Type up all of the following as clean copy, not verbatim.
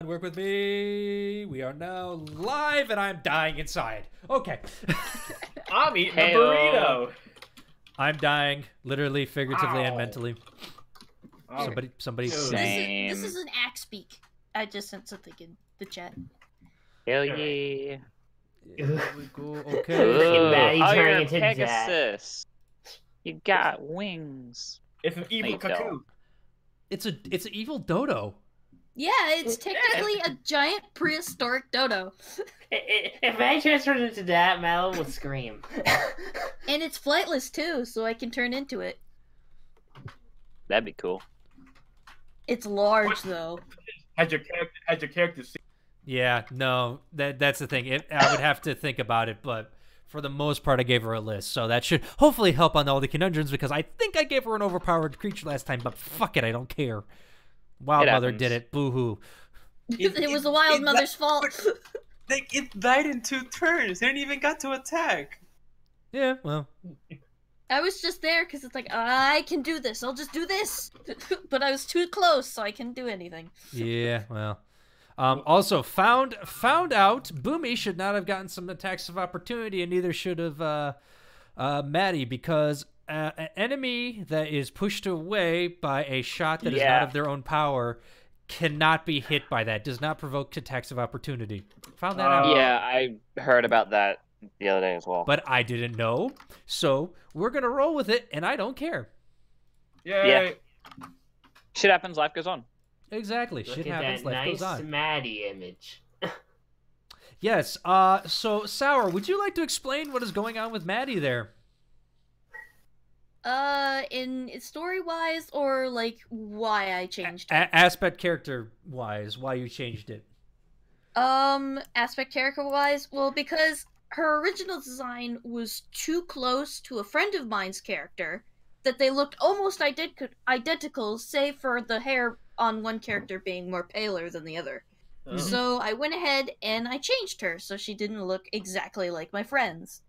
work with me. We are now live, and I'm dying inside. Okay. I'm eating a burrito. I'm dying, literally, figuratively, and mentally. Oh. Somebody. Same. This is an axe speak. I just sent something in the chat. Hell yeah. Here we go. Okay. Ooh, Maddie oh, turning you're a into Pegasus. You got wings. It's an evil cuckoo. It's an evil dodo. Yeah, it's technically a giant prehistoric dodo. If I transferred into that, Madeline would scream. And it's flightless too, so I can turn into it. That'd be cool. It's large though. Has your character seen? Yeah, no, that's the thing. I would have to think about it, but for the most part, I gave her a list, so that should hopefully help on all the conundrums, because I think I gave her an overpowered creature last time, but fuck it, I don't care. Wild Mother did it. Boo-hoo. It was the Wild Mother's fault. It died in 2 turns. It didn't even got to attack. Yeah, well. I was just there because it's like, I can do this. I'll just do this. But I was too close, so I couldn't do anything. Yeah, well. Also, found out Boomy should not have gotten some attacks of opportunity, and neither should have Maddie, because an enemy that is pushed away by a shot that is not of their own power cannot be hit by that. Does not provoke attacks of opportunity. Found that out. Yeah, I heard about that the other day as well. But I didn't know, so we're gonna roll with it, and I don't care. Yay. Yeah. Shit happens, life goes on. Exactly. Look Shit at happens, that life goes nice on. Maddie image. Yes. So Sour, would you like to explain what is going on with Maddie there? In story-wise, or like why I changed it? Aspect character-wise, why you changed it? Aspect character-wise, well, because her original design was too close to a friend of mine's character that they looked almost identical, save for the hair on one character being more paler than the other. Oh. So I went ahead and I changed her so she didn't look exactly like my friends.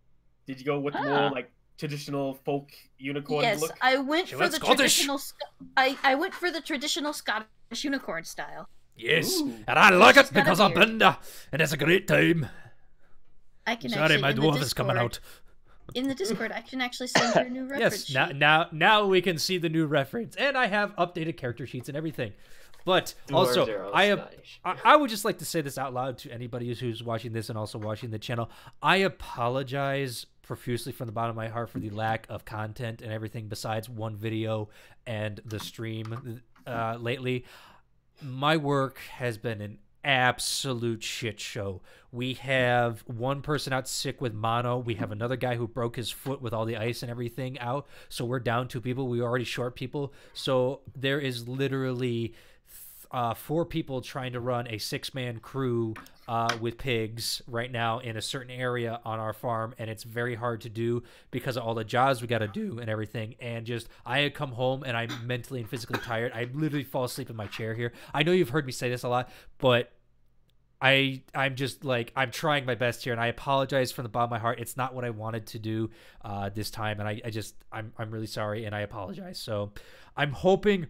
Did you go with more like traditional folk unicorn Yes, look? I went She for went the Scottish. traditional. I went for the traditional Scottish unicorn style. Yes, Ooh. and I like it She's got a because I've beard. been there, and it's a great time. I can Sorry, actually, my in the dwarf is coming Discord- out. In the Discord, I can actually send you a new reference Yes, sheet. now we can see the new reference, and I have updated character sheets and everything. But Dwarves also, are all I Scottish. would just like to say this out loud to anybody who's watching this and also watching the channel. I apologize profusely from the bottom of my heart for the lack of content and everything besides one video and the stream lately. My work has been an absolute shit show. We have one person out sick with mono. We have another guy who broke his foot with all the ice and everything out. So we're down 2 people. We already short people. So there is literally 4 people trying to run a 6-man crew with pigs right now in a certain area on our farm, and it's very hard to do because of all the jobs we got to do and everything. And just, I had come home and I'm mentally and physically tired. I literally fall asleep in my chair here. I know you've heard me say this a lot, but I'm just like, I'm trying my best here, and I apologize from the bottom of my heart. It's not what I wanted to do this time, and I'm really sorry, and I apologize. So I'm hoping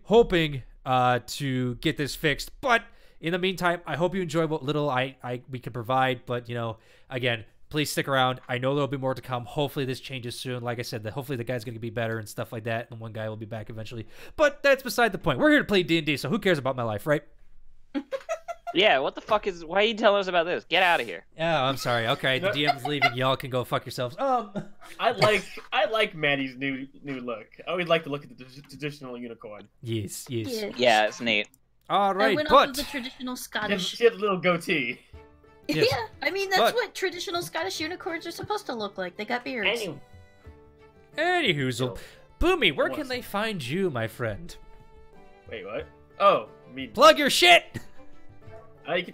to get this fixed, but in the meantime, I hope you enjoy what little we can provide. But, you know, again, please stick around. I know there'll be more to come. Hopefully this changes soon. Like I said, hopefully the guy's going to be better and stuff like that, and one guy will be back eventually. But that's beside the point. We're here to play D&D, so who cares about my life, right? Yeah, what the fuck why are you telling us about this? Get out of here. Yeah, I'm sorry. Okay, the DM's leaving. Y'all can go fuck yourselves. I like Maddie's new look. I always like to look at the traditional unicorn. Yes. Yeah, it's neat. All I right, went but off of the traditional Scottish. She had a little goatee. Yes. Yeah, I mean that's But- what traditional Scottish unicorns are supposed to look like. They got beards. Anyhoozle, Boomy, where can What? they find you, my friend? Wait, what? Oh, me. Plug your shit.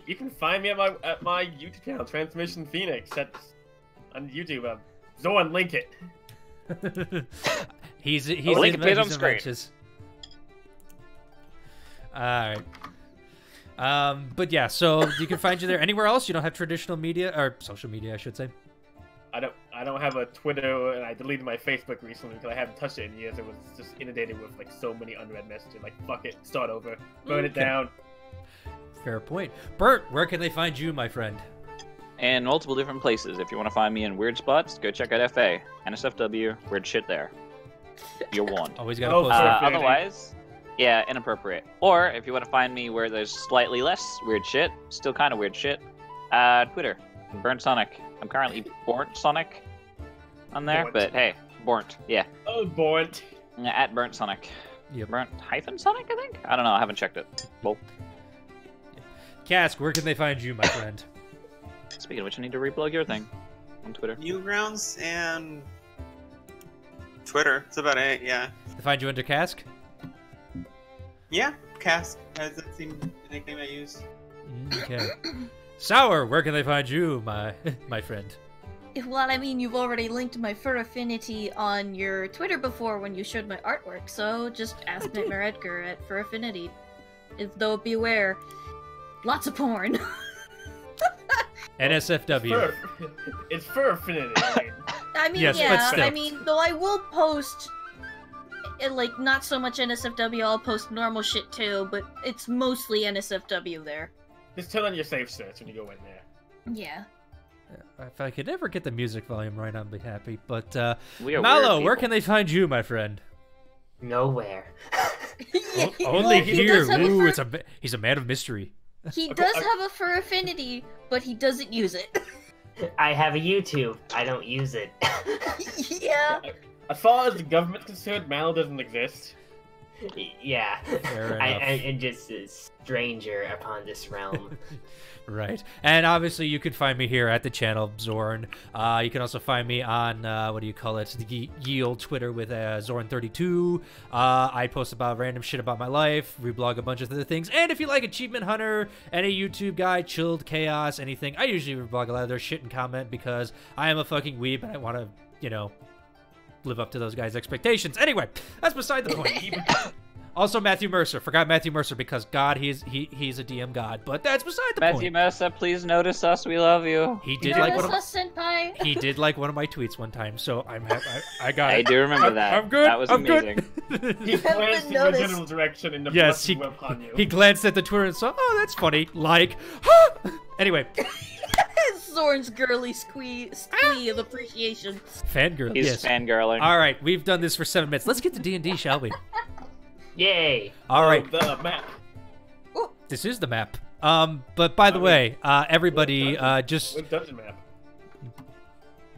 You can find me at my YouTube channel, Transmission Phoenix. That's on YouTube. Zorn, link it. he's link in appears on he's in screen. wrenches. All right. But yeah, so you can find you there. Anywhere else? You don't have traditional media or social media, I should say. I don't have a Twitter, and I deleted my Facebook recently because I haven't touched it in years. It was just inundated with like so many unread messages. Like, fuck it, start over, burn it Okay. down. Fair point. Bert, where can they find you, my friend? In multiple different places. If you want to find me in weird spots, go check out FA. NSFW, weird shit there. You're one. Always got to Oh, post sorry. that. Otherwise, yeah, inappropriate. Or if you want to find me where there's slightly less weird shit, still kind of weird shit, Twitter, Burnt Sonic. I'm currently Burnt Sonic on there, Burnt. but hey, Burnt, yeah. Oh, Bornt. At Burnt Sonic. Yep. Burnt hyphen Sonic, I think? I don't know, I haven't checked it. Well, Cask, where can they find you, my friend? speaking of which, I need to reblog your thing on Twitter. Newgrounds and Twitter. That's about it. Yeah. They find you under Cask? Yeah. Cast has that same nickname I use. Okay. Sour, where can they find you, my friend? Well, I mean, you've already linked my fur affinity on your Twitter before when you showed my artwork, so just ask Nightmare Edgar at Fur Affinity. Though beware, lots of porn. NSFW. It's fur affinity. I mean, Yes, but yeah, still. I mean, though I will post, like, not so much NSFW, I'll post normal shit too, but it's mostly NSFW there. Just turn on your safe search when you go in there. Yeah. If I could ever get the music volume right, I'd be happy. But, We are Mallow, weird where people. can they find you, my friend? Nowhere. Yeah, Only well, he here. does have a Ooh, fur- he's a man of mystery. He does have a fur affinity, but he doesn't use it. I have a YouTube. I don't use it. Yeah. As far as the government's concerned, Mal doesn't exist. Yeah. Fair I enough. am just a stranger upon this realm. Right. And obviously you can find me here at the channel, Zorn. You can also find me on, what do you call it, the ye old Twitter with Zorn32. I post about random shit about my life, reblog a bunch of other things. And if you like Achievement Hunter, any YouTube guy, Chilled Chaos, anything, I usually reblog a lot of their shit and comment because I am a fucking weeb and I want to, you know, live up to those guys' expectations. Anyway, that's beside the point. Also, Matthew Mercer. Forgot Matthew Mercer because God, he's a DM god. But that's beside the Matthew point. Mercer, please notice us. We love you. He did like one of Notice us, senpai. he did like one of my tweets one time, so I got I it. do remember that. I'm good. That was I'm amazing. good. He glanced in your noticed. general direction and the Yes, blessing upon you. he glanced at the Twitter and saw, oh, that's funny. Like, huh? Anyway, Zorn's girly squee of appreciation. fangirl. He's Yes. fangirling. All right, we've done this for 7 minutes. Let's get to D&D, shall we? Yay! All right, The map. this is the map. But by the way, everybody, just With dungeon map.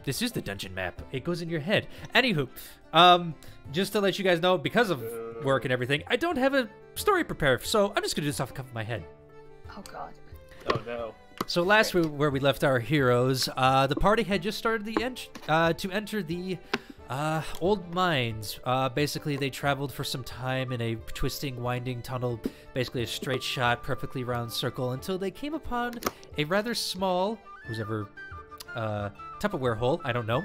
this is the dungeon map. It goes in your head. Anywho, just to let you guys know, because of work and everything, I don't have a story prepared, so I'm just gonna do this off the cuff of my head. Oh god. Oh no. So last where we left our heroes, the party had just started to enter the old mines. Basically, they traveled for some time in a twisting, winding tunnel, basically a straight shot, perfectly round circle, until they came upon a rather small, who's ever, Tupperware hole, I don't know,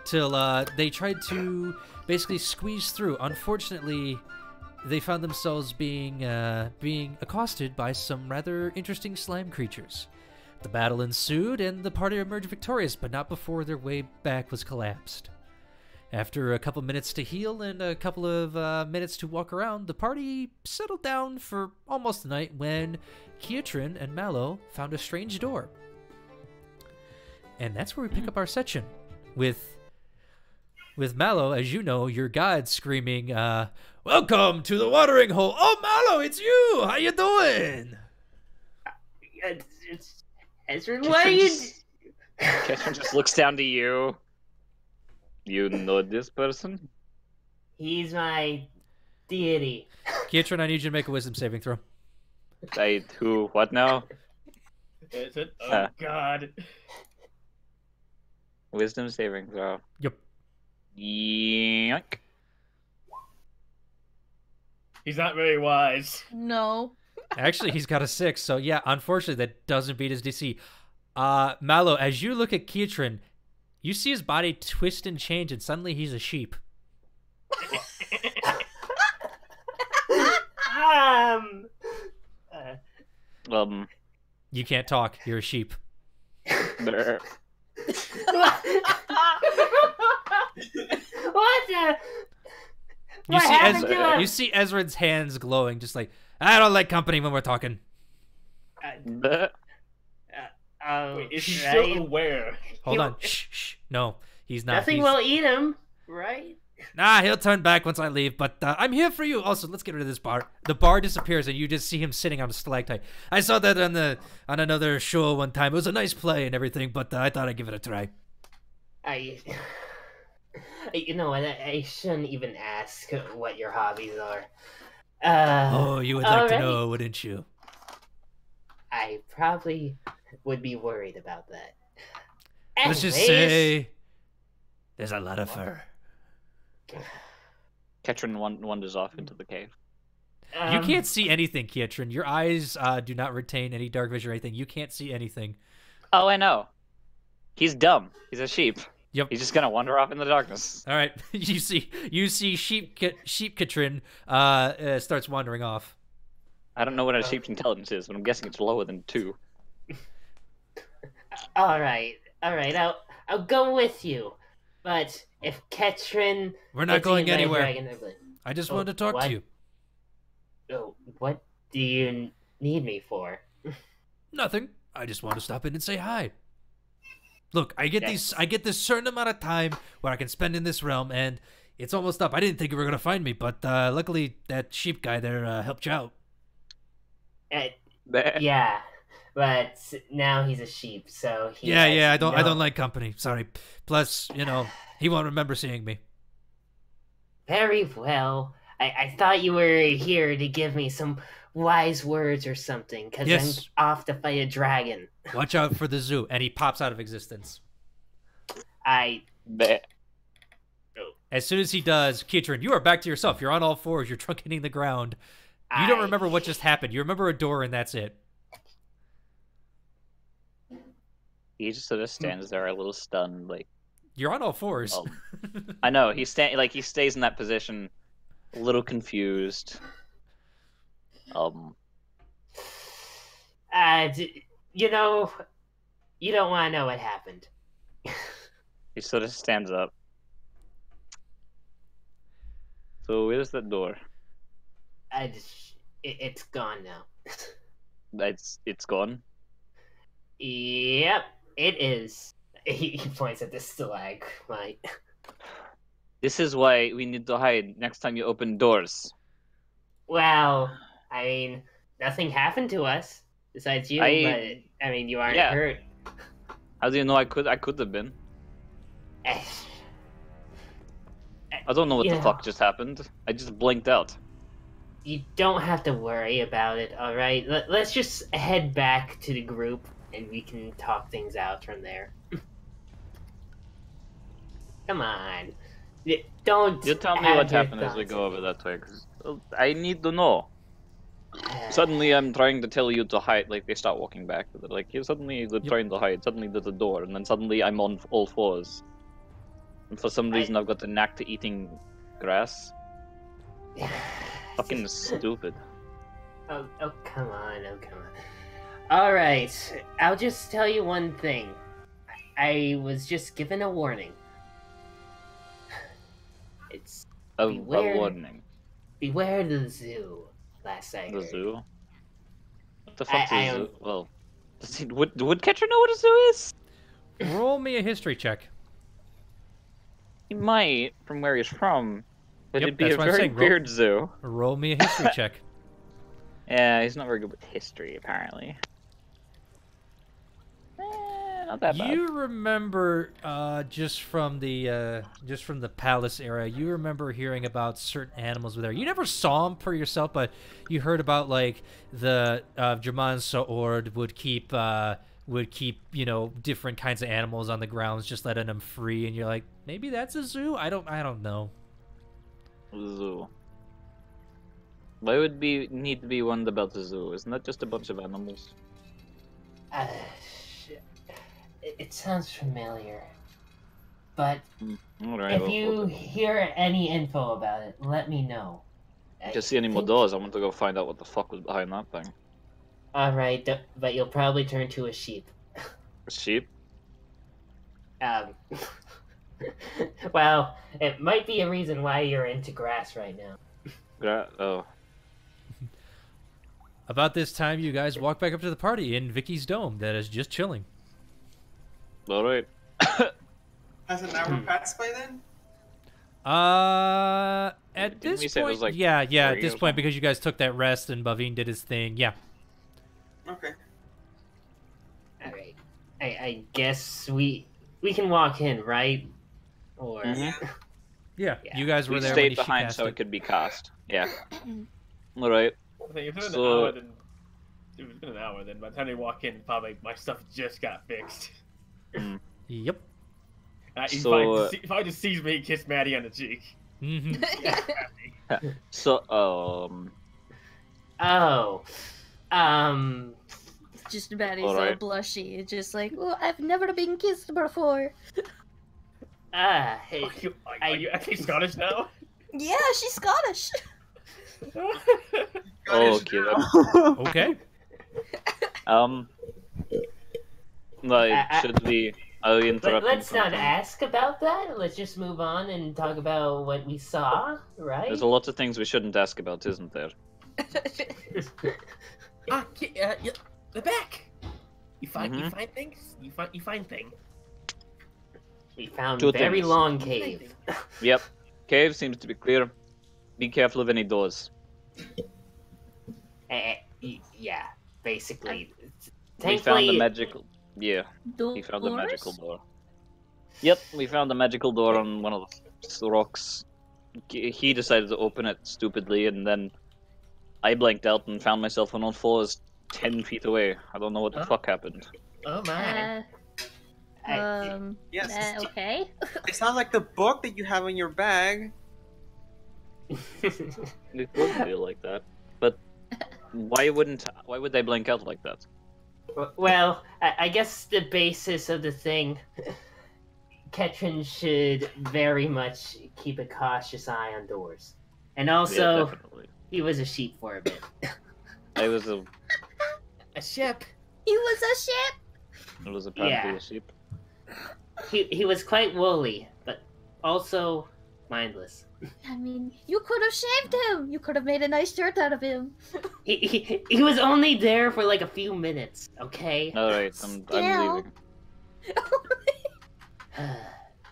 till they tried to basically squeeze through. Unfortunately, they found themselves being accosted by some rather interesting slime creatures. The battle ensued, and the party emerged victorious, but not before their way back was collapsed. After a couple minutes to heal and a couple of minutes to walk around, the party settled down for almost the night when Kiatrin and Mallow found a strange door. And that's where we pick up our section, with Mallow, as you know, your god screaming, "Welcome to the watering hole! Oh, Mallow, it's you! How you doing?" It's Ezra, why are you? Catherine just looks down to you. You know this person? He's my deity. Kiatrin, I need you to make a wisdom saving throw. Who? What now? Is it? Oh god. Wisdom saving throw. Yep. Yoink. He's not very wise. No. Actually, he's got a 6, so yeah, unfortunately, that doesn't beat his DC. Mallow, as you look at Kiatrin, you see his body twist and change, and suddenly he's a sheep. You can't talk. You're a sheep. Brr. What the? You What see, happened to him? you see Ezra's hands glowing, just like, I don't like company when we're talking. Bleh. Wait, is he right? still aware? Hold on. Shh. No, he's not. Nothing will eat him, right? Nah, he'll turn back once I leave, but I'm here for you. Also, let's get rid of this bar. The bar disappears, and you just see him sitting on a stalactite. I saw that on another show one time. It was a nice play and everything, but I thought I'd give it a try. You know what? I shouldn't even ask what your hobbies are. Oh, you would like to alright. know, wouldn't you? I probably would be worried about that. Let's just Anyways, say there's a lot of fur. Ketrin wanders off into the cave. You can't see anything, Kietrin. Your eyes do not retain any dark vision or anything. You can't see anything. Oh, I know. He's dumb. He's a sheep. Yep. He's just gonna wander off in the darkness. All right. You see sheep Kietrin starts wandering off. I don't know what a sheep's intelligence is, but I'm guessing it's lower than 2. All right. I'll go with you. But if Ketrin, We're not gets going eaten by a anywhere. dragon, I just wanted to talk to you. What do you need me for? Nothing. I just want to stop in and say hi. Look, I get Yes. this certain amount of time where I can spend in this realm, and it's almost up. I didn't think you were gonna find me, but luckily that sheep guy there helped you out. Bleh. Yeah, but now he's a sheep, so he Yeah, has I don't no- like company. Sorry. Plus, he won't remember seeing me. Very well. I thought you were here to give me some wise words or something, because Yes. I'm off to fight a dragon. Watch out for the zoo, and he pops out of existence. Bleh. As soon as he does, Kietrin, you are back to yourself. You're on all fours. You're truncating the ground. You don't remember what just happened. You remember a door, and that's it. He just sort of stands there a little stunned, like, You're on all fours. oh. I know, he stays in that position, a little confused. You know, you don't want to know what happened. He sort of stands up. So where's that door? It's gone now. It's gone. Yep, it is. He points at the stalagmite. This is why we need to hide next time you open doors. Well, I mean, nothing happened to us besides you. But I mean, you aren't hurt. How do you know I could have been? I don't know what the fuck just happened. I just blinked out. You don't have to worry about it, alright? Let's just head back to the group and we can talk things out from there. Come on. Don't. You tell me have what your happened as we thoughts. go over that way, 'cause I need to know. Suddenly I'm trying to tell you to hide, like they start walking back. They're like, suddenly they're trying to hide, suddenly there's a door, and then suddenly I'm on all fours. And for some reason I've got the knack to eating grass. Fucking stupid. Oh, come on. Alright, I'll just tell you one thing. I was just given a warning. It's A beware, warning. beware the zoo, last I The heard. zoo? What the fuck's I a zoo? don't- Well, would Catcher know what a zoo is? Roll me a history check. He might, from where he's from. But Yep, it'd be that's a what I'm very saying, roll- weird zoo. Roll me a history check. Yeah, he's not very good with history, apparently. Not that bad. You remember just from the palace era, you remember hearing about certain animals were there. You never saw them for yourself, but you heard about like the German Sword would keep different kinds of animals on the grounds, just letting them free, and you're like, maybe that's a zoo. I don't know. Zoo. Why would need to be one about the zoo? Isn't that just a bunch of animals? Shit. It sounds familiar. But Alright, if you hear any info about it, let me know. just see any more doors, I want to go find out what the fuck was behind that thing. Alright, but you'll probably turn to a sheep. A sheep? Well, it might be a reason why you're into grass right now. Oh. About this time, you guys walk back up to the party in Vicky's dome that is just chilling. All right. Has an hour passed by then? At Didn't we this say it point, was, like, yeah, at 3 this or point, something? because you guys took that rest and Bavine did his thing, yeah. Okay. All right. I guess we can walk in, right? Or Mhm. Yeah, Yeah. you guys were We there when stayed she behind cast so it. it could be cast. Yeah. All right. I think if it's been So- an hour, then if it's been an hour, then by the time they walk in, probably my stuff just got fixed. Yep. He So, probably just sees me kiss Maddie on the cheek. hmm Yeah, happy. So, oh, Just Maddie's Alright. all blushy. It's just like, oh, I've never been kissed before. hey, Are you actually Scottish now? Yeah, she's Scottish. okay. Okay. Like, should we? Are we interrupting let's not something? ask about that. Let's just move on and talk about what we saw, right? There's a lot of things we shouldn't ask about, isn't there? The back. You find Mhm. things. You find things. We found Two a very things. long cave. Yep. Cave seems to be clear. Be careful of any doors. Yeah, basically. We found the Thankfully, magical. Yeah, we found the magical door. Yep, we found the magical door on one of the rocks. He decided to open it stupidly, and then I blanked out and found myself on all fours 10 feet away. I don't know what the fuck happened. Oh my. Yes. Okay. It sounds like the book that you have in your bag. It would feel like that. But why would they blink out like that? well, I guess the basis of the thing, Ketrin should very much keep a cautious eye on doors. And Yeah, also, definitely. he was a sheep for a bit. I was a A ship. He was a ship. it was apparently Yeah. a sheep. He was quite woolly, but also mindless. I mean, you could have shaved him. You could have made a nice shirt out of him. He was only there for like a few minutes, okay? Alright, I'm Still. leaving.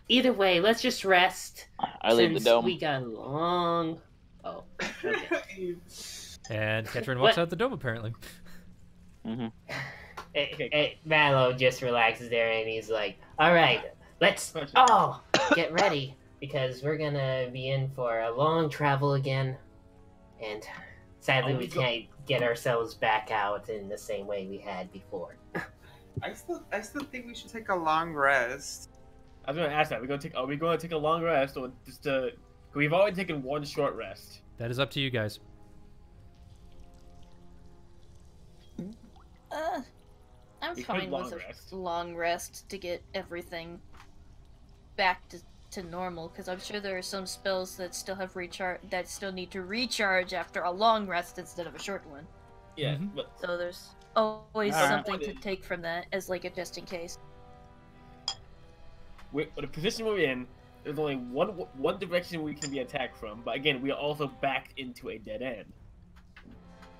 Either way, let's just rest. I leave the since dome. We got long. Oh, okay. And Ketrin walks What? out the dome, apparently. Mallow just relaxes there and he's like, "All right, let's all get ready because we're gonna be in for a long travel again, and sadly we can't get ourselves back out in the same way we had before." I still think we should take a long rest. I was gonna ask that. Are we going to take a long rest or just we've already taken one short rest. That is up to you guys. I'm We fine could with long a rest. long rest to get everything back to normal, because I'm sure there are some spells that still have that still need to recharge after a long rest instead of a short one. Yeah, Mhm. but So there's always Alright. something to take from that as like a just in case. the position we're in, there's only one direction we can be attacked from. But again, we are also backed into a dead end,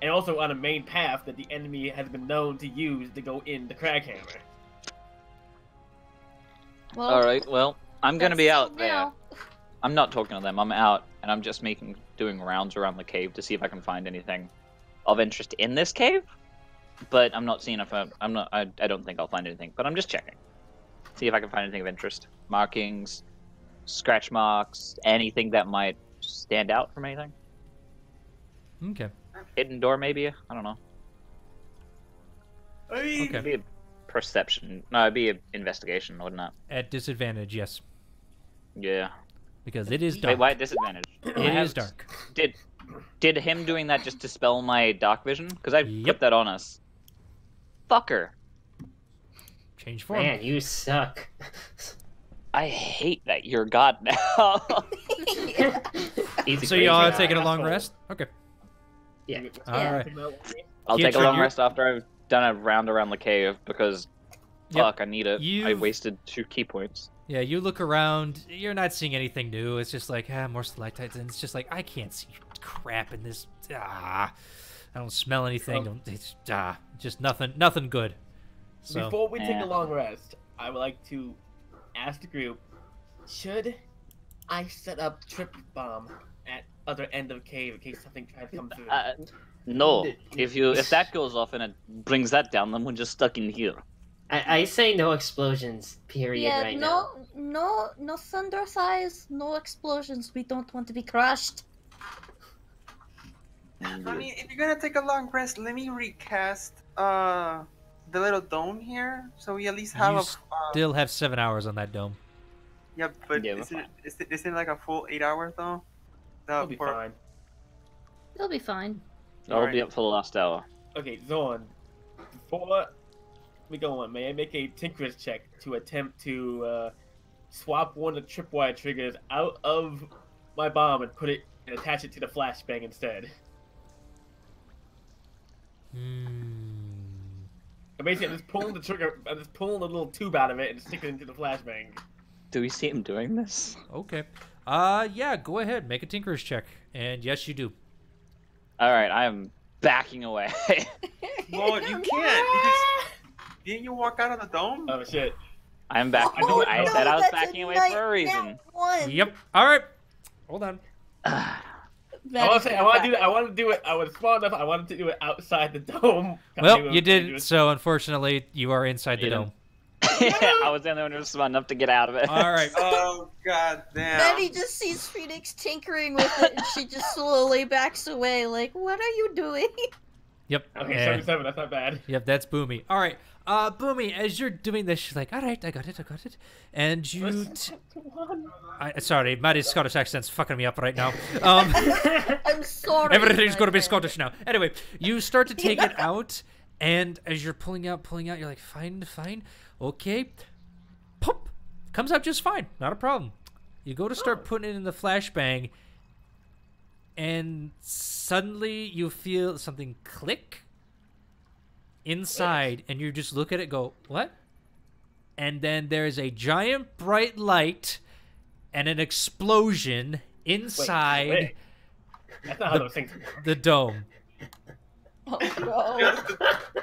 and also on a main path that the enemy has been known to use to go in the Craghammer. Well, Alright, well, I'm gonna be that's out there. now. I'm not talking to them, I'm out, and I'm just doing rounds around the cave to see if I can find anything of interest in this cave. But I'm not seeing if I don't think I'll find anything, but I'm just checking. See if I can find anything of interest. Markings, scratch marks, anything that might stand out from anything. Okay. Hidden door, maybe? I don't know. I mean, Okay. It'd be a perception. No, it'd be an investigation, wouldn't it? At disadvantage, yes. Yeah. Because it is Wait, dark. why at disadvantage? It is dark. Did him doing that just dispel my dark vision? Because I Yep. put that on us. Fucker. Change form. Man, you suck. I hate that you're God now. He's a So crazy y'all are guy. taking a long asshole. rest? Okay. Yeah. Alright. I'll Keep take a your- long rest after I've done a round around the cave because Yep. fuck, I need it. I You've- wasted 2 key points. Yeah, you look around. You're not seeing anything new. It's just like, more stalactites. And it's just like, I can't see crap in this. I don't smell anything. It's just nothing good. So Before we take a long rest, I would like to ask the group: should I set up trip bomb at other end of cave in case something tries to come through? No. If that goes off and it brings that down, then we're just stuck in here. I say no explosions, period, right now. No thunder thighs, no explosions. We don't want to be crushed. I mean, if you're gonna take a long rest, let me recast the little dome here, so we at least have you a. still have 7 hours on that dome. Yeah, but Yeah, is it like a full 8 hours though? It'll be fine. It'll be fine. I'll be up for the last hour. Okay, Zorn. Before we go on, may I make a Tinker's check to attempt to swap one of the tripwire triggers out of my bomb and put it and attach it to the flashbang instead? And basically, I'm just pulling the trigger. I'm just pulling a little tube out of it and stick it into the flashbang. Do we see him doing this? Okay. Yeah, go ahead. Make a Tinker's check. And yes, you do. All right, I am backing away. Well, you can't because didn't you walk out of the dome? Oh shit! I'm backing away. I said I was backing away for a reason. Yep. All right. Hold on. I want to do it. I was smart enough. I wanted to do it outside the dome. Well, you didn't. So unfortunately, you are inside the dome. I was in there when it was smart enough to get out of it. All right. Oh god damn. Betty just sees Phoenix tinkering with it, and she just slowly backs away. Like, what are you doing? Yep. Okay, and- 77. That's not bad. Yep, that's Boomy. All right. Boomy, as you're doing this, she's like, all right, I got it. And you... sorry, my Scottish accent's fucking me up right now. I'm sorry. Everything's going to be Scottish now. Anyway, you start to take it out, and as you're pulling out, you're like, fine. Okay. Pop. Comes out just fine. Not a problem. You go to start putting it in the flashbang, and suddenly you feel something click inside, and you just look at it, go, what? And then there's a giant bright light and an explosion inside That's not how those things work. the dome. Oh,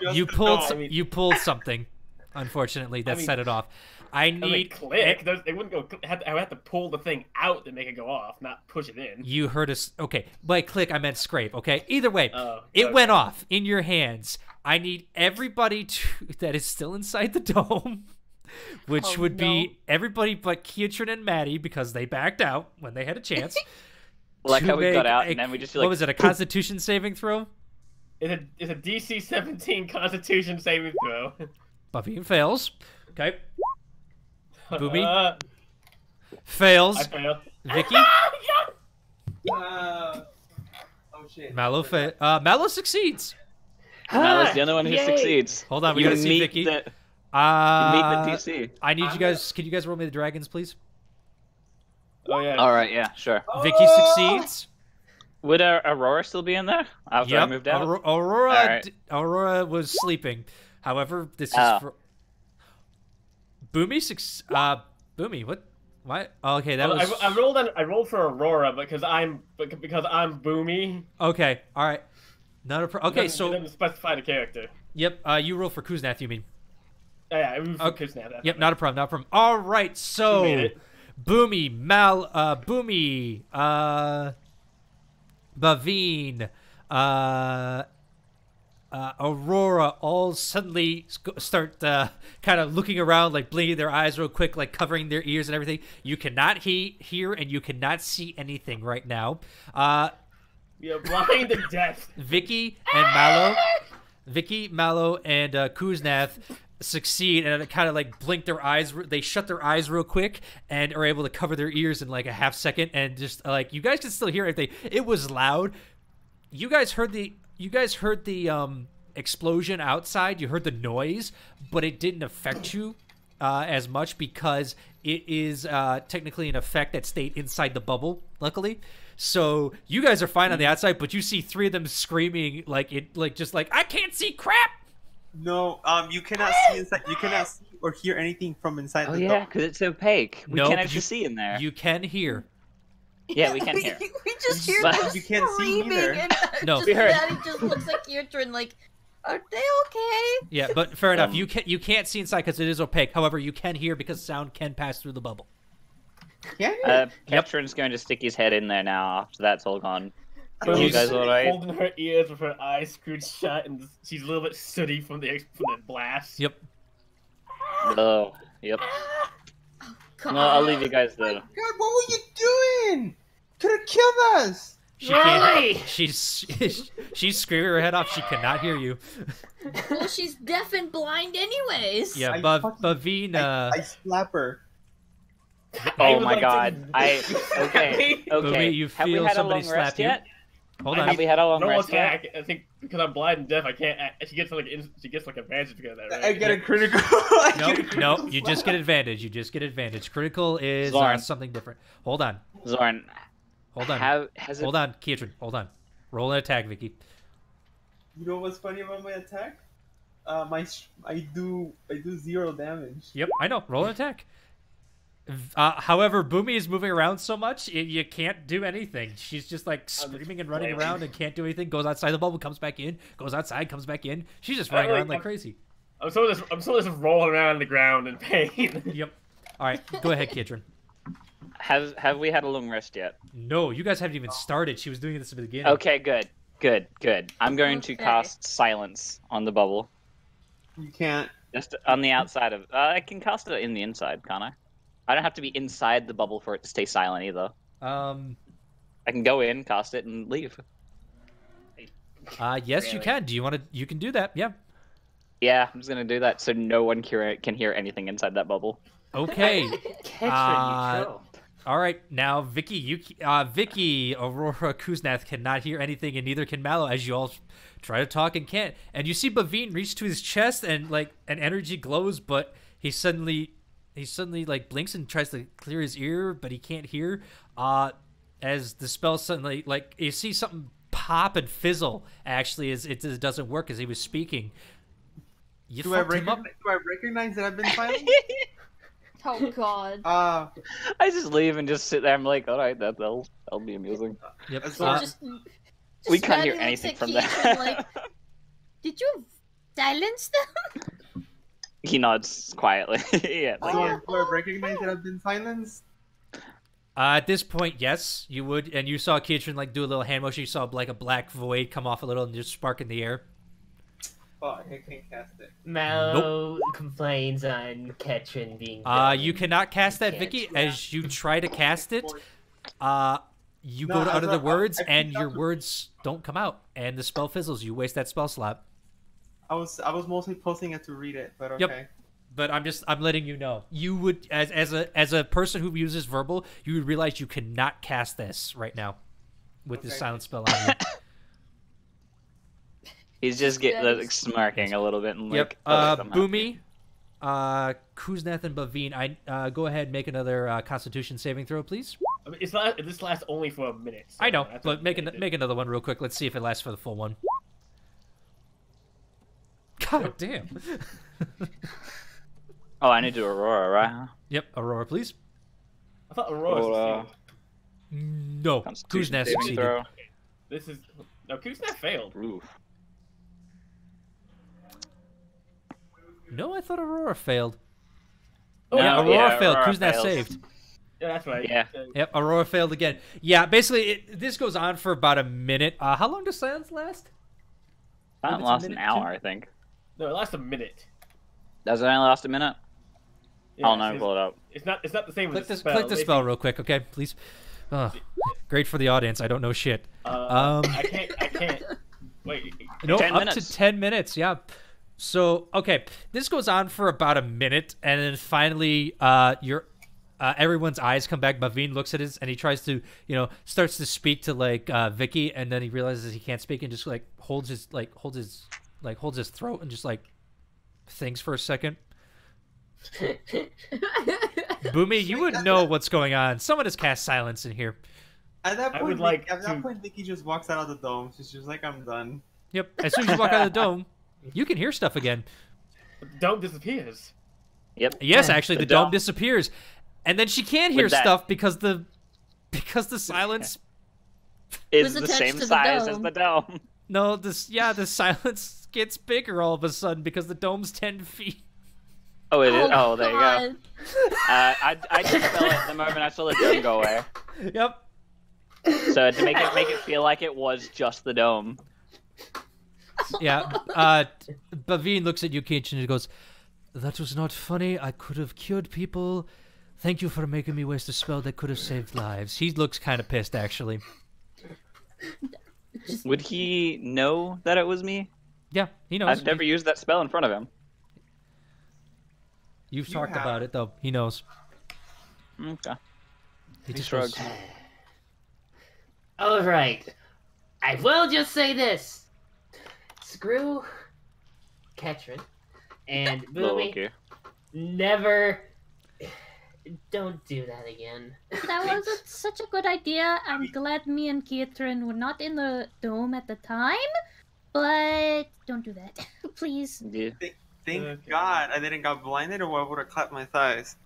no. You pulled something. Unfortunately, that set it off. I need click. They wouldn't go. I would have to pull the thing out to make it go off, not push it in. You heard us. Okay, by click I meant scrape. Okay, either way, it okay. went off in your hands. I need everybody that is still inside the dome, which would be everybody but Keatron and Maddie because they backed out when they had a chance. Like how we got out and then we just what was it? A Constitution saving throw? It's a DC 17 Constitution saving throw. Buffy fails. Okay. Boomy fails. I fail. Vicky. Oh shit. Mallow succeeds. Mallow's the only one who succeeds. Hold on, we You gotta see meet Vicky. the- Uh, you meet the DC. I need you guys. Can you guys roll me the dragons, please? Oh yeah. All right, yeah, sure. Vicky succeeds. Would Aurora still be in there after I moved out? Aurora. All right. Aurora was sleeping. However, this is for Boomy. Boomy. What? Why? Oh, okay, that was. I rolled for Aurora because I'm Boomy. Okay. All right. Not a okay. It so. doesn't specify the character. Yep. You roll for Kuznath. You mean? Yeah, it was for Kuznath. Yep. Not a problem. Not a problem. All right. So. You made it. Boomy, Boomy, Bavine, Aurora all suddenly start kind of looking around, like blinking their eyes real quick, like covering their ears and everything. You cannot hear and you cannot see anything right now. You're blind to death. Vicky, Mallow, and Kuznath succeed and kind of like blink their eyes. They shut their eyes real quick and are able to cover their ears in like a half second, and just like you guys can still hear everything. It was loud. You guys heard the explosion outside. You heard the noise, but it didn't affect you as much because it is technically an effect that stayed inside the bubble, luckily. So you guys are fine on the outside, but you see three of them screaming like I can't see crap. No, you cannot see inside. You cannot see or hear anything from inside the yeah, dome. because it's opaque. We Nope, can't actually see in there. You can hear. Yeah, we can hear. We just hear But them you can't see screaming, either. and No. just We heard. Daddy just looks like Eardrin, like, are they okay? Yeah, but fair enough. Um, You can't see inside because it is opaque. However, you can hear because sound can pass through the bubble. Yeah. Ketrin's going to stick his head in there now after that's all gone. Well, You she's guys all right? holding her ears with her eyes screwed shut, and she's a little bit sooty from the blast. Yep. Oh, yep. God. No, I'll leave you guys God, there. what were you doing? Could have killed us. She can't. Right. She's screaming her head off. She cannot hear you. Well, she's deaf and blind anyways. Yeah, I but fucking- Bavine. I slap her. I Oh was my like, god. Okay. Boomy, you Have we feel had a somebody long slap rest you? yet? Hold I on. Have we had a long no rest yet? attack. I think because I'm blind and deaf, I can't. She gets like advantage because of that, right? I get a critical. No, you just get advantage. You just get advantage. Critical is Zorn. something different. Hold on. Zorn, Hold on. has it... Hold on, Kietran. Hold on. Roll an attack, Vicky. You know what's funny about my attack? I do 0 damage. Yep, I know. Roll an attack. However, Boomy is moving around so much, you can't do anything. She's just like screaming and running around and can't do anything. Goes outside the bubble, comes back in. Goes outside, comes back in. She's just running around like crazy. I'm sort of just rolling around on the ground in pain. Yep. All right, go ahead, Kietran. Have we had a long rest yet? No, you guys haven't even started. She was doing this at the beginning. Okay, good. I'm going to Okay. cast silence on the bubble. You can't. Just on the outside of... I can cast it in the inside, can't I? I don't have to be inside the bubble for it to stay silent either. I can go in, cast it, and leave. Yes, you Really? can. Do you want to? You can do that. Yeah. Yeah, I'm just gonna do that so no one can hear anything inside that bubble. Okay. Ketrin, you choked. All right, now Vicky, Vicky, Aurora, Kuznath cannot hear anything, and neither can Mallow, as you all try to talk and can't. And you see Bavine reach to his chest, and like an energy glows, but he suddenly like blinks and tries to clear his ear, but he can't hear. As the spell suddenly, like, you see something pop and fizzle. Actually, as it doesn't work as he was speaking. You Do I fucked him up. recognize that I've been silent? Oh God. I just leave and just sit there. I'm like, all right, that'll be amusing. Yep. As So long- just We can't hear Daddy looks anything at from Keith there. and like, did you silence them? He nods quietly. Yeah. Like, do I recognize that I've been silenced? At this point, yes, you would, and you saw Kietran like do a little hand motion. You saw like a black void come off a little and just spark in the air. Fuck, I can't cast it. Mallow complains on Ketrin being. You cannot cast that, Can't. Vicky. As you try to cast it, you No, go to I utter the thought- words, I and picked your up- words don't come out, and the spell fizzles. You waste that spell slot. I was mostly posting it to read it, but okay. Yep. But I'm letting you know. You would, as a person who uses verbal, you would realize you cannot cast this right now with the Okay. silent spell on you. he's just like, smirking a little bit and like. Yep. "Oh, I'm happy." Boomy, Kuznath, and Bavine. Go ahead, and make another Constitution saving throw, please. I mean, this lasts only for a minute. So I know, that's but what make I did. make another one real quick. Let's see if it lasts for the full one. God damn. Oh, I need to do Aurora, right? Yep, Aurora, please. I thought Aurora Aurora. No, Constitution Kuznath saving succeeded. throw. This is no Kuzneth failed. Oof. No, I thought Aurora failed. Oh, yeah, No, Aurora yeah, failed. Aurora Kuznath fails. saved. Yeah, that's right. Yeah. Yep, Aurora failed again. Yeah, basically, this goes on for about a minute. How long does silence last? That Maybe it's a lasts an minute, hour, too. I think. No, it lasts a minute. Does it only last a minute? Yeah, Oh no, it's, pull it up. it's not the same Click as the this, spell. click the spell real quick, okay, please. Oh, great for the audience. I don't know shit. I can't. Wait. No, 10 up minutes. to 10 minutes. Yeah. So okay, this goes on for about a minute, and then finally, everyone's eyes come back. Bavine looks at his, and he tries to, starts to speak to like Vicky, and then he realizes he can't speak, and just like holds his throat, and just like thinks for a second. Boomy, you wouldn't know what's going on. Someone has cast silence in here. At that I point, would like at that to- point, Vicky just walks out of the dome. She's just like, I'm done. Yep. As soon as you walk out of the dome, you can hear stuff again. The dome disappears. Yep. Yes, actually, the The dome dome- disappears, and then she can't hear With that- stuff because the Because the silence. Is Was the attached same to the size as dome. the dome. No, the silence gets bigger all of a sudden because the dome's 10 feet. Oh, it is. Oh, there you go. God. I just fell it the moment I saw the dome go away. Yep. So to make it feel like it was just the dome. Yeah. Bavine looks at you, Keach, and he goes, "That was not funny. I could have cured people. Thank you for making me waste a spell that could have saved lives." He looks kind of pissed, actually. Would he know that it was me? Yeah, he knows. I've never used that spell in front of him. You've You talked have. about it, though. He knows. Okay. He just shrugs. goes, All right. I will just say this. Screw Ketrin and Little Boomy. okay. Never. Don't do that again. That wasn't such a good idea. I'm glad me and Catherine were not in the dome at the time, but don't do that, please. Yeah. Thank Okay. God I didn't got blinded, or I would have clapped my thighs.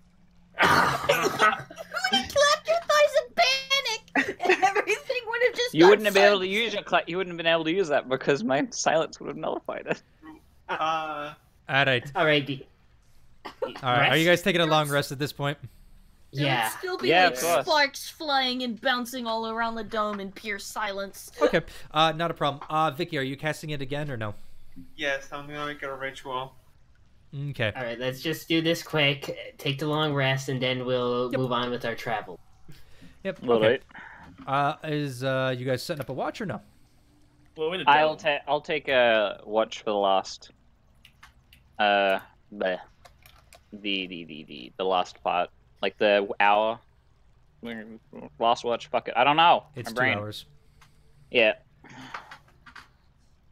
You would have clapped your thighs in panic, and everything would have just. You wouldn't have been able to use your you wouldn't have been able to use that because my silence would have nullified it. all right. All right. All right. Are you guys taking a long rest at this point? There Yeah. would still be Yeah, like of course. sparks flying and bouncing all around the dome in pure silence. Okay. Not a problem. Vicky, are you casting it again or no? Yes, I'm gonna make it a ritual. Okay. All right. Let's just do this quick. Take the long rest, and then we'll move on with our travel. Yep. Well, Okay. Is you guys setting up a watch or no? Well, in a I'll dome. I'll take a watch for the last. The last part, like the hour. Last watch. Fuck it. I don't know. It's My 2 brain. hours. Yeah.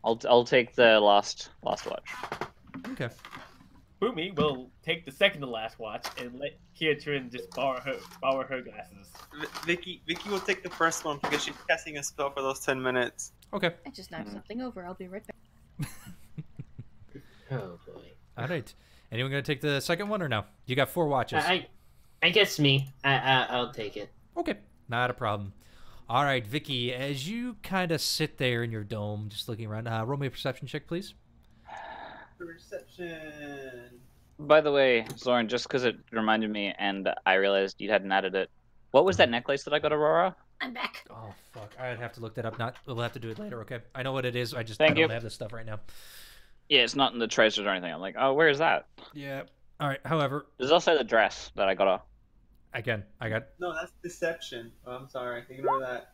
I'll take the last watch. Okay. Boomy will take the second to last watch and let Kiatrin just borrow her glasses. Vicky will take the first one because she's casting a spell for those 10 minutes. Okay. I just knocked something over. I'll be right back. Oh boy. All right. Anyone gonna take the second one or no? You got 4 watches. I guess me. I'll take it. Okay. Not a problem. All right, Vicky. As you kind of sit there in your dome, just looking around, roll me a perception check, please. Perception. By the way, Zorn, just because it reminded me and I realized you hadn't added it. What was that necklace that I got, Aurora? I'm back. Oh fuck! I'd have to look that up. We'll have to do it later. Okay. I know what it is. I Thank don't you. have this stuff right now. Yeah, it's not in the tracers or anything. I'm like, oh, where is that? Yeah. All right. However, There's also the dress that I got off. again, I got. No, that's deception. Oh, I'm sorry. Ignore that.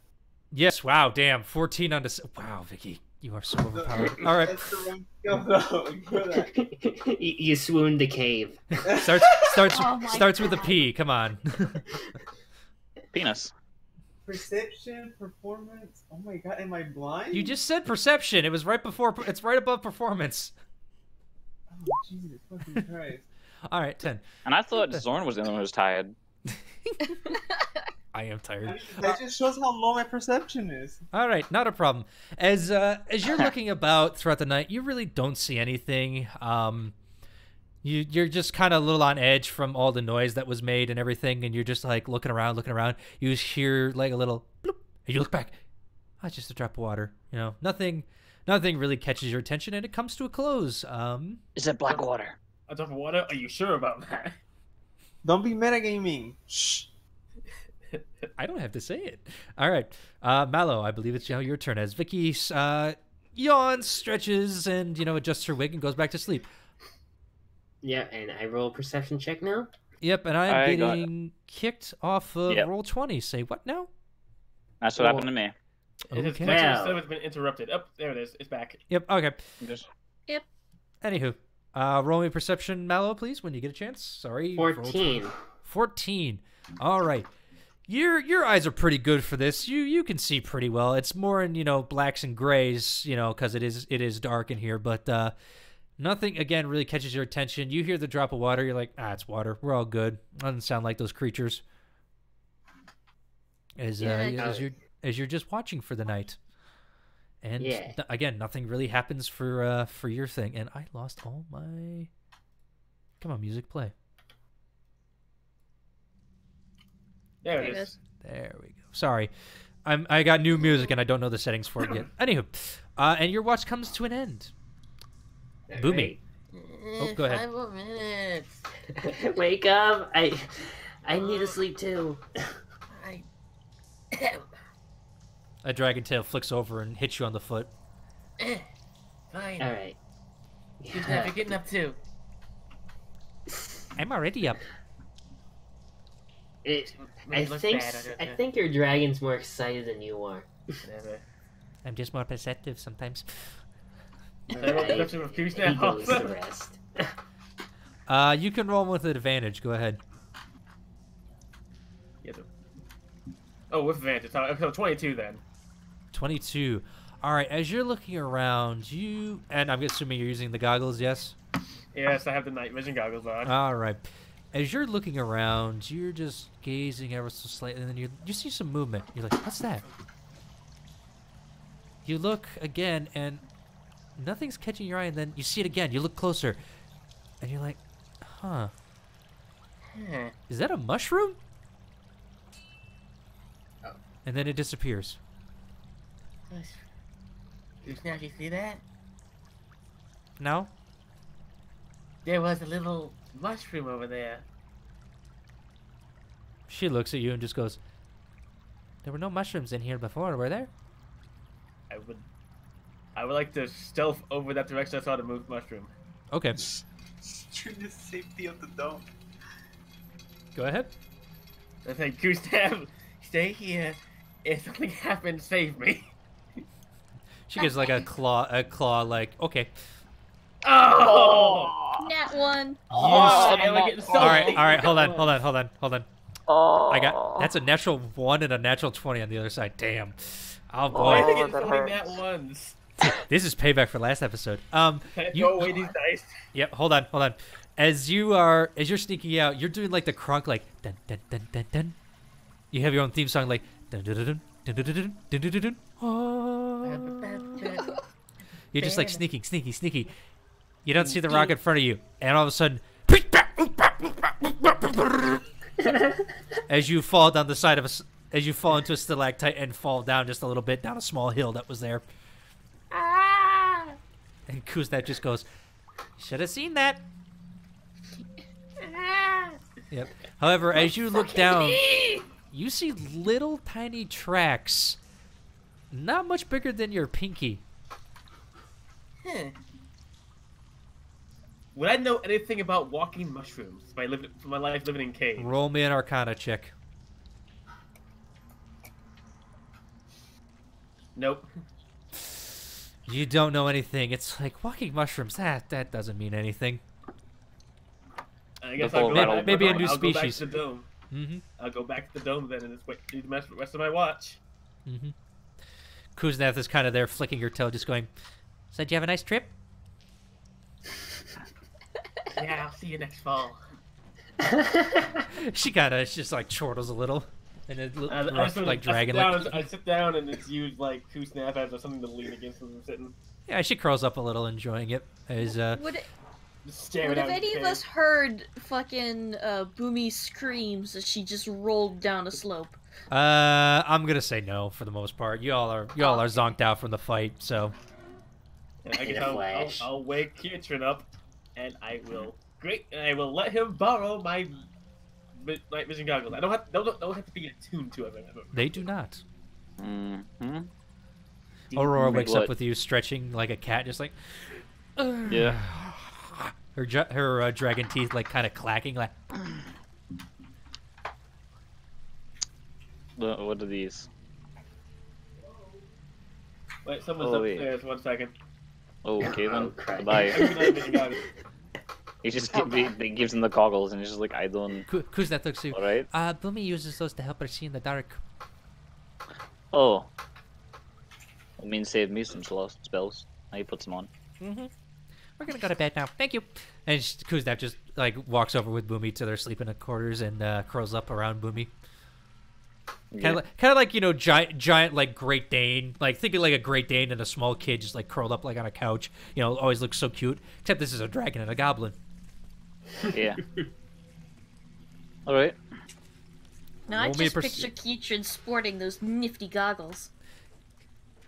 Yes. Wow. Damn. 14 on this. Wow, Vicky, you are so overpowered. All right. That's the wrong skill, though. Ignore that. You swooned the cave. Starts Oh my starts with a God. P. Come on. Penis. Perception, performance. Oh my God, am I blind? You just said perception. It was right before. It's right above performance. Oh, Jesus fucking Christ. All right. 10. And I thought Zorn was the only one who was tired. I am tired. That just shows how low my perception is. All right, not a problem. As you're looking about throughout the night, you really don't see anything. You're just kind of a little on edge from all the noise that was made and everything, and you're just like looking around. You just hear like a little bloop, and you look back. Oh, it's just a drop of water. You know, nothing really catches your attention, and it comes to a close. Is it black water? A drop of water? Are you sure about that? Don't be metagaming. Shh. I don't have to say it. All right, Mallow, I believe it's your turn. As Vicky yawns, stretches, and adjusts her wig and goes back to sleep. Yeah, and I roll a perception check now. Yep, and I'm I got getting kicked off of Yep. roll 20. Say what now? That's what happened to me. His Okay. Wow. system has been interrupted. Oh, there it is. It's back. Yep. Okay. Just Anywho, roll me perception, Mallow, please, when you get a chance. Sorry. roll 14. 14. All right. Your eyes are pretty good for this. You can see pretty well. It's more in blacks and grays, because it is dark in here. But nothing again really catches your attention. You hear the drop of water. You're like, it's water. We're all good. Doesn't sound like those creatures. As you're just watching for the night, and Yeah. again, nothing really happens for your thing. And I lost all my. Come on, music, play. There There it it is. is. There we go. Sorry. I got new music and I don't know the settings for it yet. Anywho, and your watch comes to an end. Boomy. Oh, go ahead. 5 more minutes. Wake up! I need to sleep too. A dragon tail flicks over and hits you on the foot. Fine. All right. Who's never getting up to? I'm already up. I think your dragon's more excited than you are. Never. I'm just more perceptive sometimes. Right. He goes to rest. You can roll with advantage. Go ahead. Oh, with advantage. So 22 then. 22. All right. As you're looking around, and I'm assuming you're using the goggles. Yes. Yes, I have the night vision goggles on. All right. As you're looking around, you're just gazing ever so slightly, and then you see some movement. You're like, "What's that?" You look again, and nothing's catching your eye. And then you see it again. You look closer, and you're like, "Huh? Is that a mushroom?" Oh. And then it disappears. Did you see that? No? There was a little mushroom over there. She looks at you and just goes, "There were no mushrooms in here before, were there?" I would like to stealth over that direction I saw the mushroom. Okay. Ensure the safety of the dome. Go ahead. I think Gustav, stay here. If something happens, save me. She gives like a claw, like, okay. Oh! Nat 1. Oh, am I getting so All right, hold on. Oh. That's a natural 1 and a natural 20 on the other side. Damn. Oh Why boy. are they getting that so many hurts. nat ones? This is payback for last episode. Can I throw away these dice? Yep, hold on. As you're sneaking out, you're doing like the crunk, like dun dun dun dun dun. You have your own theme song, like dun dun dun dun dun dun dun dun dun dun. Oh. You're just like sneaky. You don't see the rock in front of you, and all of a sudden, as you fall down the side of as you fall into a stalactite and fall down just a little bit down a small hill that was there. And Kuznets just goes, "Should have seen that." Yep. However, as you look down, you see little tiny tracks, not much bigger than your pinky. Would I know anything about walking mushrooms from my life living in caves? Roll me an Arcana check. Nope. You don't know anything. It's like walking mushrooms. That doesn't mean anything. I guess The I'll full go metal. back, Maybe a new I'll go back species. to the dome. Mm-hmm. I'll go back to the dome then and just wait do the rest of my watch. Mm-hmm. Kuznets is kind of there, flicking her tail, just going, "So did you have a nice trip?" Yeah, I'll see you next fall. She kind of just like chortles a little, and it like dragon. I sit down and it's used like two snap as or something to lean against as I'm sitting. Yeah, she curls up a little, enjoying it. As Just staring Would out have in the any of cave. us heard fucking Boomy screams as she just rolled down a slope? I'm gonna say no for the most part. Y'all are zonked out from the fight, so. Yeah, I In guess a flash. I'll wake Kietrin up, and I will let him borrow my night vision goggles. I don't have to be attuned to it. They do not. Mm-hmm. Aurora Like wakes what? up with you stretching like a cat, just like. Yeah. Her dragon teeth like kind of clacking, like. What are these? Wait, someone's Oh, wait. upstairs. 1 second. Oh, okay then. Oh, Christ. Bye. Night vision goggles. He just he gives him the goggles and he's just like, I don't. Kuznets looks at you. Alright. Boomy uses those to help her see in the dark. Oh. I mean, save me some spells. I put some on. Mm-hmm. We're gonna go to bed now. Thank you. And Kuznets just like walks over with Boomy to their sleeping quarters and curls up around Boomy. Kind of like, you know, giant like Great Dane. Like thinking like a Great Dane and a small kid just like curled up like on a couch. You know, always looks so cute. Except this is a dragon and a goblin. Yeah. Alright. Now I Roll me a just picture Keatron sporting those nifty goggles.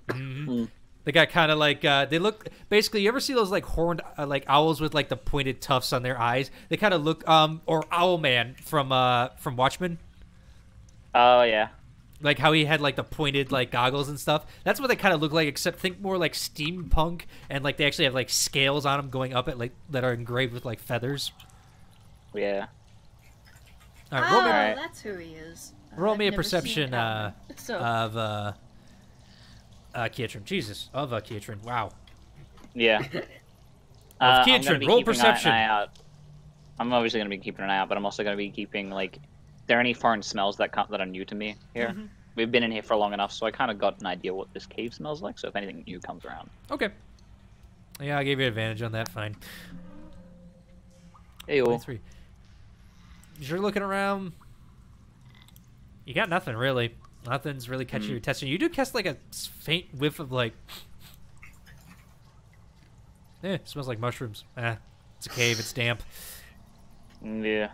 They got kind of like they look basically. You ever see those like horned like owls with like the pointed tufts on their eyes? They kind of look or Owlman from Watchmen. Oh yeah. Like how he had like the pointed like goggles and stuff. That's what they kind of look like, except think more like steampunk, and like they actually have like scales on them going up at like that are engraved with like feathers. Yeah. All right, roll me, That's who he is. roll I've me a never seen perception so, of Keatron. Jesus, of Keatron. Wow. Yeah. Of I'm gonna Keatron, be roll keeping perception. An eye out. I'm obviously gonna be keeping an eye out, but I'm also gonna be keeping like. There are any foreign smells that are new to me here? We've been in here for long enough, so I kind of got an idea what this cave smells like. So if anything new comes around, Okay. Yeah, I gave you advantage on that. Fine. hey, 23. You're looking around. You got nothing really. Nothing's really catching your attention. You do catch like a faint whiff of like. It smells like mushrooms. It's a cave. It's damp. yeah.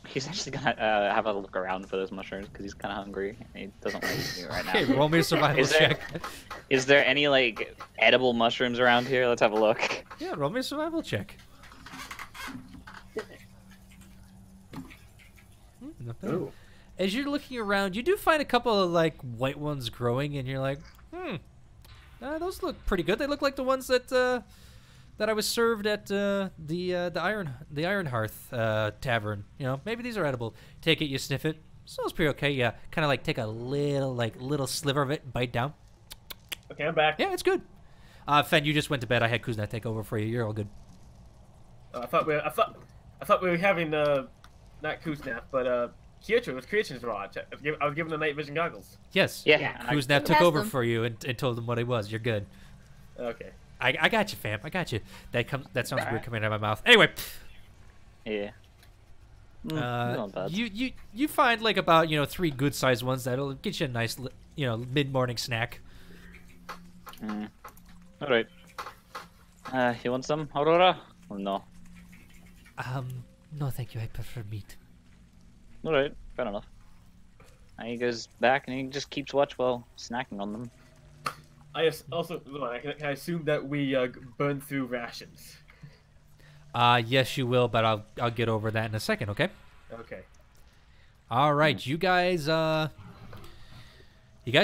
He's actually gonna have a look around for those mushrooms because he's kind of hungry and he doesn't like eating it right now. Okay, roll me a survival check. Is there any like edible mushrooms around here? Let's have a look. Yeah, roll me a survival check. Not bad. Ooh. As you're looking around, you do find a couple of like white ones growing, and you're like, those look pretty good. They look like the ones that I was served at the Iron Hearth tavern. You know, maybe these are edible. Take it, you sniff it. Smells pretty okay. Yeah, kind of like take a little sliver of it, and bite down. Okay, I'm back. Yeah, it's good. Fen, you just went to bed. I had Kuzna take over for you. You're all good. I thought we were having not Kuznap, but Keatron with Creation's Rod. I was given the night vision goggles. Yes. Yeah. Kuzna took over for you and told him what he was. You're good. Okay. I got you, fam. I got you. That sounds weird coming out of my mouth. Anyway, Yeah. Not bad. you find like about 3 good sized ones that'll get you a nice mid morning snack. All right. You want some Aurora or no? No, thank you. I prefer meat. All right, fair enough. And he goes back and he just keeps watch while snacking on them. I also can I assume that we burn through rations. Yes, you will, but I'll get over that in a second. Okay. Okay. All right, you guys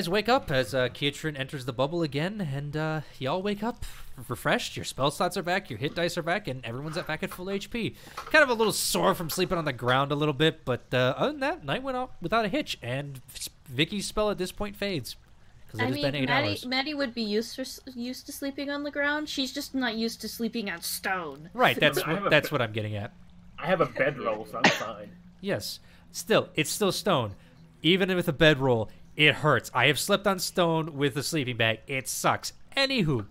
wake up as Keatron enters the bubble again, and y'all wake up refreshed. Your spell slots are back, your hit dice are back, and everyone's back at full HP. Kind of a little sore from sleeping on the ground a little bit, but other than that, night went off without a hitch, and Vicky's spell at this point fades. Because it has been 8 hours. Maddie would be used to sleeping on the ground. She's just not used to sleeping on stone. Right, that's what I'm getting at. I have a bedroll, so I'm fine. Yes. Still, it's still stone. Even with a bedroll, it hurts. I have slept on stone with a sleeping bag. It sucks. Anywho,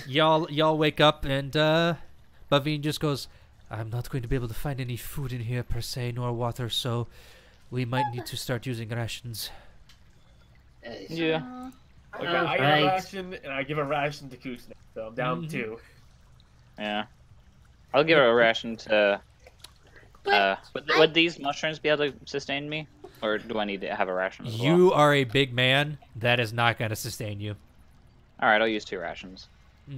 y'all wake up and Bavine just goes, I'm not going to be able to find any food in here per se, nor water, so we might need to start using rations. Yeah. Okay, I give a ration, and I give a ration to Kusna, so I'm down 2. Yeah. I'll give her a ration to... would these mushrooms be able to sustain me? Or do I need to have a ration as well? You are a big man. That is not going to sustain you. Alright, I'll use 2 rations.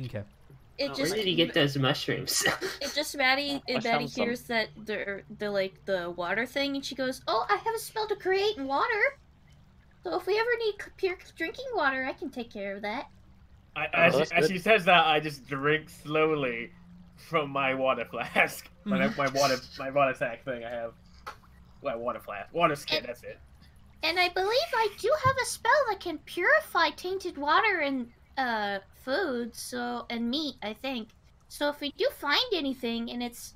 Okay. Where did you get those mushrooms? It just Maddie hears that they're like the water thing, and she goes, "Oh, I have a spell to create water. So if we ever need pure drinking water, I can take care of that." As she says that, I just drink slowly from my water flask, my water sack thing. I have water flask, water skin. That's it. And I believe I do have a spell that can purify tainted water and food, and meat, I think. So if we do find anything and it's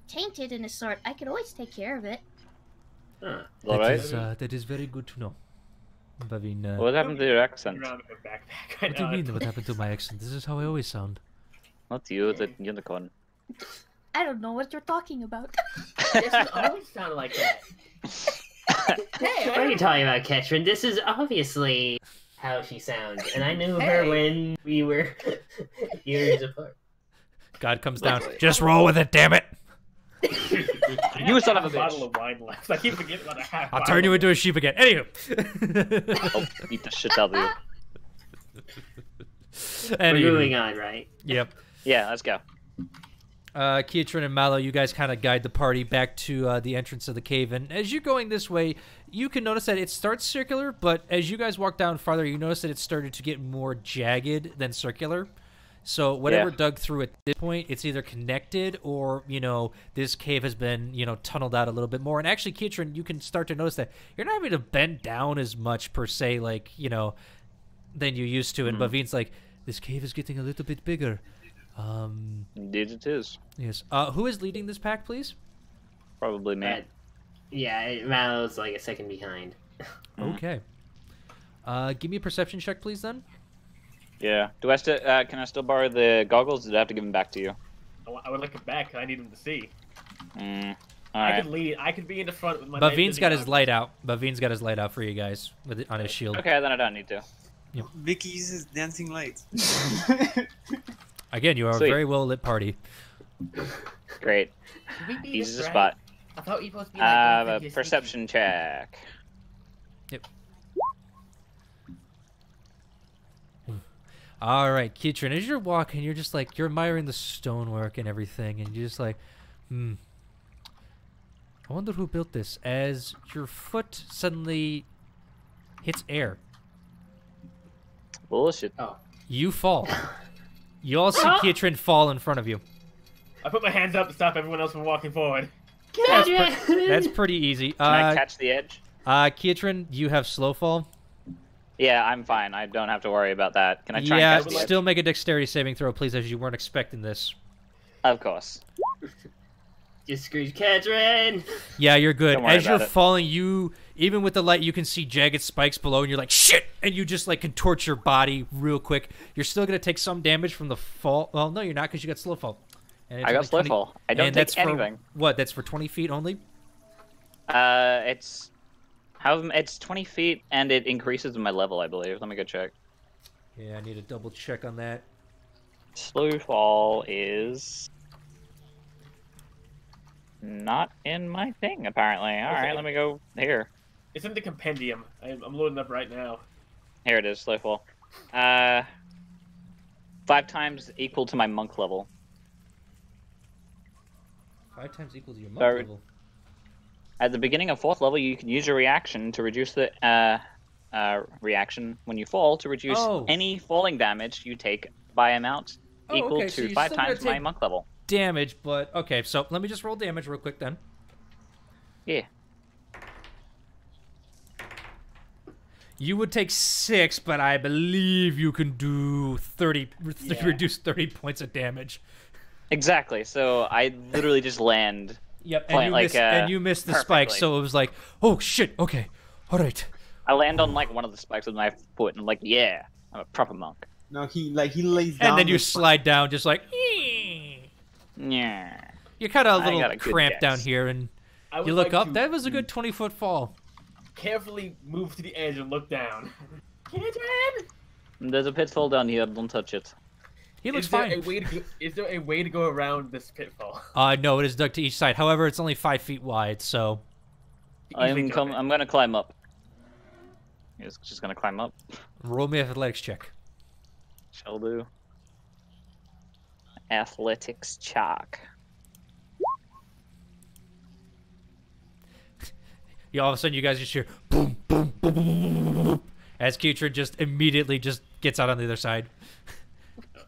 tainted in a sort, I could always take care of it. That is very good to know. Bavine, What happened to your accent? What do you mean what happened to my accent? This is how I always sound. Not you, the unicorn. I don't know what you're talking about. It doesn't always sound like that. Hey, what are you talking about, Ketrin? This is obviously how she sounds, and I knew her when we were years apart. God comes down. Just roll with it, damn it. You son of a bottle bitch. of wine left. I keep forgetting about a half. I'll turn you into a sheep again. Anywho. I'll beat the shit out of you. We're moving on, right? Yep. Yeah, let's go. Kietran and Mallow, you guys kind of guide the party back to the entrance of the cave, and as you're going this way, you can notice that it starts circular, but as you guys walk down farther, you notice that it started to get more jagged than circular. So whatever dug through at this point, it's either connected or, you know, this cave has been, you know, tunneled out a little bit more. And actually, Kietran, you can start to notice that you're not having to bend down as much per se, like, you know, than you used to. And Bavin's like, this cave is getting a little bit bigger. Indeed it is. Yes. Who is leading this pack, please? Probably me. Yeah, Mallow's like a second behind. Okay. Give me a perception check, please, then. Yeah. Do I still? Can I still borrow the goggles? Or do I have to give them back to you? I would like it back. 'Cause I need them to see. All I right. could lead. I could be in the front with my. Bavin's got his light out. Bavin's got his light out for you guys with it on his shield. Okay, then I don't need to. Vicky uses dancing lights. Again, you are Sweet. a very well lit party. Great. Should we be Easy this to right? spot. I thought you were supposed to be like. A perception check. Yep. All right, Kietran, as you're walking, you're just like, you're admiring the stonework and everything, and you're just like, I wonder who built this, as your foot suddenly hits air. Bullshit. Oh. You fall. You all see Kietran fall in front of you. I put my hands up to stop everyone else from walking forward. That's pretty easy. Can I catch the edge? Kietran, you have slow fall. Yeah, I'm fine. I don't have to worry about that. Can I try Yeah, and catch the edge? still make a dexterity saving throw, please, as you weren't expecting this. Of course. Just screech, Catherine! Yeah, you're good. Don't worry As you're about it. falling, you, even with the light, you can see jagged spikes below, and you're like, shit! And you just, like, contort your body real quick. You're still going to take some damage from the fall. Well, no, you're not, because you got slow fall. And it's I got only slow 20 fall. I don't and take that's anything. For, what, that's for 20 feet only? It's 20 feet, and it increases my level, I believe. Let me go check. Yeah, I need to double check on that. Slow fall is not in my thing, apparently. All right, let me go here. It's in the compendium. I'm loading up right now. Here it is, slow fall. 5 times equal to my monk level. 5 times equal to your monk Sorry. level. At the beginning of 4th level, you can use your reaction to reduce the reaction when you fall to reduce any falling damage you take by amount equal okay, so to you're 5 still gonna times my take- monk level. Damage, but okay, so let me just roll damage real quick then. Yeah. You would take 6, but I believe you can do 30, reduce 30 points of damage. Exactly. So I literally just land. Yep, Point, and you missed the spike, perfectly. so it was like, oh shit, okay, all right. I land on like one of the spikes with my foot, and I'm like, yeah, I'm a proper monk. No, he lays down. And then you the- slide down, just like, Yeah. you're kind of a I got little a good cramped down guess. here, and I would you look like up. to That was a good 20-foot fall. carefully move to the edge and look down. Catherine! There's a pitfall down here. Don't touch it. He looks Is there fine. is there a way to go around this pitfall? No, it is dug to each side. However, it's only 5 feet wide, so Easily jump in. I'm gonna climb up. He's just gonna climb up. roll me an athletics check. Shall do. Athletics check. Yeah, all of a sudden, you guys just hear boom, boom, boom, boom, boom, boom, boom, as Keatron just immediately just gets out on the other side.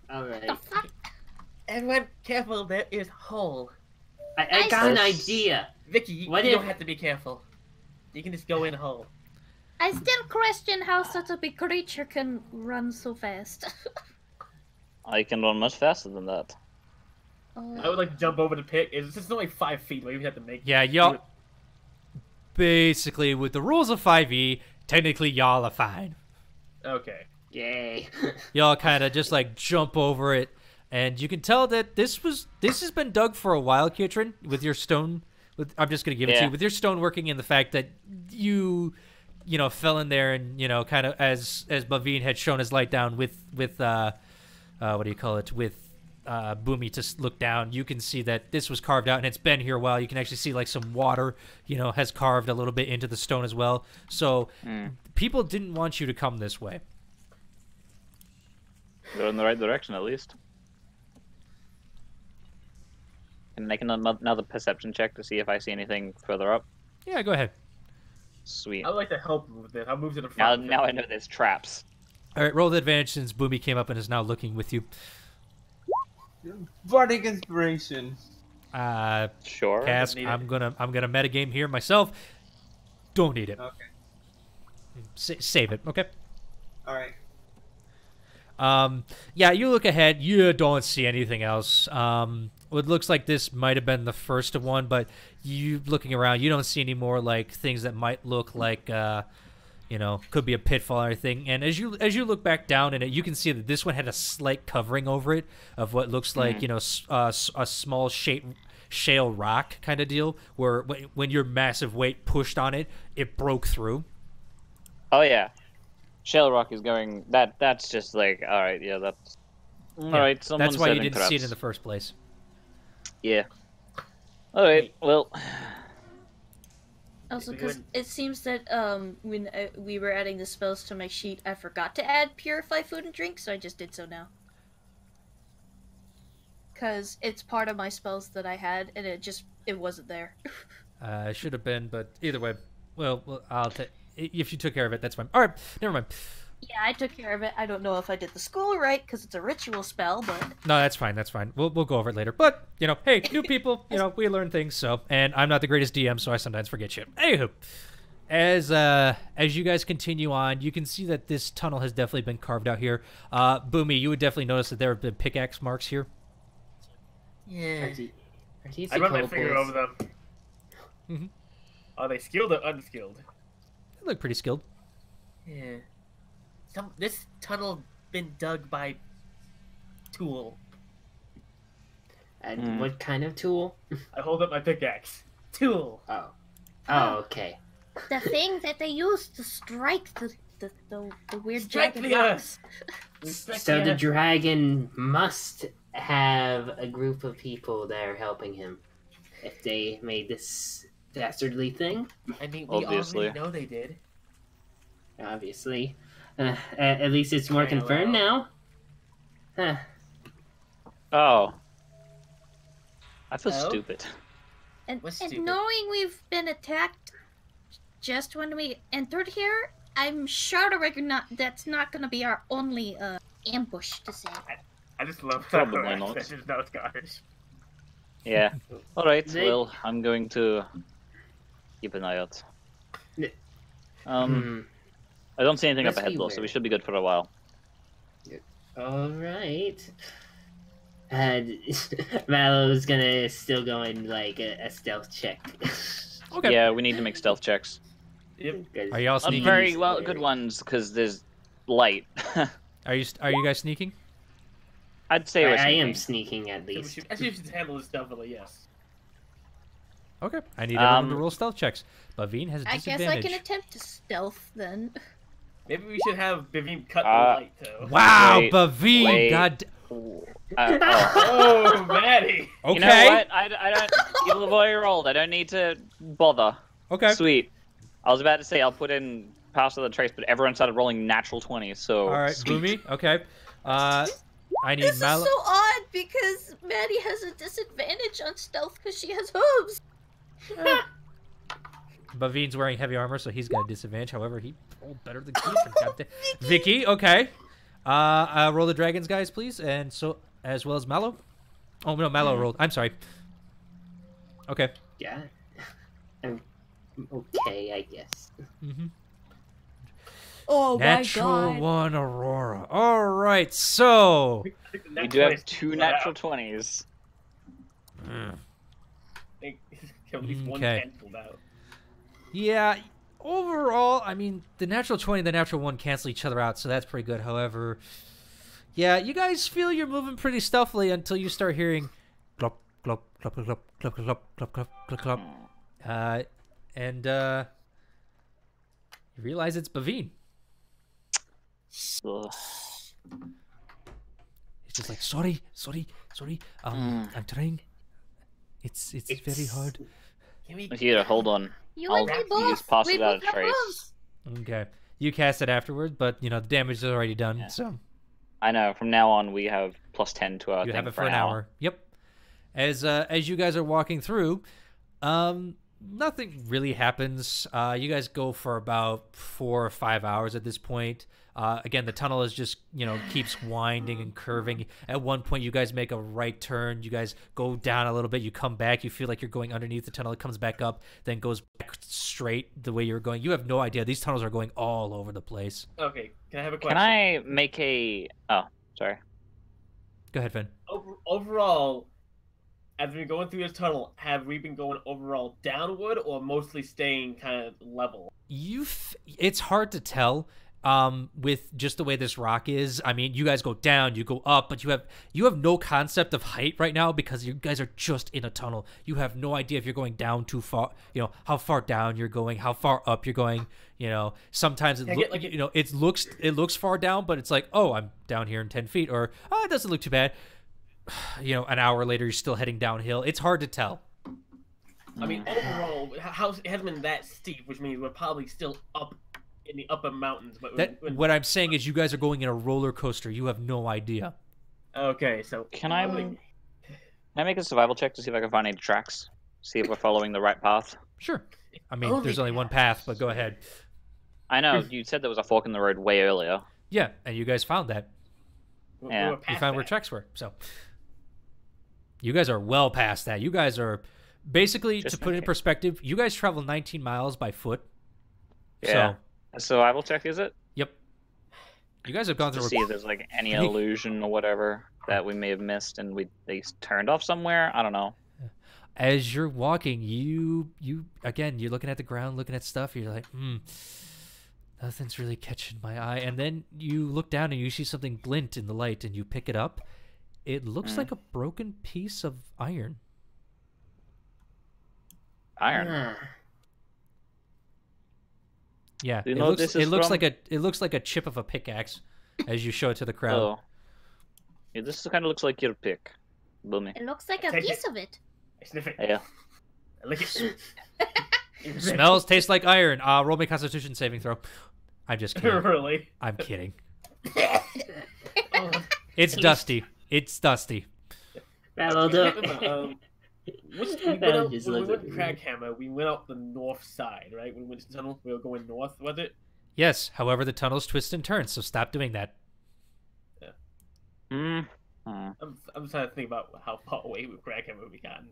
Alright. Everyone, careful, there is hole. I got an idea. Vicky, you What don't if- have to be careful. You can just go in hole. I still question how such a big creature can run so fast. I can run much faster than that. I would like to jump over the pit. It's only 5 feet. We even have to make. Yeah, y'all. Basically, with the rules of 5e, technically y'all are fine. Okay. Yay. Y'all kind of just like jump over it, and you can tell that this has been dug for a while, Kietran, with your stone. I'm just gonna give it to Yeah. you with your stone working, and the fact that you fell in there, and kind of as Bavine had shown his light down with what do you call it, with Boomy to look down, you can see that this was carved out and it's been here a while. You can actually see like some water, has carved a little bit into the stone as well. So people didn't want you to come this way. Go in the right direction, at least. Can I make another perception check to see if I see anything further up? Yeah, go ahead. Sweet. I'd like to help with this. I'll move to the front. Now I know there's traps. All right, roll the advantage since Boomy came up and is now looking with you. Bardic inspiration. Sure. Cask, I'm gonna metagame here myself. Don't need it. Okay. Save it, okay? All right. Yeah, you look ahead. You don't see anything else. It looks like this might have been the first of one, but you looking around, you don't see any more like things that might look like, could be a pitfall or anything. And as you look back down in it, you can see that this one had a slight covering over it of what looks like, a small shale rock kind of deal, where when your massive weight pushed on it, it broke through. Oh yeah. Shale rock is going. That's just like, all right, yeah, that's all right. That's why you didn't see it in the first place. Yeah. All right. Well. Also, because it seems that when we were adding the spells to my sheet, I forgot to add purify food and drink, so I just did so now. Because it's part of my spells that I had, and it wasn't there. It should have been, but either way, well I'll take. If you took care of it, that's fine. All right, never mind. Yeah, I took care of it. I don't know if I did the school right, because it's a ritual spell, but... No, that's fine, that's fine. We'll go over it later. But, hey, new people, we learn things, so... And I'm not the greatest DM, so I sometimes forget shit. Anywho, as you guys continue on, you can see that this tunnel has definitely been carved out here. Boomy, you would definitely notice that there have been pickaxe marks here. Yeah. I run my finger over them. Mm-hmm. Are they skilled or unskilled? They look pretty skilled. Yeah. This tunnel been dug by tool. And what kind of tool? I hold up my pickaxe. Tool. Oh, okay. The thing that they use to strike the weird Strike dragon the rocks. So the dragon must have a group of people that are helping him. If they made this dastardly thing. I mean, we Obviously. already know they did. Obviously. At least it's more confirmed now. Huh. Oh. I feel Oh? stupid. And What's stupid? knowing we've been attacked just when we entered here, I'm sure that's not going to be our only ambush to say. I just love Probably that. not. There's no scars. Yeah. All right. They- Well, I'm going to keep an eye out. I don't see anything Must up ahead be though, so we weird. should be good for a while. All right. And Mallow's gonna still go in like a stealth check. Okay. Yeah, we need to make stealth checks. Yep. Are y'all Not sneaking? very well good ones because there's light. Are you guys sneaking? I'd say we're I am sneaking. sneaking at We least. should, actually, we should handle this stealthily, yes. Okay. I need everyone to Um, roll stealth checks. Bavine has a I guess disadvantage. I can attempt to stealth then. Maybe we should have Bivim cut the Uh, light, too. Wow, Wait, Bavine! wait. God. Oh. Oh, Maddie! Okay. You know what? I don't. Even the boy rolled. I don't need to bother. Okay. Sweet. I was about to say I'll put in pass the trace, but everyone started rolling natural 20s. So All right, sweet. Boomy. Okay. I need This is Mallow. so odd because Maddie has a disadvantage on stealth because she has hooves. Bavine's wearing heavy armor, so he's got a disadvantage. However, he rolled better than Keith. Vicky, okay. Roll the dragons, guys, please, and so as well as Mallow. Oh no, Mallow rolled. I'm sorry. Okay. Yeah. I'm okay, I guess. Mm-hmm. Oh Natural one, Aurora. All right, so. We do have two natural 20s. At least one Okay. canceled out. Yeah, overall, I mean, the natural 20 and the natural 1 cancel each other out, so that's pretty good. However, yeah, you guys feel you're moving pretty stealthily until you start hearing glop, glop, glop, glop, glop, glop, glop, glop, glop, glop. And you realize it's Bavine. Ugh. just like, sorry. I'm trying. It's very hard. Here, hold on. You I'll and me use both. pass We without both a have trace. gloves. Okay. You cast it afterwards, but the damage is already done. Yeah. So I know. From now on, we have +10 to our you thing have it for for an hour. Yep. As you guys are walking through, nothing really happens. You guys go for about 4 or 5 hours at this point. Again, the tunnel is just, keeps winding and curving. At one point, you guys make a right turn. You guys go down a little bit. You come back. You feel like you're going underneath the tunnel. It comes back up, then goes back straight the way you're going. You have no idea. These tunnels are going all over the place. Okay, can I have a question? Can I make a... Oh, sorry. Go ahead, Finn. Overall, as we're going through this tunnel, have we been going overall downward or mostly staying kind of level? It's hard to tell. With just the way this rock is. I mean, you guys go down, you go up, but you have no concept of height right now because you guys are just in a tunnel. You have no idea if you're going down too far, how far down you're going, how far up you're going. Sometimes it looks far down, but it's like, oh, I'm down here in 10 feet, or oh, it doesn't look too bad. An hour later, you're still heading downhill. It's hard to tell. I mean, overall, it hasn't been that steep, which means we're probably still up in the upper mountains. But what I'm saying is you guys are going in a roller coaster. You have no idea. Okay, so Can I make a survival check to see if I can find any tracks? See if we're following the right path? Sure. I mean, there's only one path, but go ahead. I know, you said there was a fork in the road way earlier. Yeah, and you guys found that. Yeah. You found where tracks were, so you guys are well past that. You guys are basically, to put it in perspective, you guys travel 19 miles by foot. Yeah. So, a survival check, is it? yep. You guys have gone To through. see if there's like any illusion or whatever that we may have missed and they turned off somewhere. I don't know. As you're walking, you again, you're looking at the ground, looking at stuff. You're like, nothing's really catching my eye. And then you look down and you see something glint in the light, and you pick it up. It looks like a broken piece of iron. Iron. Yeah, Do you know what this is from? It looks like a chip of a pickaxe as you show it to the crowd. Oh. Yeah, this kind of looks like your pick. Boomy. It looks like a Take piece of it. I sniff it. Yeah. I lick it. Smells, tastes like iron. Roll me a Constitution saving throw. I'm just kidding. Really? I'm kidding. Oh. It's dusty. It's dusty. That'll do. When we went to Crackhammer, we went up the north side, right? When we went to the tunnel, we were going north, was it? Yes. However, the tunnels twist and turn, so stop doing that. I'm trying to think about how far away with Crackhammer we gotten.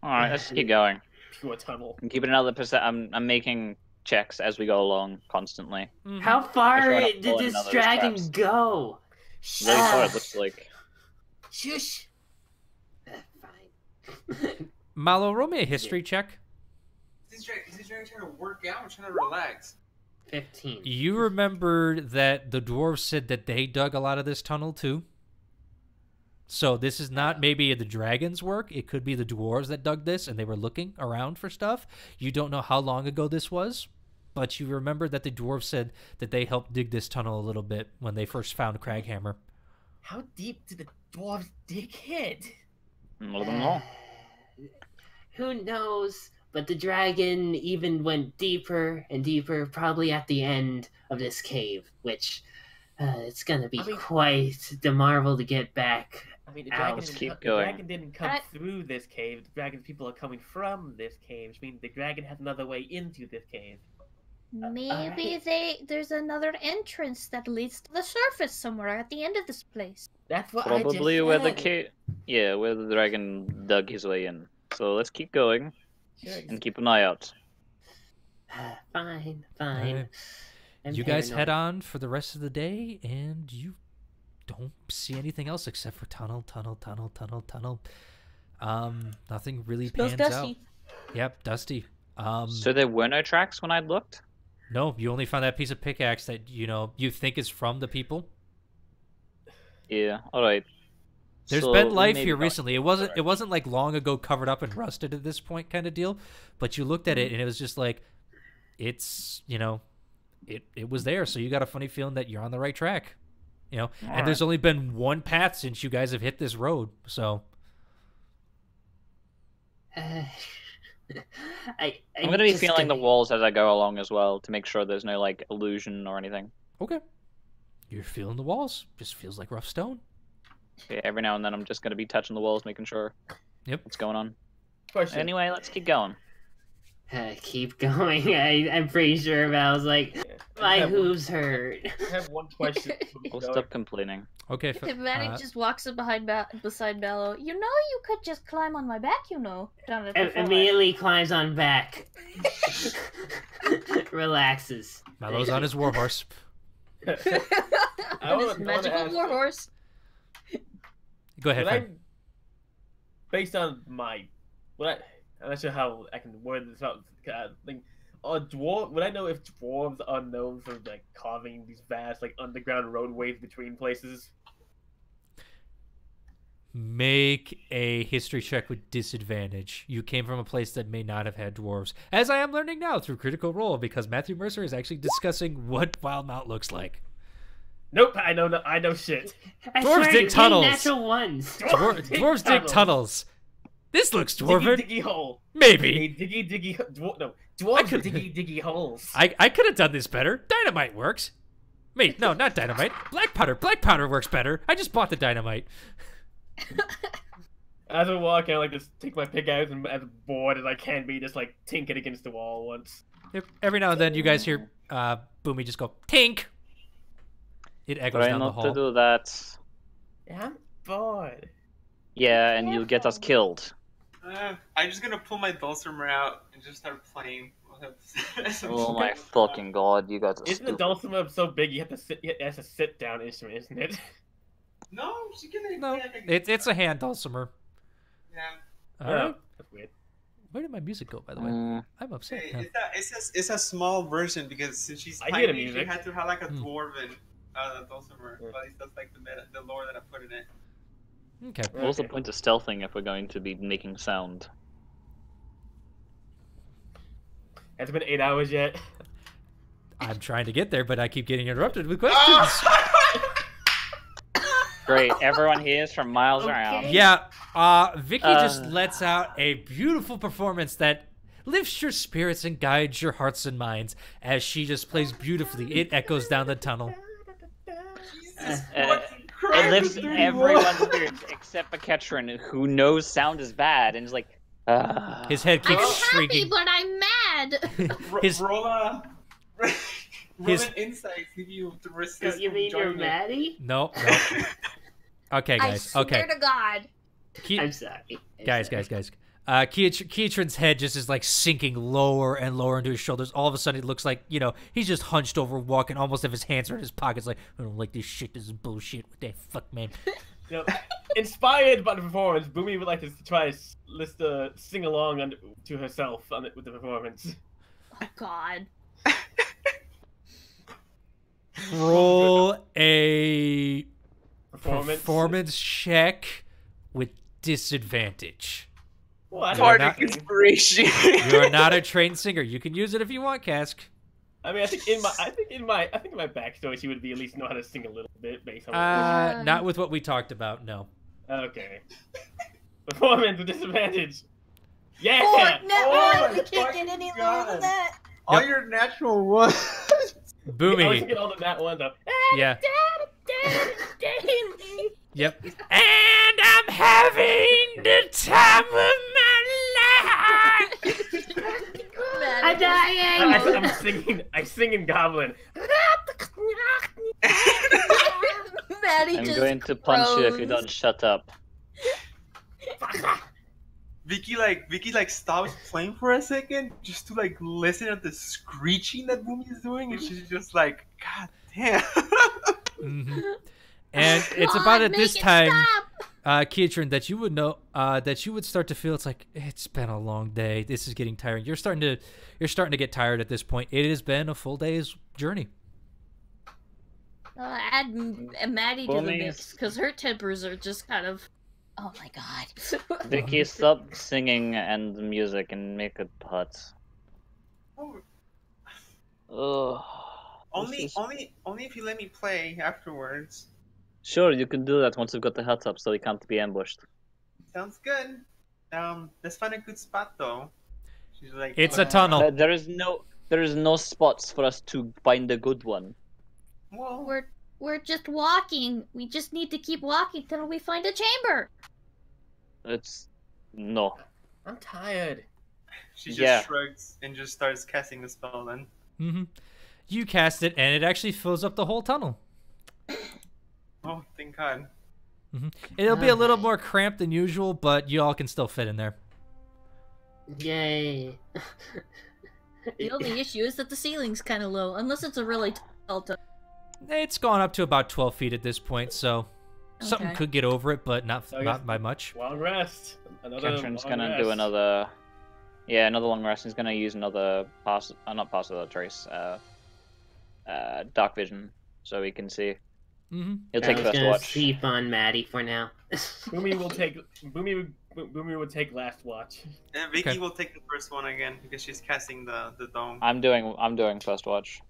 All right, let's keep going. Pure tunnel. I'm keeping another percent. I'm making checks as we go along constantly. How far Try not to did pull in this none of those dragon traps. go? Really far, it looks like. Shush. Fine. Malo, roll me a history check. Is this dragon trying to work out? I'm trying to relax. 15. You remember that the dwarves said that they dug a lot of this tunnel too? So this is not maybe the dragon's work. It could be the dwarves that dug this and they were looking around for stuff. You don't know how long ago this was, but you remember that the dwarves said that they helped dig this tunnel a little bit when they first found Craghammer. How deep did the dwarves dig it? I don't know. Who knows? But the dragon even went deeper and deeper, probably at the end of this cave, which it's gonna be quite the marvel to get back. I mean, the Ow, dragon didn't come through this cave. The dragon's people are coming from this cave, which means the dragon has another way into this cave. Maybe there's another entrance that leads to the surface somewhere at the end of this place. That's what Probably I just where the said. cave. Yeah, where the dragon dug his way in. So let's keep going and keep an eye out. Fine. Alright. You guys head on for the rest of the day, and you don't see anything else except for tunnel. Nothing really Smells pans dusty. out. Yep, dusty. So there were no tracks when I looked? No, you only found that piece of pickaxe that you think is from the people. Yeah, alright. There's So been life maybe here not. recently. It wasn't like long ago covered up and rusted at this point kind of deal, but you looked at it and it was just like it's, it was there, so you got a funny feeling that you're on the right track. You know, All and there's only been one path since you guys have hit this road. So I'm I'm gonna be just feeling the gonna- walls as I go along as well to make sure there's no like illusion or anything. okay, you're feeling the walls. Just feels like rough stone. Yeah, every now and then I'm just gonna be touching the walls, making sure Yep. what's going on. Question. Anyway, let's keep going. Keep going. I'm pretty sure Val's like, Yeah. my I have one- hooves hurt. I have one question. We'll stop complaining. Okay. If Maddie just walks up beside Bello, you know you could just climb on my back, you know. Done it before. Immediately climbs on back. Relaxes. Mallo's on his warhorse. I On his wanna magical ask- warhorse. Go ahead. Would I, Fran. based on my, I'm not sure how I can word this out. Like, would I know if dwarves are known for like carving these vast like underground roadways between places? Make a history check with disadvantage. You came from a place that may not have had dwarves, as I am learning now through Critical Role, because Matthew Mercer is actually discussing what Wildmount looks like. Nope, I know shit. I Dwarves swear dig you're getting tunnels. Natural ones. Dwarves dig tunnels. This looks dwarven. Diggy hole. Maybe. Dwarves diggy holes. I could have done this better. Dynamite works. Wait, no, not dynamite. Black powder. Black powder works better. I just bought the dynamite. As I walk, I like just take my pick out and as bored as I can be, just like tink it against the wall once. Every now and then, you guys hear Boomy just go tink. It echoes Try down the not to hall. do that. Yeah, I'm bored. Yeah, and you'll get us killed. I'm just gonna pull my dulcimer out and just start playing. Oh my fucking god, you guys are Isn't the stupid. dulcimer so big you have to sit? It has a sit down instrument, isn't it? No, she can. No, play like a- it's a hand dulcimer. Yeah. All right. Oh, that's weird. Where did my music go, by the way? Mm, I'm upset. Hey, now. it's a small version because since she's I hear the tiny, she music. had to have like a Hmm. dwarven dulcimer. Yeah. At least that's like the lore that I put in it. Okay. what's the Okay. point of stealthing if we're going to be making sound? Has it been 8 hours yet? I'm trying to get there, but I keep getting interrupted with questions. Great, everyone hears from miles around. Okay. Yeah, Vicky just lets out a beautiful performance that lifts your spirits and guides your hearts and minds as she just plays beautifully. It echoes down the tunnel. Jesus Uh, fucking It Christ, lifts 31. everyone's spirits except for Ketrin, who knows sound is bad and is like, His head I'm keeps happy, shrieking. but I'm mad. His Roll his- an insight if you to So resist. you mean you're joining it. Maddie? no. Okay, I guys. swear Okay, to God. I'm sorry. guys. Keatron's head just is like sinking lower and lower into his shoulders. All of a sudden, it looks like, he's just hunched over, walking, almost if his hands are in his pockets. Like, I don't like this shit. This is bullshit. What the fuck, man? Inspired by the performance, Boomy would like to try to sing along to herself with the performance. Oh, God. Roll a Performance. check with disadvantage. Well, I You're don't Part not- of inspiration. You're not a trained singer. You can use it if you want, Cask. I mean, I think in my backstory, she would be at least know how to sing a little bit based on. Not with what we talked about. No. Okay. Performance with disadvantage. Yeah. Oh, no, Oh we my can't get any lower God. than that. All your natural ones. I always Boomy. get all the nat ones though. Yeah. Yep. And I'm having the time of my life. I'm dying! I sing in Goblin. Maddie I'm just going to punch you if you groans. don't shut up. Vicky stops playing for a second just to listen at the screeching that Boomy is doing, and she's just like, God damn. Mhm. And it's God, about at make this it time, stop. Keatron, that you would know, that you would start to feel it's been a long day. This is getting tiring. You're starting to get tired at this point. It has been a full day's journey. Add Maddie to the Boomies. mix because her tempers are just kind of. Oh my God. Vicky, stop singing and the music and make it hot. Oh, Ugh. only if you let me play afterwards. Sure, you can do that once we've got the hut up so we can't be ambushed. Sounds good. Let's find a good spot though. She's like, It's a looking tunnel. around. There is no spots for us to find a good one. Well, We're just walking. We just need to keep walking till we find a chamber. No. I'm tired. she just Yeah. shrugs and just starts casting the spell then. Mm-hmm. You cast it, and it actually fills up the whole tunnel. Oh, thank God. It'll be a little more cramped than usual, but you all can still fit in there. Yay. The only issue is that the ceiling's kind of low, unless it's a really tall tunnel. It's gone up to about 12 feet at this point, so something Okay. could get over it, but not So I guess- by much. Long rest. Another Kentron's long gonna rest. do another. Yeah, another long rest. He's gonna use another not pass without trace. Dark vision, so he can see. Mm-hmm. He'll I take was first gonna watch. sleep on Maddie for now. Boomy will take last watch. And Vicky Okay. will take the first one again because she's casting the dome. I'm doing first watch.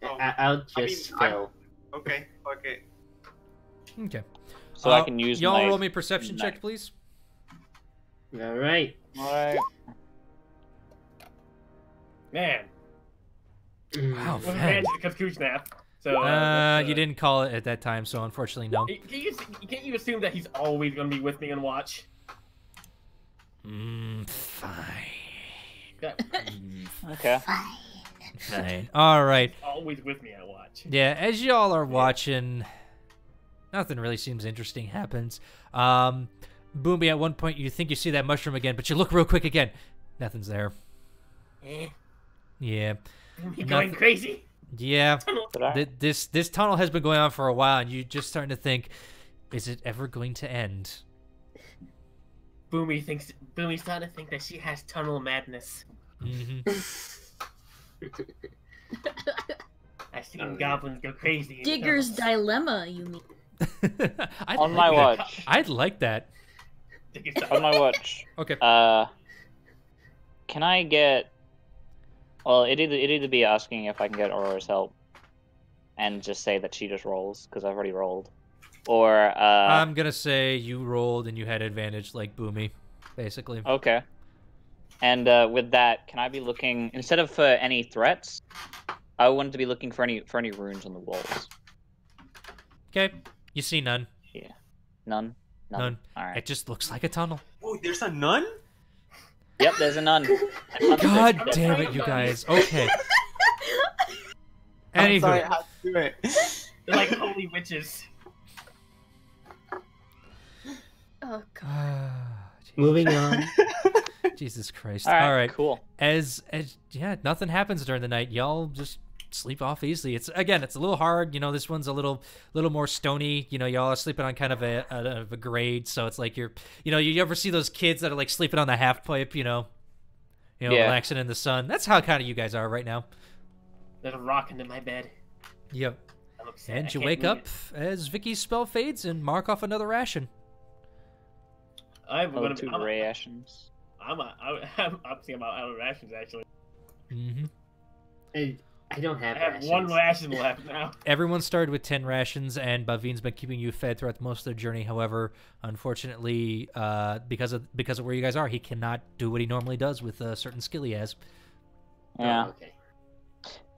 Oh, I'll I mean, just I- fill. okay. Okay. So I can use y'all my. roll me a perception check, knife. please. All right. Alright. Man. Wow, Well, man. because Kuchnap. So. You didn't call it at that time, so unfortunately, no. Can't you assume that he's always gonna be with me on watch? Fine. That- Okay. Fine. All right. always with me on watch. Yeah, as y'all are watching, nothing really seems interesting happens. Boomy, at one point you think you see that mushroom again, but you look real quick again. Nothing's there. Eh, Yeah. you going Nothing- crazy? Yeah. Did I? This tunnel has been going on for a while, and you're just starting to think, is it ever going to end? Boomy's starting to think that she has tunnel madness. Mm-hmm. I've seen goblins go crazy. in Digger's tunnels. dilemma, you mean? On my watch. I'd like that. Digger's On dilemma. my watch. Okay. Can I get? Well, it'd either be asking if I can get Aurora's help, and just say that she just rolls because I've already rolled, or I'm gonna say you rolled and you had advantage, like Boomy, basically. okay. And with that, can I be looking instead of for any threats? I wanted to be looking for any runes on the walls. Okay. You see none. Yeah. None. None. All right. It just looks like a tunnel. Oh, there's a nun? Yep, there's a nun. I punched God it. damn it, you guys. Okay. I'm sorry, Anywho. how to do it. They're like holy witches. Oh god. Moving on. Jesus Christ. All right. All right. Cool. As yeah, nothing happens during the night. Y'all just sleep off easily. It's a little hard. You know, this one's a little more stony. You know, y'all are sleeping on kind of a grade, so it's like you ever see those kids that are like sleeping on the half pipe, Yeah. relaxing in the sun. That's how kind of you guys are right now. There's a rock into my bed. Yep. I'm upset. I And you can't wake move up it. as Vicky's spell fades and mark off another ration. I'm gonna. Two I'm rations. thinking about out of rations actually. Mm-hmm. I don't have I have rations. one ration left now. Everyone started with 10 rations, and Bavin's been keeping you fed throughout most of the journey. However, unfortunately, because of where you guys are, he cannot do what he normally does with a certain skill he has. Yeah. Oh, okay.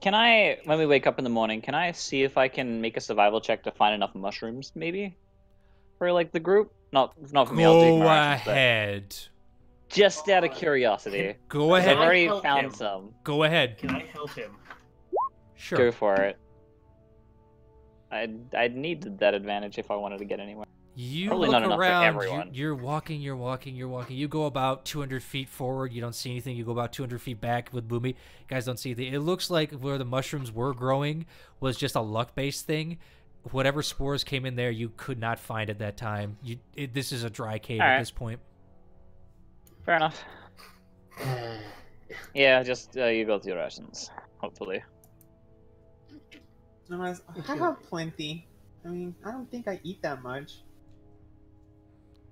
Can I, when we wake up in the morning, can I see if I can make a survival check to find enough mushrooms, maybe, for like the group? Not for me. I'll take Go my rations, but ahead. just out of curiosity. Go 'Cause I've ahead. already Help found him. some. Go ahead. Can I help him? Sure. Go for it. I'd need that advantage if I wanted to get anywhere. You Probably look not enough for around. everyone. You're walking. You go about 200 feet forward. You don't see anything. You go about 200 feet back with Boomy. You guys don't see anything. It looks like where the mushrooms were growing was just a luck-based thing. Whatever spores came in there, you could not find at that time. This is a dry cave All at right. this point. Fair enough. Yeah, just you go through your rations, hopefully. I have plenty. I mean, I don't think I eat that much.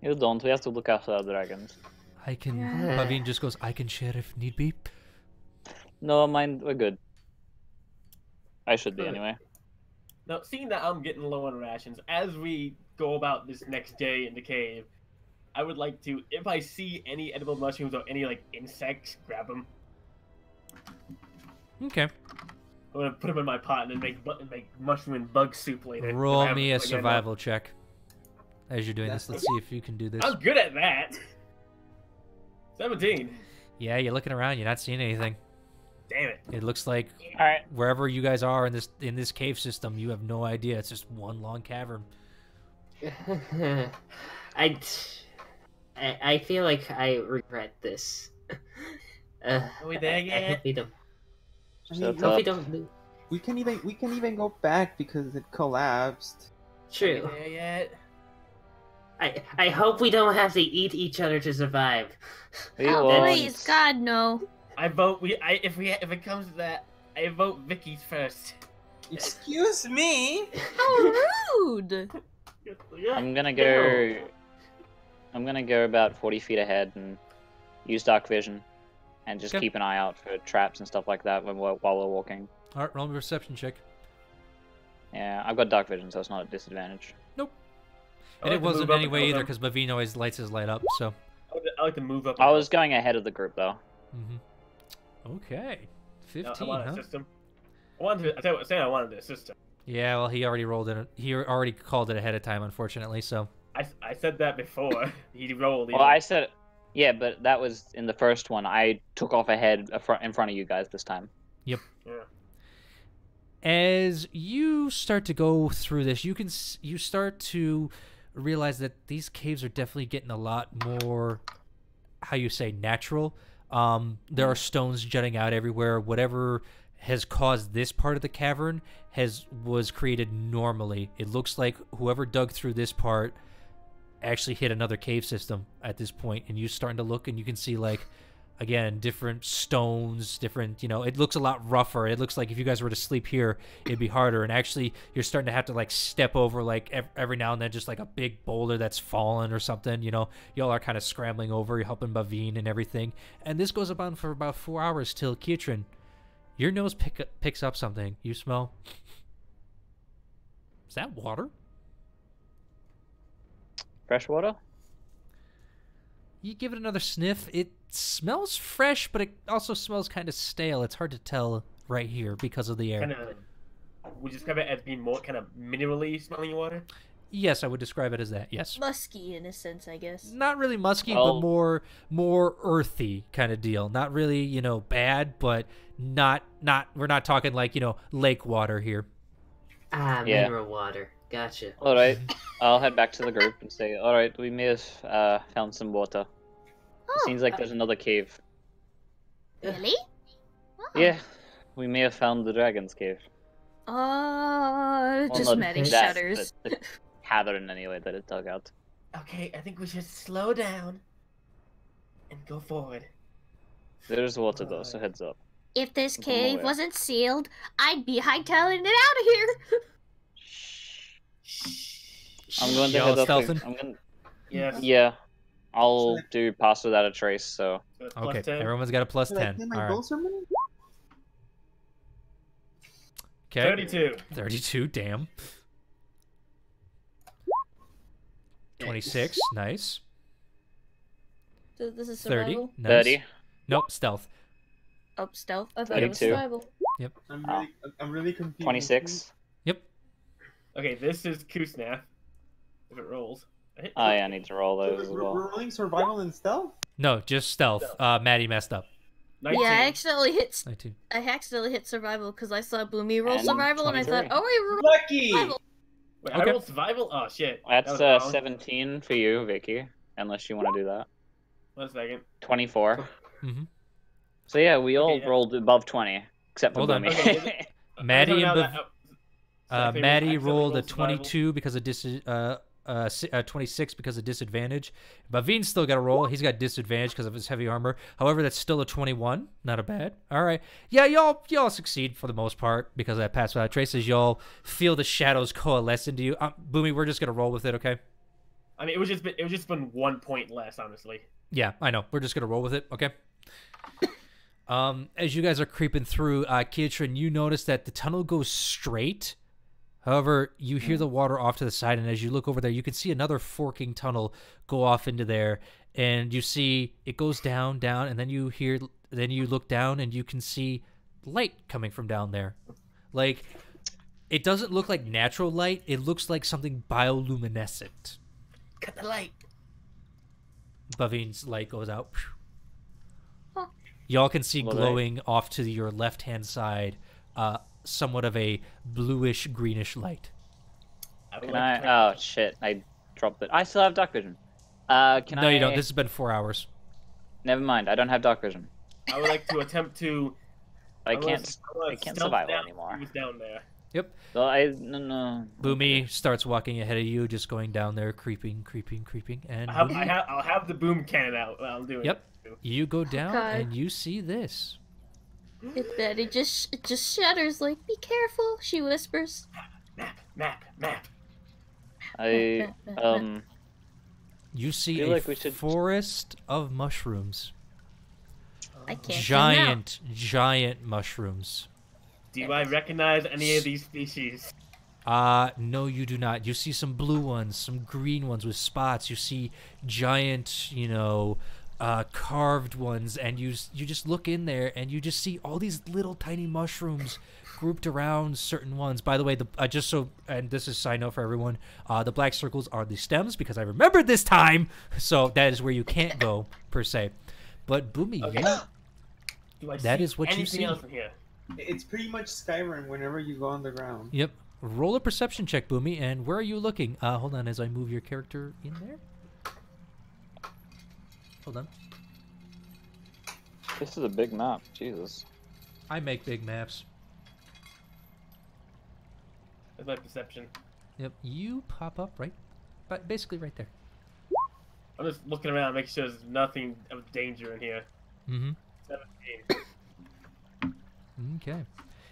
You don't. We have to look after our dragons. I can. Yeah. Bavin just goes. I can share if need be. No, mine. We're good. I should be Good. anyway. Now, seeing that I'm getting low on rations, as we go about this next day in the cave, I would like to, if I see any edible mushrooms or any, like, insects, grab them. Okay. I'm gonna put them in my pot and then make mushroom and bug soup later. Roll If I have- me a again, survival check. As you're doing this, let's see if you can do this. I'm good at that. 17. Yeah, you're looking around. You're not seeing anything. Damn it. It looks like All right. wherever you guys are in this cave system, you have no idea. It's just one long cavern. I feel like I regret this. Are we there I yet? hope we don't. I So mean, Hope we tough. don't. we can even go back because it collapsed. Are we True. there yet? I hope we don't have to eat each other to survive. We Oh, won't. please, God, no. I vote if it comes to that, I vote Vicky's first. Excuse me. How rude! I'm gonna go. I'm gonna go about 40 feet ahead and use dark vision, and just Okay. keep an eye out for traps and stuff like that while we're walking. All right, roll me a perception check. Yeah, I've got dark vision, so it's not a disadvantage. And it wasn't anyway either because Bavine always lights his light up. So. I like to move up. I was going ahead of the group though. Okay. No, 15, I want huh? a system. I wanted to. I tell you what, saying I wanted a system. Yeah, well, he already rolled it. He already called it ahead of time, unfortunately. So. I said that before. He rolled. Well, I said, yeah, but that was in the first one. I took off ahead in front of you guys this time. Yeah. As you start to go through this, you start to realize that these caves are definitely getting a lot more, how you say, natural. There are stones jutting out everywhere. Whatever has caused this part of the cavern was created normally. It looks like whoever dug through this part actually hit another cave system at this point, and you're starting to look and you can see, like, again, different stones, different, it looks a lot rougher. It looks like if you guys were to sleep here, it'd be harder. And actually, you're starting to have to, like, step over, like, every now and then, just like a big boulder that's fallen or something, Y'all are kind of scrambling over, you're helping Bavine and everything. And this goes on for about 4 hours till Kietrin, your nose picks up something. You smell. Is that water? Fresh water? You give it another sniff. It smells fresh, but it also smells kind of stale. It's hard to tell right here because of the air. Kind of. Would you describe it as being more kind of minerally smelling water? Yes, I would describe it as that. Yes. Musky in a sense, I guess. Not really musky, Oh. but more earthy kind of deal. Not really, bad, but not we're not talking like, lake water here. Ah, Yeah. mineral water. Gotcha. All right, I'll head back to the group and say, all right, we may have found some water. It seems like there's another cave. Really? Oh. Yeah, we may have found the dragon's cave. Just not Maddie that, shudders. but the cavern anyway that it dug out. Okay, I think we should slow down and go forward. There's water though, so heads up. If this I'm cave aware. wasn't sealed, I'd be hightailing it out of here. I'm going to Y'all head up. stealthing? I'm gonna. Yes. Yeah, I'll do pass without a trace. So So it's Okay, plus 10. everyone's got a plus Should I 10. play All my right. goal ceremony? Okay. 32. 32, damn. 26, nice. So this is 30, survival. nice. 30. Nope, stealth. Oh, stealth. I thought it was 32. survival. I'm really confused. 26. Okay, this is Kusnath. If it rolls. I hit Oh yeah, I need to roll those as We're well. rolling survival and stealth? No, just stealth. Maddie messed up. 19. Yeah, I accidentally hit. 19. I accidentally hit survival because I saw Boomy roll And survival, and I thought, 23. oh wait, we're Lucky! survival. Wait, Okay. I rolled survival? Oh shit. That's That was wrong. 17 for you, Vicky. Unless you want to do that. 1 second. 24. Mm-hmm. So yeah, we all yeah. rolled above 20, except for Hold on. Boomy. Okay, Maddie now and that- so I think we Maddie accidentally rolled a survival. 22 because of 26 because of disadvantage. Bavine's still got a roll. He's got disadvantage because of his heavy armor. However, that's still a 21. Not a bad. All right. Yeah, y'all succeed for the most part because of that pass without traces. Y'all feel the shadows coalesce into you. Boomy, we're just gonna roll with it, okay? I mean, it was just been 1 point less, honestly. Yeah, I know. We're just gonna roll with it, okay? As you guys are creeping through, Kietrin, you notice that the tunnel goes straight. However, you hear the water off to the side, and as you look over there, you can see another forking tunnel go off into there, and you see it goes down, and then you look down, and you can see light coming from down there. Like, it doesn't look like natural light. It looks like something bioluminescent. Cut the light. Bavin's light goes out. Huh. Y'all can see glowing off to your left-hand side, somewhat of a bluish-greenish light. Oh, shit. I dropped it. I still have dark vision. No, you don't. This has been 4 hours. Never mind. I don't have dark vision. I would like to attempt to... I can't survive anymore. Who's down there? Yep. Well, no. Boomy starts walking ahead of you, just going down there, creeping, and I'll have the boom cannon out. I'll do it. Yep. You go down and you see this. It just shatters like, be careful, she whispers. Map. You see a forest of mushrooms. I can't Giant mushrooms. Do I recognize any of these species? No, you do not. You see some blue ones, some green ones with spots. You see giant, carved ones, and you just look in there, and you just see all these little tiny mushrooms grouped around certain ones. By the way, and this is a side note for everyone, the black circles are the stems, because I remembered this time, so that is where you can't go, per se. But Boomy, that is what you see. Else in here? It's pretty much Skyrim whenever you go on the ground. Yep. Roll a perception check, Boomy, and where are you looking? Hold on as I move your character in there. Hold on. This is a big map. Jesus. I make big maps. That's my perception. Yep. You pop up basically right there. I'm just looking around, make sure there's nothing of danger in here. Mm-hmm. 17. Okay.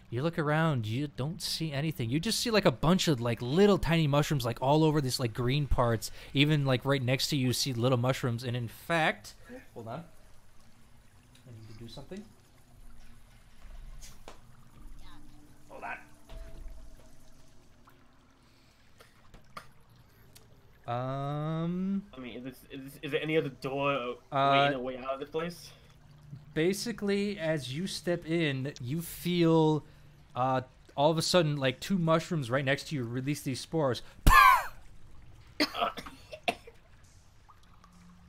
You look around, you don't see anything. You just see like a bunch of like little tiny mushrooms like all over this like green parts. Even like right next to you see little mushrooms. And in fact, hold on. I need to do something. Hold on. I mean, is there any other door way in or way out of this place? Basically, as you step in, you feel all of a sudden like two mushrooms right next to you release these spores.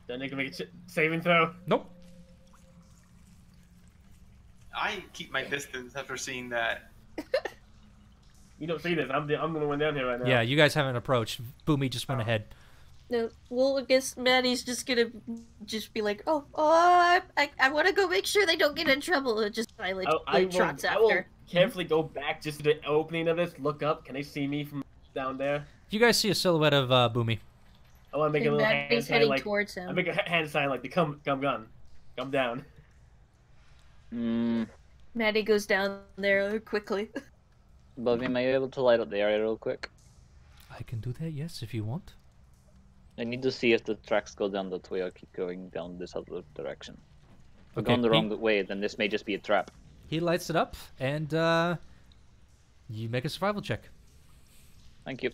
Then they can make a saving throw. Nope. I keep my distance after seeing that. You don't see this. I'm the one down here right now. Yeah, you guys haven't approached. Boomy just went ahead. No, well, I guess Maddie's just gonna be like, I want to go make sure they don't get in trouble. And just silently trots after. I will carefully go back just to the opening of this, look up. Can they see me from down there? You guys see a silhouette of Boomy. I want to make a little hand sign, like towards him. I make a hand sign like the come down. Maddie goes down there quickly. Bobby, am I able to light up the area real quick? I can do that, yes, if you want. I need to see if the tracks go down that way or keep going down this other direction. If we're Okay, going the wrong way, then this may just be a trap. He lights it up, and you make a survival check. Thank you.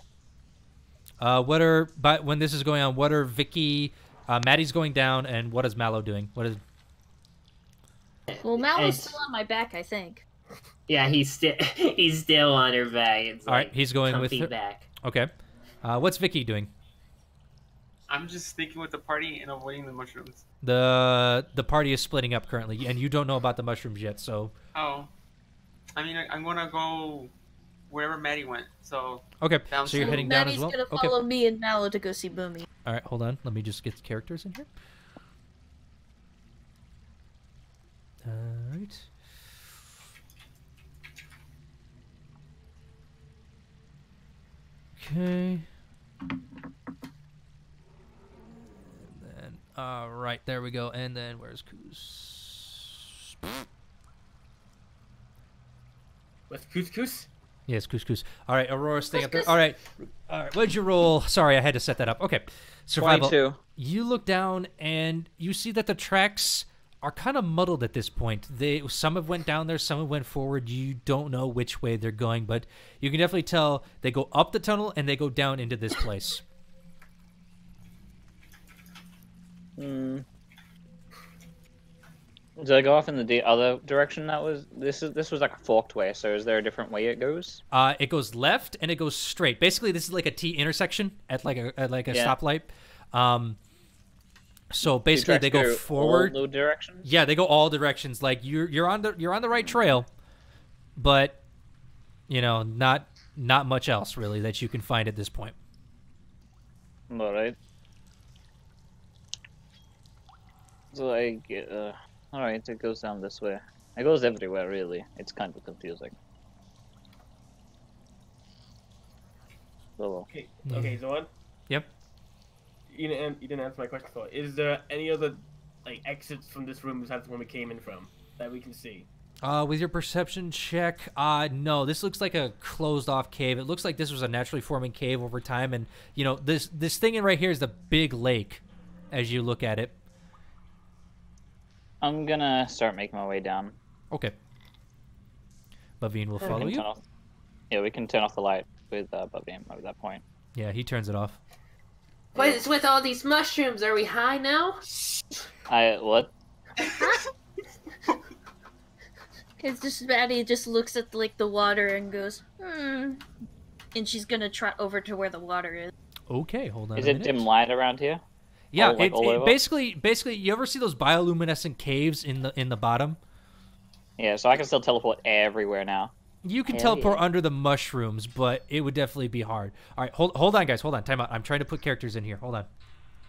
When this is going on, what are Vicky, Maddie's going down, and what is Mallow doing? Well, Mallow's still on my back, I think. Yeah, he's still on her back. It's all right, he's going with her. Back. Okay. What's Vicky doing? I'm just sticking with the party and avoiding the mushrooms. The party is splitting up currently, and you don't know about the mushrooms yet, so... Oh. I mean, I'm gonna go wherever Maddie went, so... Okay, so you're heading down as well? Maddie's gonna follow me and Mallow to go see Boomy. Alright, hold on. Let me just get the characters in here. Alright. Okay. Right, there we go. And then where's Coos? What's Couscous? Yes, Couscous. All right, Aurora's staying up there. All right. What'd you roll? Sorry, I had to set that up. Okay. Survival. 22. You look down and you see that the tracks are kind of muddled at this point. Some have went down there, some have went forward. You don't know which way they're going, but you can definitely tell they go up the tunnel and they go down into this place. Did I go off in the other direction? This was like a forked way. So is there a different way it goes? It goes left and it goes straight. Basically, this is like a T intersection at like a stoplight. So basically, they go forward. All directions? Yeah, they go all directions. Like you're on the right trail, but not much else really that you can find at this point. All right. So all right, it goes down this way. It goes everywhere, really. It's kind of confusing. So, Okay, Zorn. Yep. You didn't answer my question before. Is there any other exits from this room besides the one we came in from that we can see? With your perception check, no. This looks like a closed-off cave. It looks like this was a naturally forming cave over time, and this thing in right here is the big lake. As you look at it. I'm gonna start making my way down. Okay. Bavine will follow you. Yeah, we can turn off the light with Bavine at that point. Yeah, he turns it off. What is with all these mushrooms? Are we high now? What? It's just Maddie just looks at the water and goes, and she's gonna trot over to where the water is. Okay, hold on. Is it dim light around here? Yeah, basically, you ever see those bioluminescent caves in the bottom? Yeah, so I can still teleport everywhere now. You can teleport under the mushrooms, but it would definitely be hard. All right, hold on, guys. Hold on. Time out. I'm trying to put characters in here. Hold on.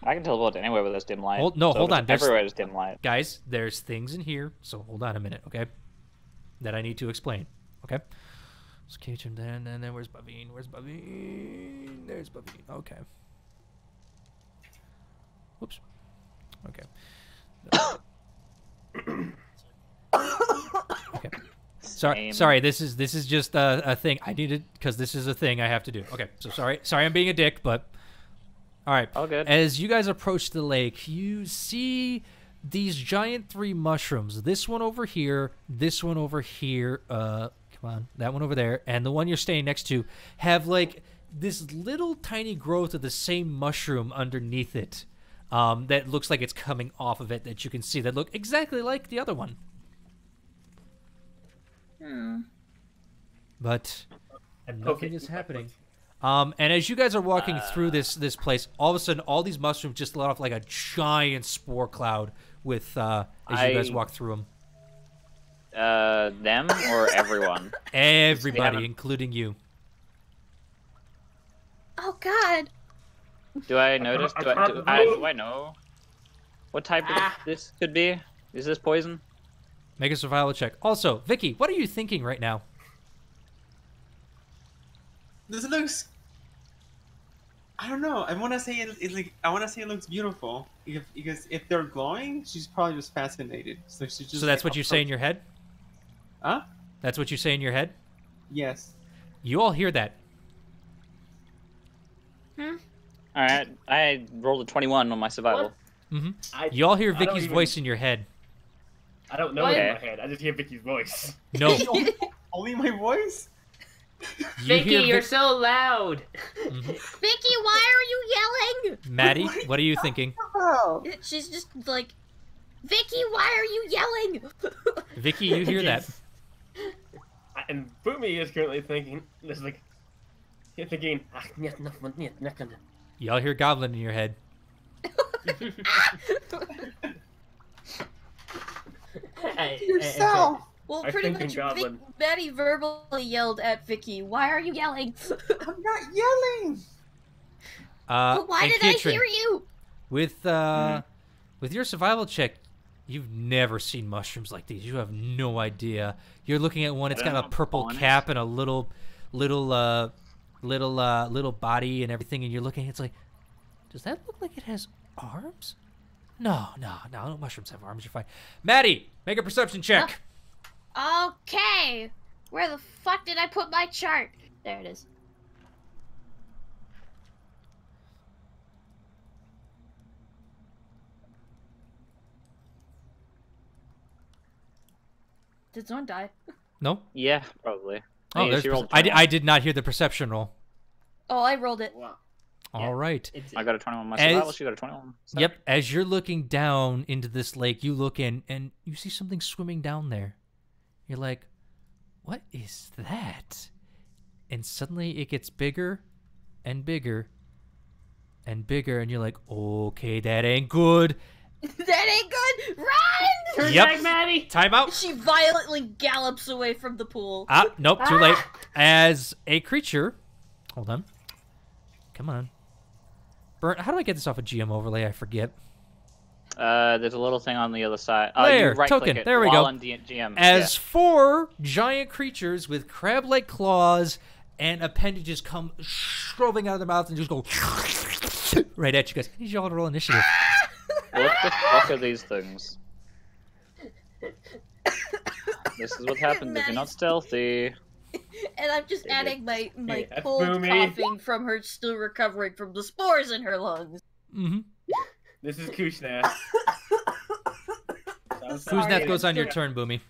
I can teleport anywhere with this dim light. Hold on. Everywhere is dim light. Guys, there's things in here, so hold on a minute, okay? That I need to explain, okay? So cage him then, and then where's Bavine? Where's Bavine? There's Bavine. Okay. Whoops. Okay. Okay. Sorry. This is just a thing I needed because this is a thing I have to do. Okay. So sorry, I'm being a dick, but all right. All good. As you guys approach the lake, you see these giant 3 mushrooms. This one over here. This one over here. Come on, that one over there, and the one you're staying next to have like this little tiny growth of the same mushroom underneath it. That looks like it's coming off of it that you can see that look exactly like the other one. But nothing is happening. And as you guys are walking through this place, all of a sudden all these mushrooms just let off like a giant spore cloud with as you guys walk through them. Them or everyone? Everybody, including you. Oh God. Do I notice? Do I know what type of this could be? Is this poison? Make a survival check. Also, Vicky, what are you thinking right now? This looks. I don't know. I want to say it looks beautiful because if they're glowing, she's probably just fascinated. So she's just. So that's what you say in your head? Huh? That's what you say in your head? Yes. You all hear that? All right, I rolled a 21 on my survival. You all hear Vicky's voice in your head. I don't know it in my head. I just hear Vicky's voice. No. Only my voice? Vicky, you're so loud. Vicky, why are you yelling? Maddie, what are you thinking? She's just like, Vicky, why are you yelling? Vicky, you hear that? And Boomy is currently thinking, he's thinking, Y'all hear Goblin in your head. Yourself. Well, I pretty think much, Goblin. Betty verbally yelled at Vicky, "Why are you yelling?" I'm not yelling. But why and did Katrin, I hear you? With your survival check, you've never seen mushrooms like these. You have no idea. You're looking at one. It's got a purple cap and a little body and everything, and you're looking. It's like, does that look like it has arms? No, mushrooms have arms. You're fine. Maddie, make a perception check. Okay. Where the fuck did I put my chart? There it is. Did Zorn die? No? Yeah, probably. Oh, Hey, there's she rolled I did not hear the perception roll. Oh, I rolled it. Wow. All right. I got a 21 on my As- survival. She got a 21. Yep, as you're looking down into this lake, you look in and you see something swimming down there. You're like, what is that? And suddenly it gets bigger and bigger and bigger, and you're like, okay, that ain't good. That ain't good! Run! Turn Yep. back, Maddie! Time out. She violently gallops away from the pool. Ah, nope, too late. As a creature, hold on. Come on. Burnt, how do I get this off a GM overlay? I forget. There's a little thing on the other side. There, You right-click token. it There we while go. on GM. As 4 giant creatures with crab-like claws and appendages come strobing out of their mouths and just go right at you guys. I need you all to roll initiative. What the fuck are these things? This is what happens if you're not stealthy. And I'm just adding my that's cold Boomy. coughing from her still recovering from the spores in her lungs. Mm-hmm. This is Kushnath. Kuzneth goes on your turn, Boomy.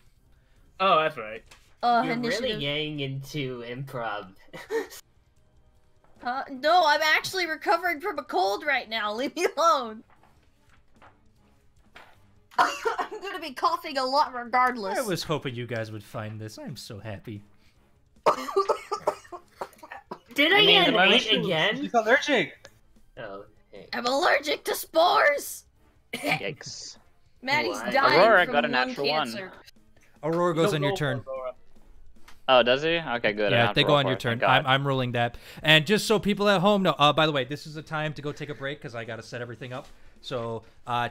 Oh, that's right. You're Initiative. really getting into improv. No, I'm actually recovering from a cold right now. Leave me alone. I'm gonna be coughing a lot regardless. I was hoping you guys would find this. I'm so happy. Did I get an 8 She's again? allergic. Oh, hey. I'm allergic to spores. Yikes. Maddie's What? dying Aurora from got a lung natural cancer. Aurora goes Don't on your roll for turn. Aurora. Oh, does he? Okay, good. I don't Yeah, have they to go roll on for your it, turn. thank God. I'm rolling that. And just so people at home know, by the way, this is a time to go take a break because I got to set everything up. So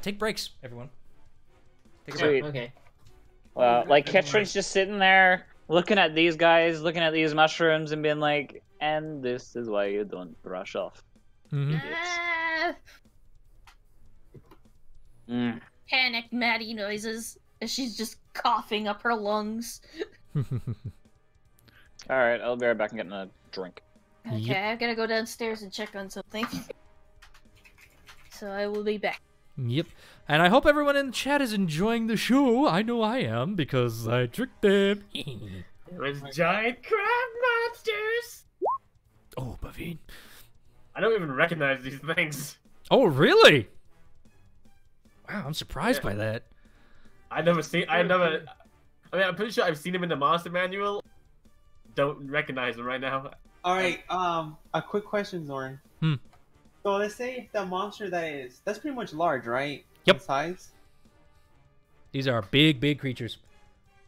take breaks, everyone. Take a break. Sweet. Okay. Well, like Ketrin's just sitting there looking at these guys, looking at these mushrooms, and being like, "And this is why you don't brush off." Mhm. Ah, Mm. panicked Maddie noises as she's just coughing up her lungs. All right, I'll be right back and getting a drink. Okay, Yep. I'm gonna go downstairs and check on something. So I will be back. Yep. And I hope everyone in the chat is enjoying the show. I know I am because I tricked them. There was giant crab monsters. Oh, Bavine. I don't even recognize these things. Oh, really? Wow, I'm surprised Yeah. by that. I mean, I'm pretty sure I've seen them in the monster manual. Don't recognize them right now. All right. A quick question, Zorn. Hmm. So let's say if the monster that's pretty much large, right? Yep. In size. These are big, big creatures.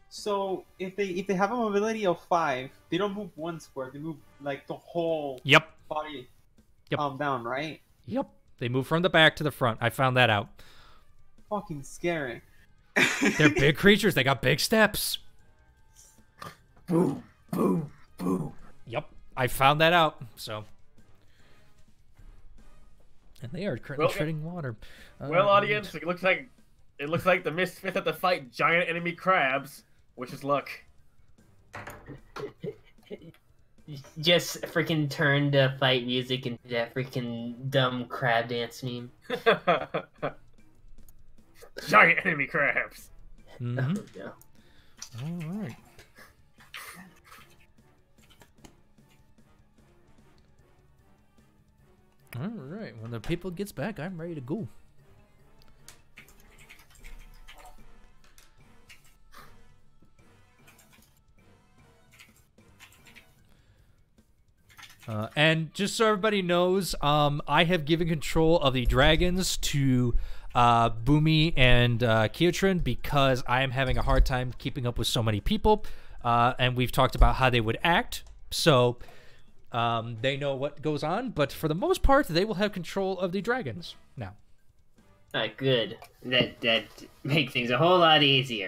So if they have a mobility of 5, they don't move one square. They move like the whole Yep. body. Yep. Down, right? Yep. They move from the back to the front. I found that out. Fucking scary. They're big creatures. They got big steps. Boom, boom, boom. Yep. I found that out. So. And they are currently Well, treading water. Well, audience, it looks like the Misfits have to fight giant enemy crabs. Wish us luck. Just freaking turn the fight music into that freaking dumb crab dance meme. Giant enemy crabs. Mhm. Oh, no. All right. All right. When the people gets back, I'm ready to go. And just so everybody knows, I have given control of the dragons to Boomy and Keotrin because I am having a hard time keeping up with so many people. And we've talked about how they would act. So they know what goes on. But for the most part, they will have control of the dragons now. Good. That makes things a whole lot easier.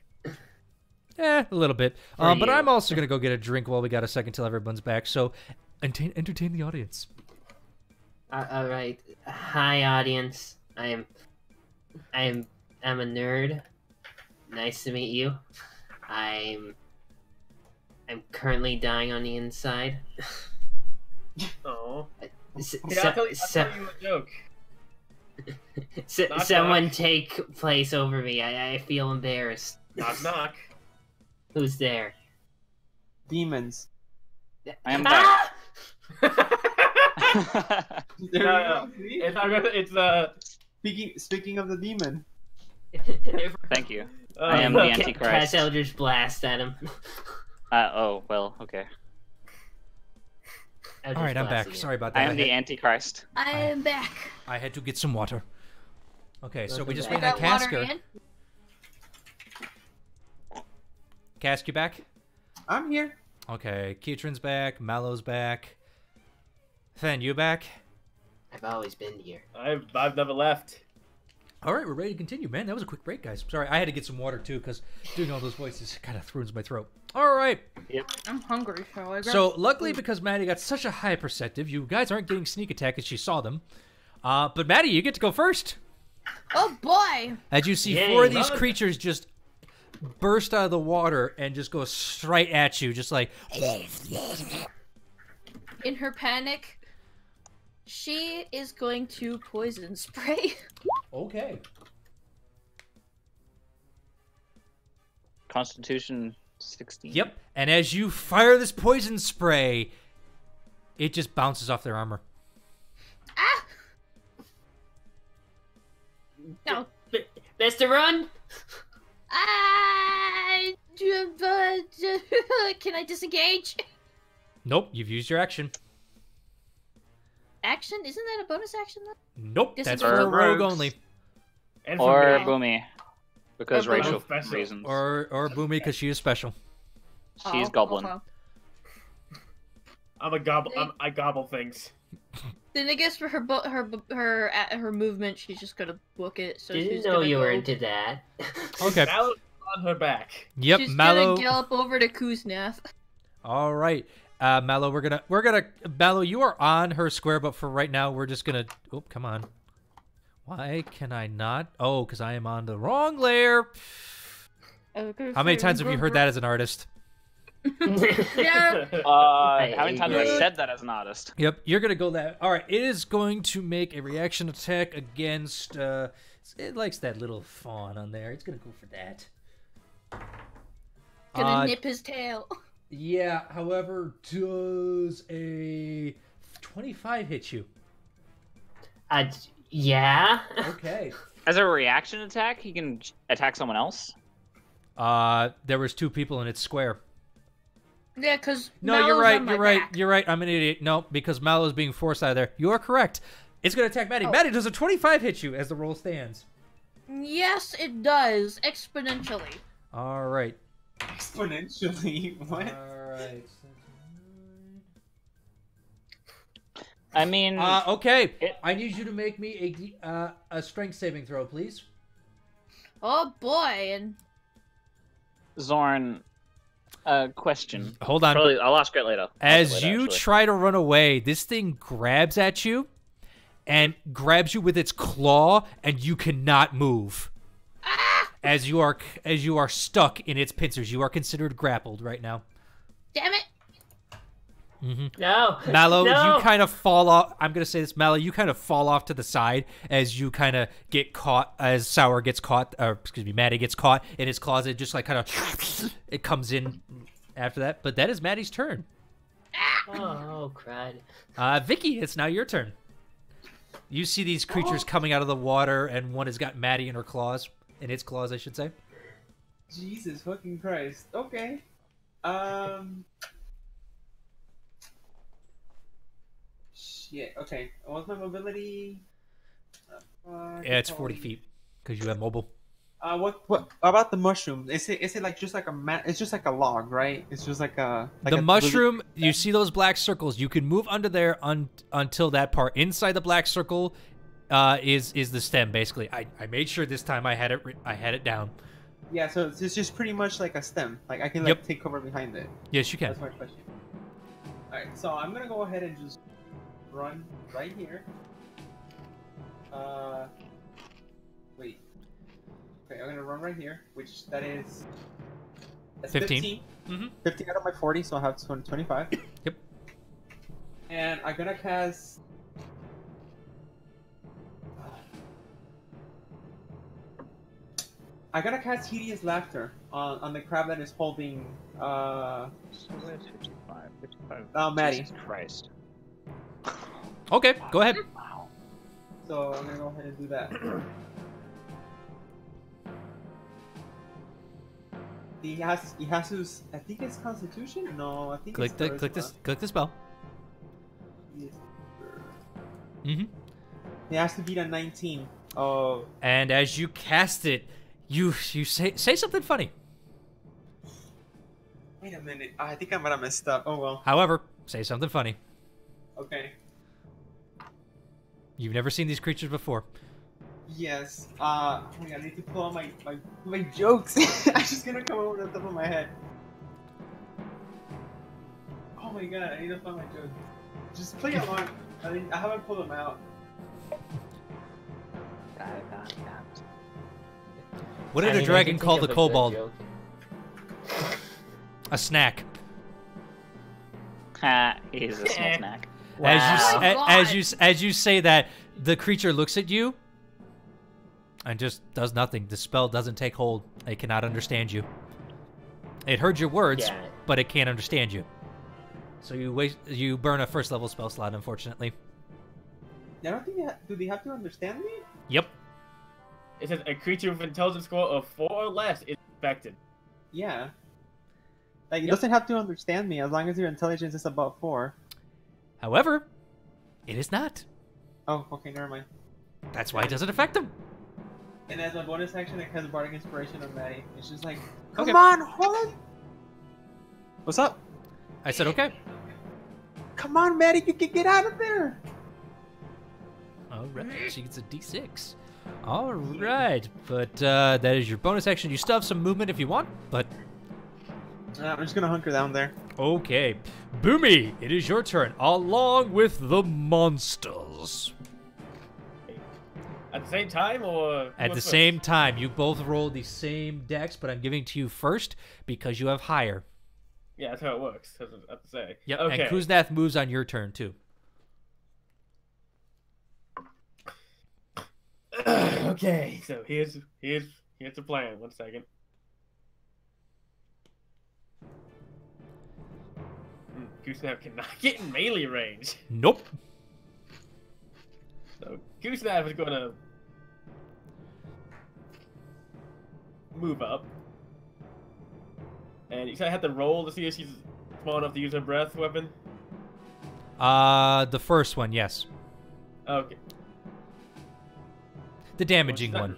A little bit. For But you. I'm also going to go get a drink while we got a second till everyone's back. So entertain the audience. All right. Hi, audience. I'm a nerd. Nice to meet you. I'm currently dying on the inside. Oh. S- Yeah, so- I'll tell you a joke. Knock, someone knock. take place over me. I feel embarrassed. Knock knock. Who's there? Demons. I am Ah! There we No, go. See? Speaking of the demon. Thank you. I am the Antichrist. Cast Eldritch Blast at him. Oh, well, okay. Eldritch All right, I'm Blast back. again. Sorry about that. I am the Antichrist. I am back. I had to get some water. Okay, so we Welcome just back. wait I on got water Casker. in. Cask, you back? I'm here. Okay, Keatron's back. Mallow's back. Fen, you back? I've always been here. I've never left. All right, we're ready to continue, man. That was a quick break, guys. Sorry, I had to get some water too, because doing all those voices kind of ruins my throat. All right. I'm hungry, so I grab So luckily, because Maddie got such a high perceptive, you guys aren't getting sneak attack as she saw them. But Maddie, you get to go first. Oh boy! As you see Yay, 4 of these Mother. creatures just burst out of the water and just go straight at you, just like. In her panic, she is going to poison spray. Okay. Constitution 16. Yep. And as you fire this poison spray, it just bounces off their armor. Ah! No. Best to run. Can I disengage? Nope, you've used your action. Action? Isn't that a bonus action though? Nope, that's Disengage. for rogue Rogues. only. And Or for me. Boomy. Because Or Boomy. racial Special. reasons. Or Boomy, because she is special. She's Oh, goblin. okay. I'm a gobble. I gobble things. Then I guess for her movement, she's just gonna book it. So Didn't she's know gonna you were go- into that. Okay. Mallow's on her back. Yep, She's Mallow. gonna gallop over to Kuznath. All right, Mallow. We're gonna. Mallow, you are on her square, but for right now, we're just gonna. Oh, come on. Why can I not? Oh, because I am on the wrong layer. How many times have you heard that as an artist? Yeah. How many times have I said that as an artist? Yep, you're gonna go that. All right, it is going to make a reaction attack against. It likes that little fawn on there. It's gonna go for that. Gonna nip his tail. Yeah. However, does a 25 hit you? Yeah. Okay. As a reaction attack, he can attack someone else? There was 2 people in its square. Yeah, because No, you're right. You're right. I'm an idiot. No, because Mallow is being forced out of there. You are correct. It's going to attack Maddie. Oh. Maddie, does a 25 hit you as the roll stands? Yes, it does exponentially. All right. Exponentially. What? All right. I mean, Okay. It- I need you to make me a strength saving throw, please. Oh boy, and Zorn, question. Hold on. Probably, I'll ask it later. As you try to run away, this thing grabs at you and grabs you with its claw, and you cannot move. As you are stuck in its pincers, you are considered grappled right now. damn it! No. Mallow, No. you kind of fall off. I'm gonna say this, Mallow. You kind of fall off to the side as you kind of get caught. As Sour gets caught, or excuse me, Maddie gets caught in his closet. Just like kind of, it comes in after that. But that is Maddie's turn. Oh, crud. Vicky, it's now your turn. You see these creatures coming out of the water, and one has got Maddie in her claws. In its claws, I should say. Jesus fucking Christ. Okay. Shit. Okay. What's my mobility? Yeah, it's 40 feet because you have mobile. What about the mushroom? Is it like just like it's just like a log, right? It's just like a The mushroom, you see those black circles. You can move under there until that part. Inside the black circle is the stem, basically. I made sure this time I had it down. Yeah, so it's just pretty much like a stem. Like I can Yep. take cover behind it. Yes, you can. That's my question. Alright, so I'm gonna go ahead and just run right here. Wait. Okay, I'm gonna run right here, which that's 15. Mm-hmm. 15 out of my 40, so I have 25. Yep. And I'm gonna cast. I gotta cast Hideous Laughter on the crab that is holding. So where's 55? 55. Oh, Maddie. Jesus Christ. Okay, go ahead. Wow. So I'm gonna go ahead and do that. He has to. I think it's Constitution. No, I think it's Click the spell. Yes. Mm-hmm. He has to beat a 19. Oh. And as you cast it, you say something funny. Wait a minute. I think I might have messed up. Oh well. However, say something funny. Okay. You've never seen these creatures before. Yes. I need to pull out my jokes. I'm just gonna come over the top of my head. Oh my god! I need to find my jokes. Just play along. I haven't pulled them out. What did a dragon call the kobold? A snack. Ha! He's a small snack. Wow. As you say that, the creature looks at you and just does nothing. The spell doesn't take hold. It cannot understand you. It heard your words, Yeah. but it can't understand you. So you burn a first level spell slot, unfortunately. I don't think do they have to understand me? Yep. It says a creature with intelligence score of 4 or less is infected. Yeah. Like it doesn't have to understand me as long as your intelligence is above 4. However, it is not. Oh, okay, never mind. That's why it doesn't affect them. And as my bonus action, I cast Bardic Inspiration on Maddie. It's just like, Okay. come on, hold. What's up? I said okay. Come on, Maddie, you can get out of there. All right, she gets a D6. All right, but that is your bonus action. You still have some movement if you want, but I'm just gonna hunker down there. okay. Boomy, it is your turn, along with the monsters. At the same time, or At the same time, you both roll the same dex, but I'm giving to you first because you have higher. Yeah, that's how it works. That's what I have to say. Yep, Okay. and Kuznath moves on your turn, too. Okay. So here's the plan. 1 second. Goosenap cannot get in melee range. Nope. So Goosenap is gonna move up. And you said I had to roll to see if she's small enough to use her breath weapon? The first one, yes. Okay. The damaging Well, one.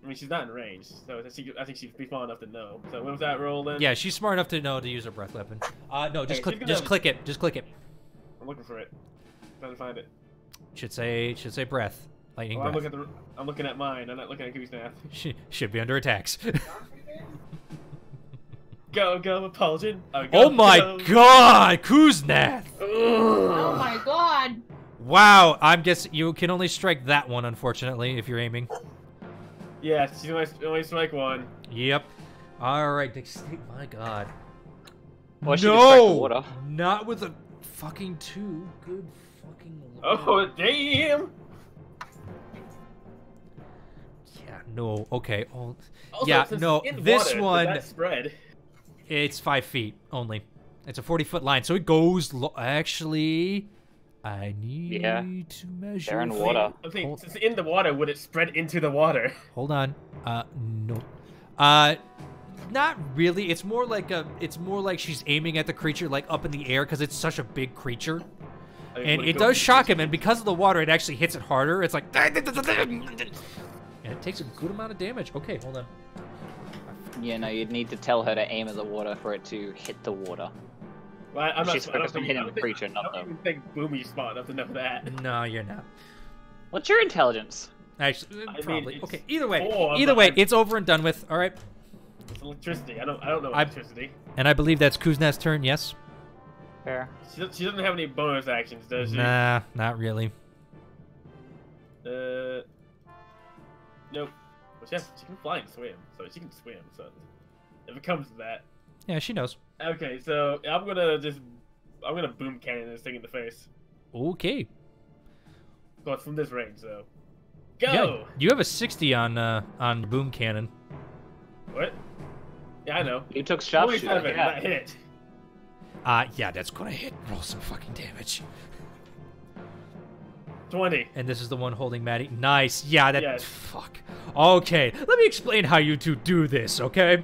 I mean, she's not in range, so I think she'd be small enough to know. So what was that roll then? Yeah, she's smart enough to know to use her breath weapon. No, just Hey, click, she's just gonna- click it, just click it. I'm looking for it. Trying to find it. Should say breath, lightning Oh, breath. I'm looking at mine. I'm not looking at Goosenap. Should be under attacks. Go, Paulgen. Oh my God, Kuznath! Oh my god. Wow, I'm guessing you can only strike that one, unfortunately, if you're aiming. Yeah, she's only strike one. Yep. All right, my God. Well, she can strike the No, water. not with a fucking 2. Good fucking Lord. Oh damn! Yeah, no, okay. Oh, Also, yeah, since no, it's in this water, does one, that spread. it's 5 feet only. It's a 40-foot line, so it goes. Actually, I need to measure. They're in water. I think since it's in the water, would it spread into the water? Hold on. No. Not really. It's more like she's aiming at the creature like up in the air because it's such a big creature. I mean, And would it go does into shock him, and because of the water, it actually hits it harder. It's like, and it takes a good amount of damage. Okay, hold on. Yeah, no, you'd need to tell her to aim at the water for it to hit the water. Well, I'm not. She's focused on hitting the creature, not I don't even think Boomy's smart enough to know that. No, you're not. What's your intelligence? Actually, I mean, probably. it's Okay, either way, 4, either but way, I'm- it's over and done with. All right, It's electricity. I don't know electricity. and I believe that's Kuznath's turn. Yes. Fair. She doesn't have any bonus actions, does she? Nah, not really. Nope. Well, she can fly and swim, so she can swim. So if it comes to that, Yeah, she knows. okay. So I'm gonna boom cannon this thing in the face. Okay. Well, it's from this range, so go. Yeah, you have a 60 on the boom cannon. Yeah, I know. You took Only sharpshooter. 7, Yeah. that hit. Yeah, that's gonna hit. Roll some fucking damage. 20. And this is the one holding Maddie. Nice. Yeah, that. Yes. Fuck. Okay, let me explain how you two do this, okay?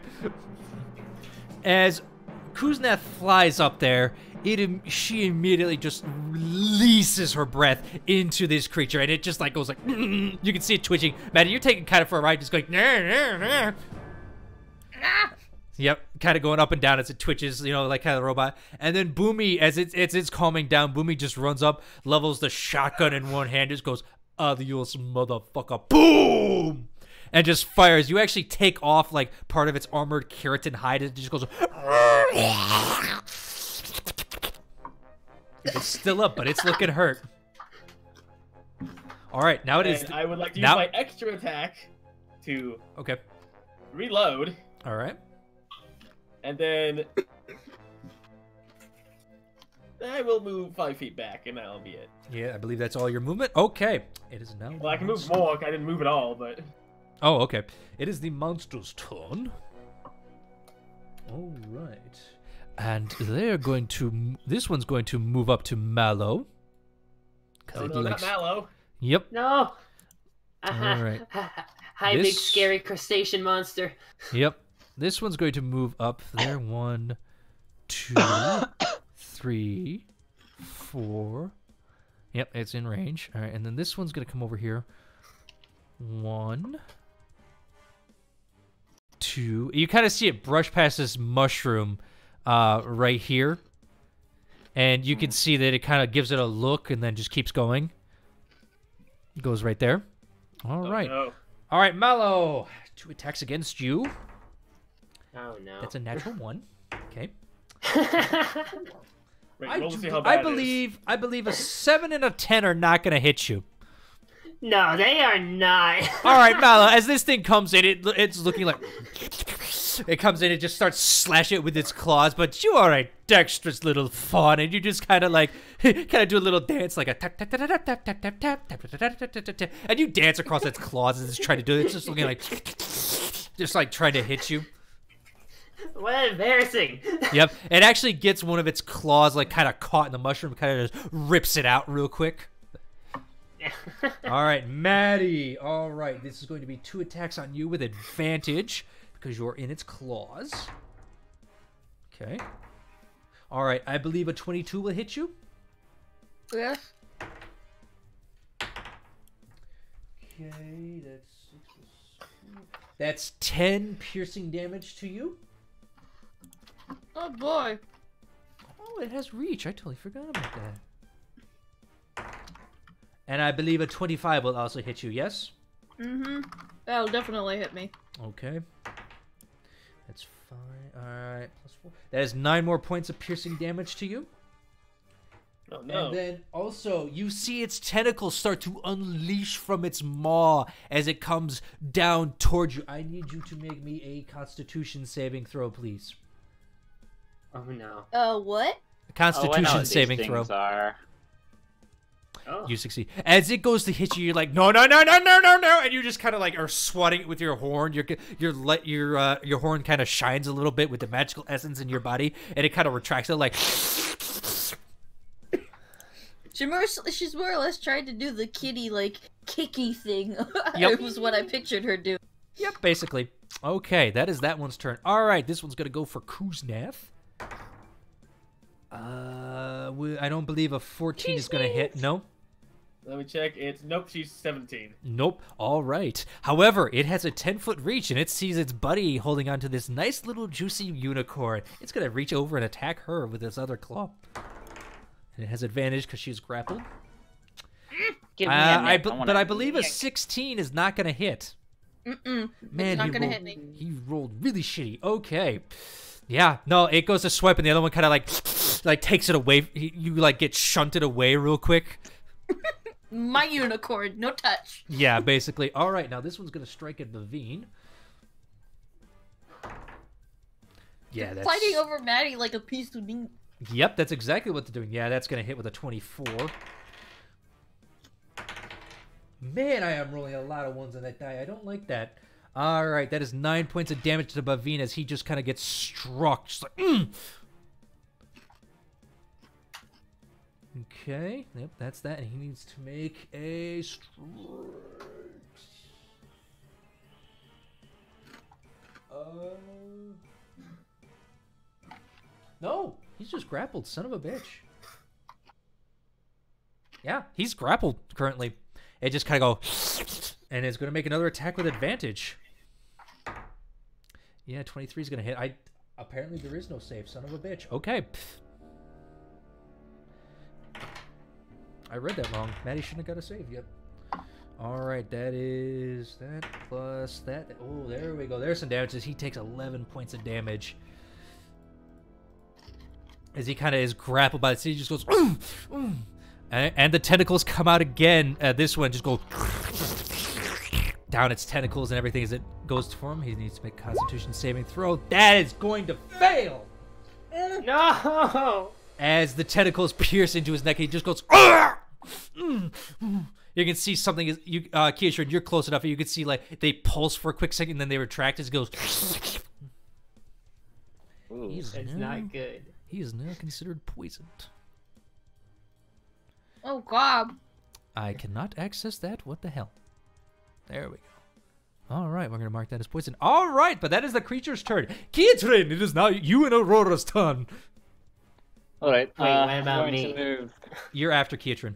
As Kuzneth flies up there, she immediately just releases her breath into this creature, and it just like goes like. You can see it twitching. Maddie, you're taking kind of for a ride, just going. Yep, kind of going up and down as it twitches, you know, like kind of a robot. And then Boomy, as it's calming down, Boomy just runs up, levels the shotgun in one hand, just goes, "Adios, motherfucker!" Boom, and just fires. You actually take off like part of its armored keratin hide. It just goes. It's still up, but it's looking hurt. All right, now it is. And I would like to use my extra attack to reload. All right. And then I will move 5 feet back, and that'll be it. Yeah, I believe that's all your movement. Okay, it is now. Well, I can move more. I didn't move at all, but. Oh, okay. It is the monster's turn. All right, and they're going to. This one's going to move up to Mallow. Oh no, not Mallow. Yep. No. All right. Hi, big scary crustacean monster. Yep. This one's going to move up there. 1, 2, 3, 4. Yep, it's in range. All right, and then this one's going to come over here. 1, 2. You kind of see it brush past this mushroom right here. And you can see that it kind of gives it a look and then just keeps going. It goes right there. All right. No. All right, Mallow. 2 attacks against you. Oh no. That's a natural 1. Okay. Wait, we'll see how bad I believe a 7 and a 10 are not going to hit you. No, they are not. All right, Mallow, as this thing comes in, it's looking like... It comes in, it just starts slashing it with its claws, but you are a dexterous little fawn, and you just kind of like, kind of do a little dance, like a tap, tap, tap, tap, tap, tap, tap, tap, tap, tap, tap, tap, tap, and you dance across its claws as it's trying to do it. It's just looking like, just like trying to hit you. What embarrassing. Yep, it actually gets one of its claws like kind of caught in the mushroom, kind of just rips it out real quick. All right, Maddie. All right, this is going to be 2 attacks on you with advantage because you're in its claws. Okay. All right, I believe a 22 will hit you. Yes. Okay, that's 10 piercing damage to you. Oh boy. Oh, it has reach. I totally forgot about that. And I believe a 25 will also hit you, yes? Mm-hmm. That'll definitely hit me. Okay. That's fine. Alright, +4. That is 9 more points of piercing damage to you. Oh, no. And then also, you see its tentacles start to unleash from its maw as it comes down towards you. I need you to make me a Constitution saving throw, please. Oh no. What? Constitution saving throw. Oh. You succeed. As it goes to hit you, you're like, no, no, no, no, no, no, no, and you just kind of like are swatting it with your horn. Your horn kind of shines a little bit with the magical essence in your body, and it kind of retracts it like. She's more or less trying to do the kitty like kicky thing. Yep. It was what I pictured her doing. Yep, basically. Okay, that is that one's turn. All right, this one's gonna go for Kuzneth. I don't believe a 14 is gonna hit. No. Let me check. Nope, she's 17. Nope. All right. However, it has a 10-foot reach, and it sees its buddy holding onto this nice little juicy unicorn. It's gonna reach over and attack her with its other claw. And it has advantage because she's grappled. Give me a minute. But I believe a 16 is not gonna hit. Mm-mm. Man, It's not gonna hit me. He rolled really shitty. Okay. Yeah, no, it goes to swipe, and the other one kind of like takes it away. You like get shunted away real quick. My unicorn, no touch. Yeah, basically. All right, now this one's gonna strike at Naveen. Yeah, that's Fighting over Maddie like a piece of meat. Yep, that's exactly what they're doing. Yeah, that's gonna hit with a 24. Man, I am rolling a lot of ones on that die. I don't like that. All right, that is 9 points of damage to Bavine as he just kind of gets struck. Just like, Okay, yep, that's that. And he needs to make a strike. No, he's just grappled, son of a bitch. Yeah, he's grappled currently. It just kind of go, and it's going to make another attack with advantage. Yeah, 23 is going to hit. Apparently there is no save, son of a bitch. Okay. I read that wrong. Maddie shouldn't have got a save yet. All right, that is that plus that. Oh, there we go. There's some damages. He takes 11 points of damage. As he kind of is grappled by the sea, he just goes, and the tentacles come out again. This one just goes down its tentacles and everything as it goes for him. He needs to make a Constitution saving throw. That is going to fail. No! As the tentacles pierce into his neck, he just goes. You can see something. Keisha, you're close enough. You can see like they pulse for a quick second, and then they retract as it goes. Ooh. That's not good. He is now considered poisoned. Oh god. I cannot access that. What the hell? There we go. All right, we're going to mark that as poison. All right, but that is the creature's turn. Kietrin, it is now you and Aurora's turn. All right. Wait, what I'm about going me? to move. You're after Kietrin.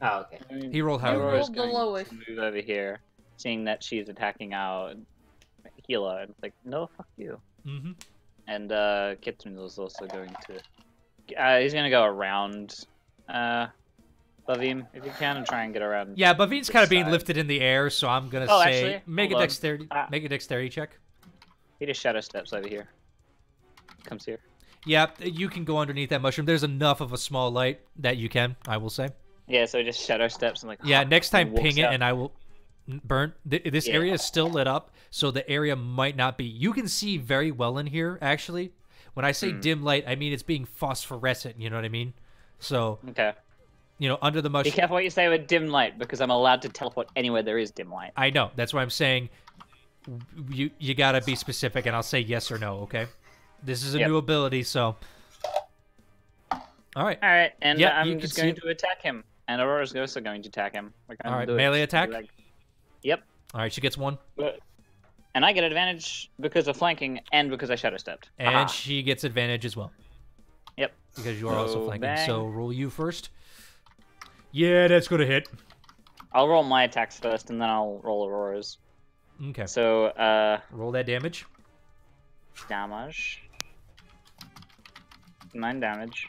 Oh, okay. He rolled higher. Aurora's rolled the going lowest. to move over here, seeing that she's attacking our healer. And it's like, no, fuck you. Mm-hmm. And Kietrin is also going to. He's going to go around Bavim if you can, and try and get around. Yeah, Bavine's kind of being side. lifted in the air, so I'm gonna Oh, say actually, make a hold on. dexterity. Make a dexterity check. He just shadow steps over here. Comes here. Yeah, you can go underneath that mushroom. There's enough of a small light that you can. I will say. Yeah, so he just shadow steps and like. Yeah, next time walks ping it, out. and I will burn. This Yeah. area is still lit up, so the area might not be. You can see very well in here, actually. When I say dim light, I mean it's being phosphorescent. You know what I mean? So Okay. you know, under the Be mushroom. careful what you say with dim light, because I'm allowed to teleport anywhere there is dim light. I know. That's why I'm saying you gotta be specific, and I'll say yes or no. Okay. This is a Yep. new ability, so. All right. All right, and Yeah, you I'm can just see going it. to attack him, and Aurora's also going to attack him. We're going All to right, do it. melee attack? Like- Yep. All right, she gets one, And I get advantage because of flanking and because I shadow stepped. and Haha. she gets advantage as well Yep. because you are also So, flanking. bang. So roll you first. Yeah, that's gonna hit. I'll roll my attacks first, and then I'll roll Aurora's. Okay. So, Roll that damage. damage. 9 damage.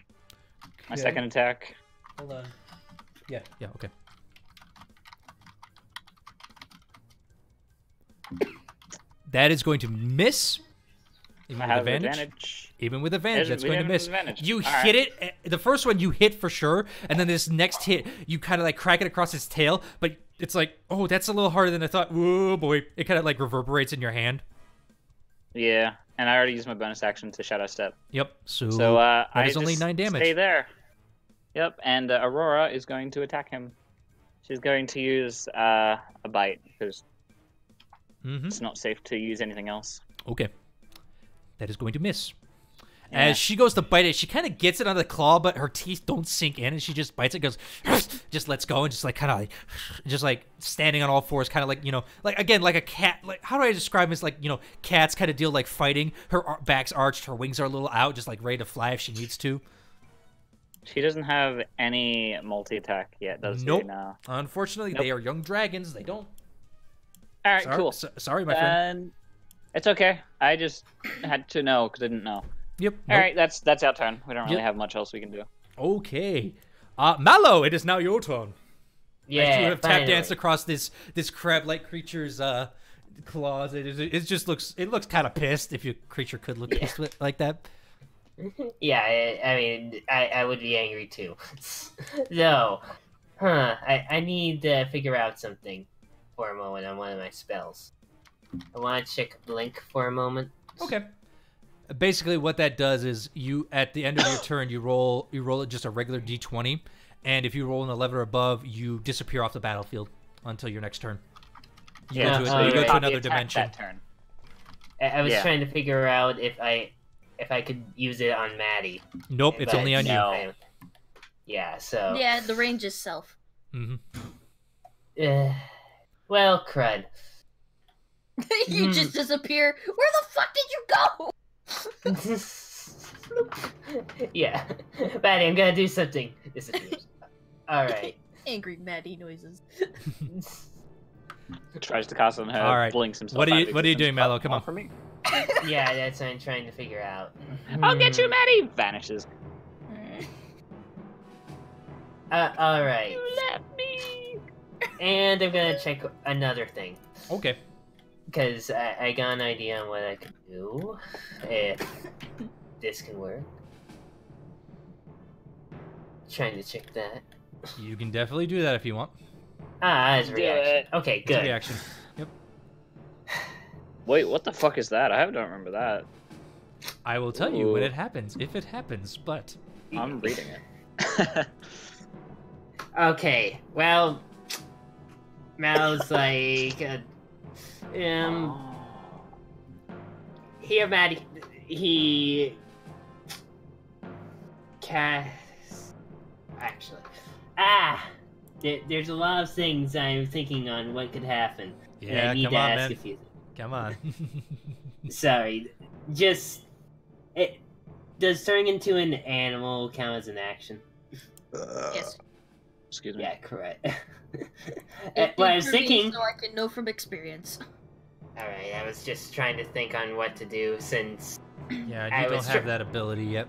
My Okay. second attack. Hold on. Yeah. Yeah. Okay. That is going to miss. Even I with have advantage. advantage. Even with advantage, that's We going to have miss. advantage. You All hit right. it. The first one you hit for sure, and then this next hit, you kind of like crack it across its tail, but it's like, oh, that's a little harder than I thought. Whoa, boy! It kind of like reverberates in your hand. Yeah, and I already used my bonus action to shadow step. Yep. So, So that I is only just 9 damage. Stay there. Yep, and Aurora is going to attack him. She's going to use a bite because Mm-hmm. it's not safe to use anything else. Okay. That is going to miss. Yeah. As she goes to bite it, she kind of gets it on the claw, but her teeth don't sink in, and she just bites it, goes, just lets go, and just like kind of like, just like standing on all fours, kind of like, you know, like again, like a cat. Like, how do I describe this? Like, you know, cats kind of deal like fighting. Her back's arched, her wings are a little out, just like ready to fly if she needs to. She doesn't have any multi-attack yet, does Nope. she? No. Unfortunately, Nope. they are young dragons. They don't. All right, Sorry, cool. sorry, my friend. And it's okay. I just had to know because I didn't know. Yep. All nope. right, that's our turn. We don't really Yep. have much else we can do. Okay. Mallow, it is now your turn. Yeah, As you have tap finally. danced across this crab-like creature's claws. It just looks kind of pissed. If your creature could look pissed like that. Yeah, I mean, I would be angry too. No. I need to figure out something for a moment on one of my spells. I want to check Blink for a moment. Okay. Basically, what that does is you at the end of your turn you roll it just a regular d20, and if you roll an 11 or above, you disappear off the battlefield until your next turn. You Yeah, go to, so you you go to copy another attack dimension. that turn. I was Yeah. trying to figure out if I could use it on Maddie. Nope, it's but only on no. Yeah, so. Yeah, the range is self. you. Well, crud. You just disappear. Where the fuck did you go? Yeah. Maddie, I'm gonna do something. Disappears. Alright. Angry Maddie noises. Tries to cast on her. All right. Blinks himself. What are out you of What are you existence. doing, Mallow? Come on. For me. Yeah, that's what I'm trying to figure out. I'll get you, Maddie. Vanishes. Alright. You left me. And I'm gonna check another thing. Okay. Because I got an idea on what I could do. If this can work. Trying to check that. You can definitely do that if you want. As a Do reaction. it. Okay, It's a good. reaction. Yep. Wait, what the fuck is that? I don't remember that. I will tell you when Ooh. it happens, if it happens, but I'm reading it. Okay, well, Mal's like, here, Maddie, he casts, actually, there's a lot of things I'm thinking on what could happen. and yeah, I need come to on, ask man. a few. Come on. Sorry, just, does turning into an animal count as an action? Yes. Excuse me. Yeah, correct. It What I was for me, thinking. so I can know from experience. Alright, I was just trying to think on what to do since. Yeah, I you don't was have tr- that ability yet.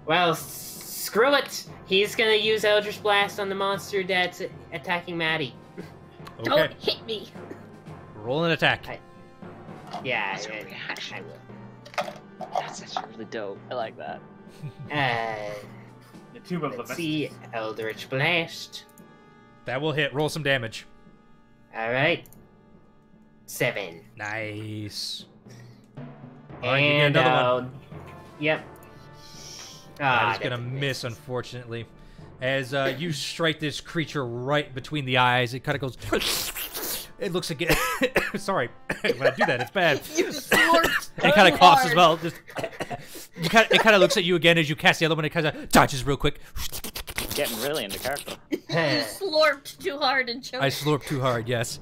Well, screw it! He's gonna use Eldritch Blast on the monster that's attacking Maddie. Okay. Don't hit me. Roll an attack. Yeah, That's a I reaction. will. That's actually really dope. I like that. The Tomb of Let's the see. Eldritch Blast. That will hit. Roll some damage. Alright. 7. Nice. Alright, you get And, another one. Yep. That is gonna that's a miss, unfortunately. As you strike this creature right between the eyes, it kind of goes. It looks like it. Sorry, when I do that, it's bad. You slurped It kind of so coughs as hard. well. Just, it kind of looks at you again as you cast the other one. It kind of dodges real quick. Getting really into character. You slurped too hard and choked. I slurped too hard. Yes.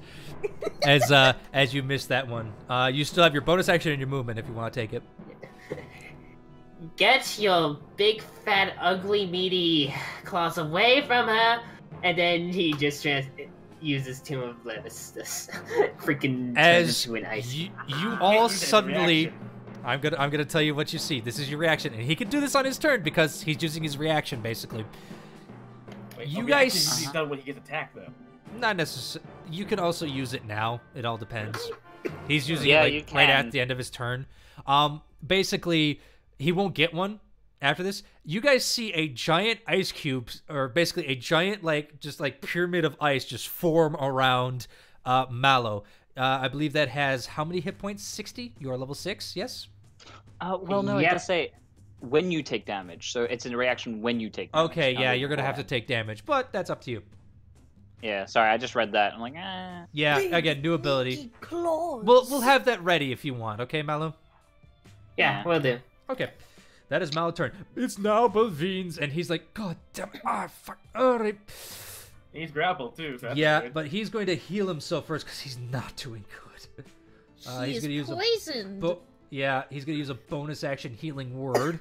As you missed that one, you still have your bonus action and your movement if you want to take it. Get your big, fat, ugly, meaty claws away from her, and then he just uses Tomb of Levistus. Freaking As turns into an ice. you Can't all use that suddenly. reaction. I'm gonna tell you what you see. This is your reaction, and he can do this on his turn because he's using his reaction basically. Wait, You a guys- reaction is done when he gets attacked, though. Not necessarily. You can also use it now. It all depends. He's using Yeah, it you right can. at the end of his turn. Basically, he won't get one after this. You guys see a giant ice cube, or basically a giant just pyramid of ice just form around Mallow. I believe that has how many hit points? 60. You are level 6. Yes. Well, no, it Yep. does say when you take damage, so it's a reaction when you take damage. Okay. not Yeah, even you're gonna have to beforehand. take damage, but that's up to you. Yeah, sorry, I just read that. I'm like, eh. Yeah. Again, new ability. Sneaky claws. We'll have that ready if you want. Okay, Mallow. Yeah, will do. Okay. That is Mallow's turn. It's now Balvin's, and he's like, God damn it. Ah, fuck. All right. He's grappled, too. So that's Yeah, good. but he's going to heal himself first because he's not doing good. He He's is gonna use poisoned. he's gonna use a bonus action healing word.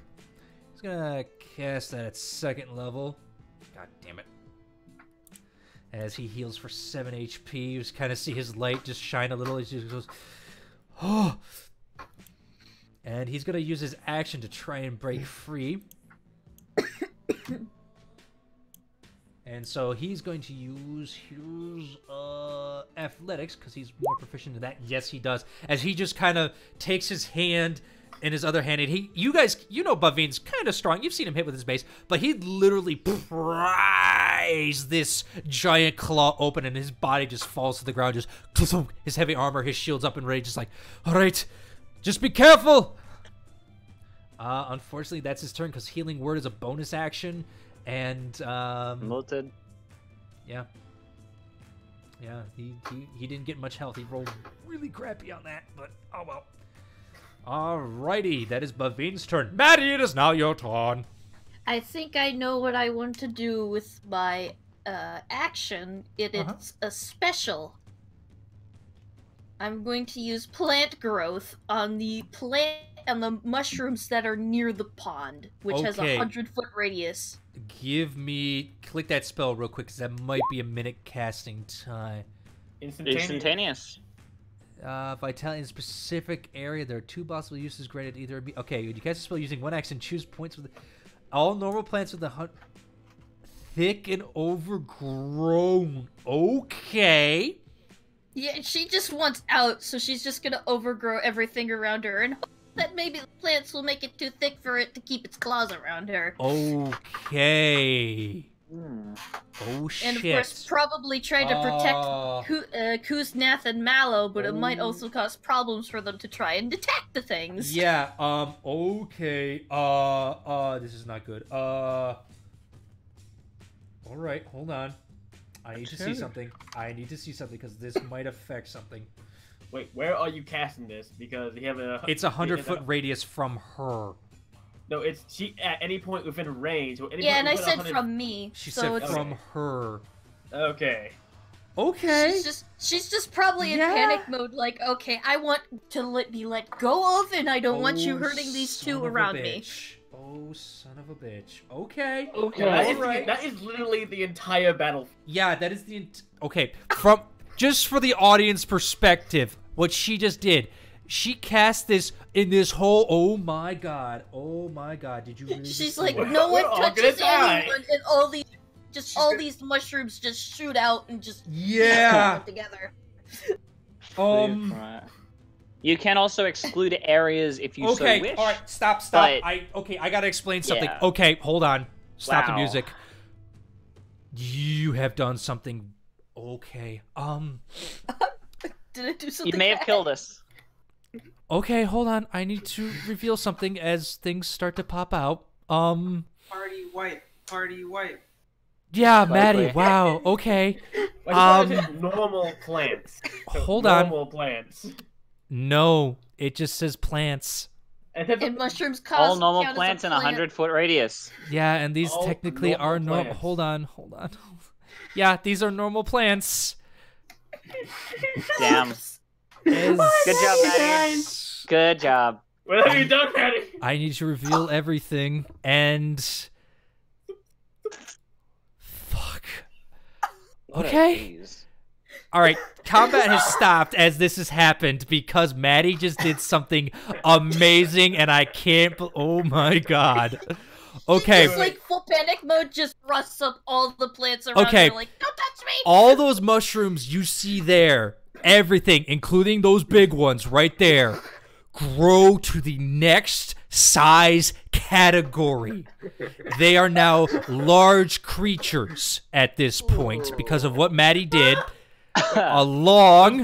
He's gonna cast that at 2nd level. God damn it! As he heals for 7 HP, you just kind of see his light just shine a little. He just goes, oh, and he's gonna use his action to try and break free. And so he's going to use his athletics because he's more proficient in that. Yes, he does. As he just kind of takes his hand in his other hand, and you guys, Bavin's kind of strong. You've seen him hit with his mace, but he literally pries this giant claw open, and his body just falls to the ground. Just his heavy armor, his shield's up in rage, just like, all right, just be careful. Unfortunately, that's his turn because healing word is a bonus action. And Molted. yeah, Yeah, he didn't get much health. He rolled really crappy on that, but oh well. Alrighty, that is Bavin's turn. Maddie, it is now your turn. I think I know what I want to do with my action. It's a special. I'm going to use plant growth on the mushrooms that are near the pond, which has a 100-foot radius. Click that spell real quick, because that might be a minute casting time. Instantaneous. Vitality in a specific area. There are 2 possible uses granted. Either be okay. You cast a spell using 1 action. Choose points with all normal plants with thick and overgrown. Okay. Yeah, she just wants out, so she's just gonna overgrow everything around her and hope that maybe the plants will make it too thick for it to keep its claws around her. Okay. Oh shit. And of course, probably try to protect Kuznath and Mallow, but it might also cause problems for them to try and detect the things. Yeah, okay. This is not good. Alright, hold on. I need to see something. Because this might affect something. Wait, where are you casting this? Because you have a... It's a 100-foot radius from her. No, it's she at any point within range. Yeah, and I said from me. She said from her. Okay. Okay. She's just probably in panic mode, like, okay, I want to be let go of, and I don't want you hurting these 2 around me. Oh, son of a bitch. Okay. Okay. That is literally the entire battle. Yeah, that is the... Okay, just for the audience perspective, what she just did, she cast this in this whole... Oh my god, did you really... She's like, no one touches anyone, and all these mushrooms just shoot out and just... Yeah! Together. You can also exclude areas if you so wish. Alright, stop. I gotta explain something. Yeah. Okay, hold on. Stop the music. You have done something... Okay, Did I do something You may have bad? killed us. Okay, hold on. I need to reveal something as things start to pop out. Party wipe. Yeah, Maddie, wow, okay. Normal plants. Hold on. Normal plants. No, it just says plants. And mushrooms all normal plants in a 100-foot radius. Yeah, and these technically are normal. Hold on. Yeah, these are normal plants. Damn. Good job, Maddie. Good job. What have you done, Maddie? I need to reveal everything, and... Fuck. Okay. Alright, combat has stopped as this has happened because Maddie just did something amazing and I can't... Oh my god. Okay. Just like full panic mode, just rusts up all the plants around her, like, don't touch me! All those mushrooms you see there, everything, including those big ones right there, grow to the next size category. They are now large creatures at this point because of what Maddie did. Those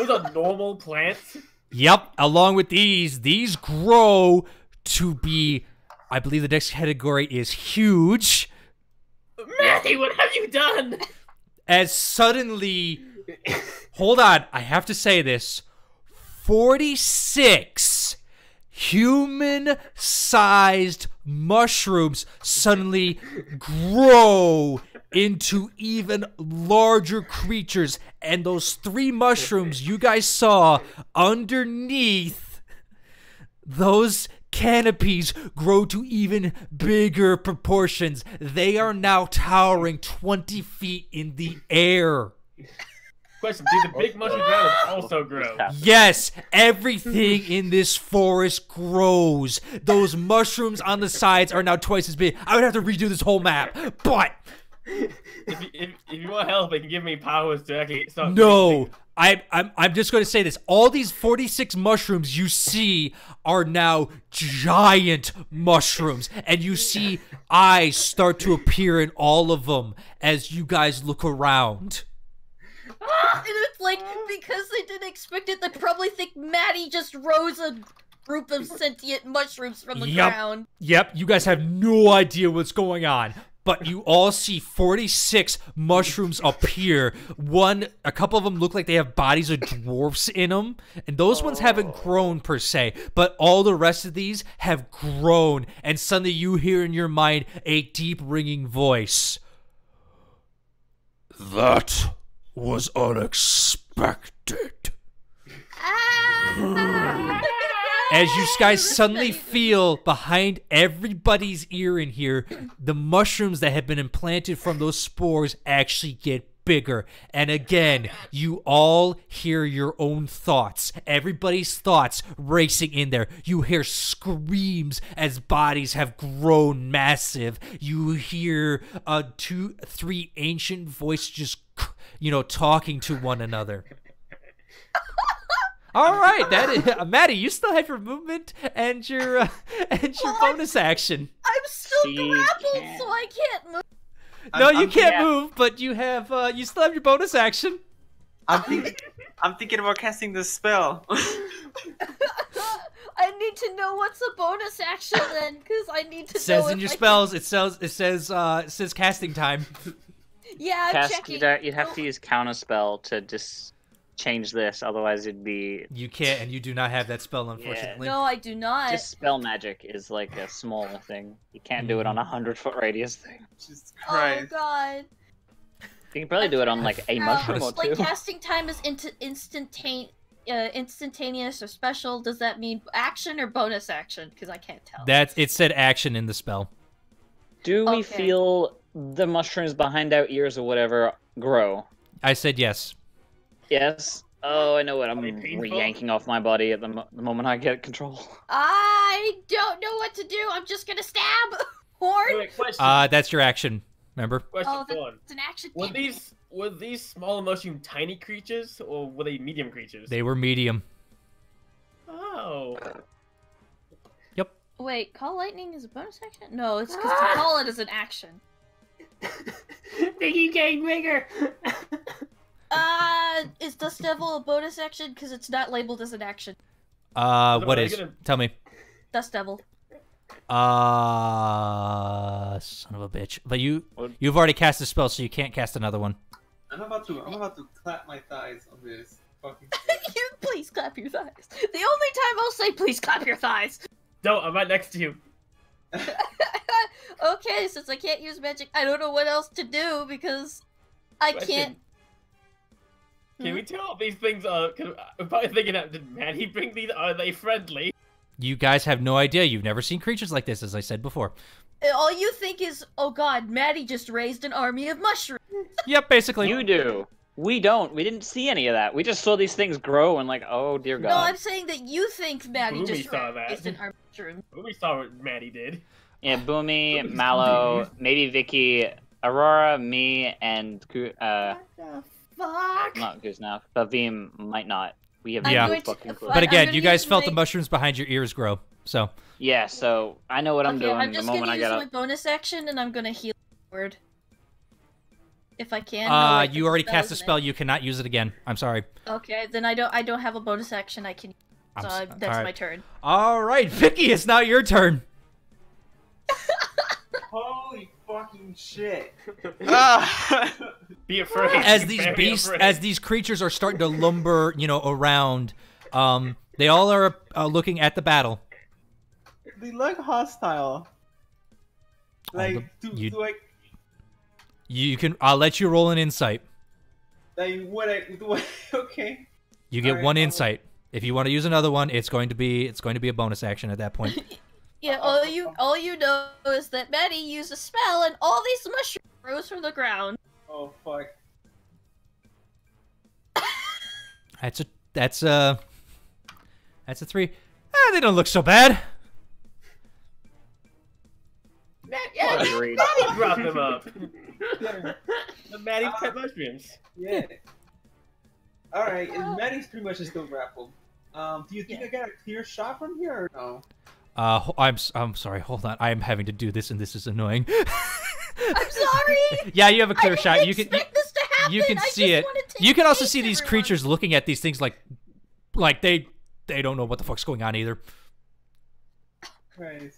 are normal plants? Yep, along with these grow to be, I believe the next category is huge. Maddie, what have you done? As suddenly, hold on, I have to say this, 46 human-sized mushrooms suddenly grow into even larger creatures, and those 3 mushrooms you guys saw underneath those canopies grow to even bigger proportions. They are now towering 20 feet in the air. Question, do the big mushroom dragons also grow? Yes, everything in this forest grows. Those mushrooms on the sides are now twice as big. I would have to redo this whole map, but... If you want help, it can give me powers to actually start... No, I'm just going to say this. All these 46 mushrooms you see are now giant mushrooms, and you see eyes start to appear in all of them as you guys look around. And it's like, because they didn't expect it, they probably think Maddie just rose a group of sentient mushrooms from the ground. Yep, you guys have no idea what's going on. but you all see 46 mushrooms appear. A couple of them look like they have bodies of dwarfs in them, and those ones haven't grown per se, but all the rest of these have grown, and suddenly you hear in your mind a deep ringing voice. That was unexpected. As you guys suddenly feel behind everybody's ear in here, the mushrooms that have been implanted from those spores actually get bigger. And again, you all hear your own thoughts. Everybody's thoughts racing in there. You hear screams as bodies have grown massive. You hear 2-3 ancient voices just, talking to one another. All right, that is, Maddie, you still have your movement and your bonus action. I'm still grappled, so I can't move. No, you can't move, but you have you still have your bonus action. I'm thinking about casting this spell. I need to know what's a bonus action then, because I need to. It says in your spells. It says casting time. Yeah, I'm checking. You'd have to use counterspell to just change this, otherwise it'd be. You can't, and you do not have that spell, unfortunately. No, I do not. Just spell magic is like a smaller thing. You can't do it on a 100-foot radius thing. Jesus Oh Christ. god. You can probably do it on like a mushroom or two. Like casting time is instantaneous or special. Does that mean action or bonus action? Because I can't tell. It said action in the spell. Do we feel the mushrooms behind our ears or whatever grow? I said yes. Yes. Oh, I know what. I'm re-yanking off my body at the moment I get control. I don't know what to do. I'm just gonna stab. Horn. Wait, question. That's your action. Remember? Question. It's an action. Were these small mushroom tiny creatures or were they medium creatures? They were medium. Oh. Yep. Wait, call lightning is a bonus action? No, it's because to call it is an action. They keep getting bigger. Is Dust Devil a bonus action? Because it's not labeled as an action. What is? Tell me. Dust Devil. Son of a bitch. But you've already cast a spell, so you can't cast another one. I'm about to clap my thighs on this fucking. You please clap your thighs. The only time I'll say please clap your thighs. No, I'm right next to you. Okay, since I can't use magic, I don't know what else to do because I can't. Can we tell these things are? Cause I'm probably thinking, did Maddie bring these? Are they friendly? You guys have no idea. You've never seen creatures like this, as I said before. All you think is, oh god, Maddie just raised an army of mushrooms. Yep, basically. You do. We don't. We didn't see any of that. We just saw these things grow and like, oh dear God. No, I'm saying that you think Maddie just saw raised an army of mushrooms. We saw what Maddie did. Yeah, Boomy, Mallow, maybe Vicky, Aurora, me, and What the fuck? not Kuznaf, but Vim might not. We have I'm no going fucking clue. But again, I'm you gonna guys use felt my- the mushrooms behind your ears grow, so. Yeah, so I know what I'm doing I'm the just moment gonna I use get my up. bonus action and I'm gonna heal word. If I can. You already cast a isn't it? spell. You cannot use it again. I'm sorry. Okay, then I don't have a bonus action I can use. So that's alright. my turn. All right, Vicky, it's now your turn. Holy fucking shit! Be afraid. As Be these very beasts, afraid. as these creatures are starting to lumber, around, they all are looking at the battle. They look hostile. Like, do I? You can. I'll let you roll an insight. Like, okay. You get Alright, one insight. If you want to use another one, it's going to be a bonus action at that point. Yeah, all you know is that Maddie used a spell and all these mushrooms rose from the ground. Oh fuck. That's a 3. They don't look so bad. Agreed. Maddie brought them up. Yeah. The Maddie pet mushrooms. Yeah. All right, and Maddie's pretty much still grappled. Do you think I got a clear shot from here or no? I'm sorry. Hold on. I am having to do this, and this is annoying. I'm sorry. Yeah, you have a clear I shot. didn't You can expect this to happen. you can I see just it. wanna take You can also space, see these everyone. creatures looking at these things like they don't know what the fuck's going on either. Christ.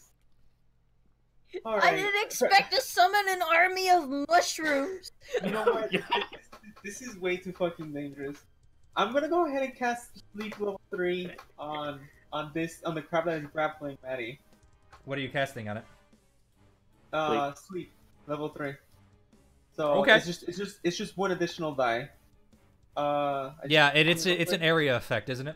All I right. didn't expect to summon an army of mushrooms. You know what? This is way too fucking dangerous. I'm gonna go ahead and cast Sleep level 3 on the crab that is grappling Maddie. What are you casting on it? Sleep level 3. So Okay. it's just one additional die. Yeah, it's an area effect, isn't it?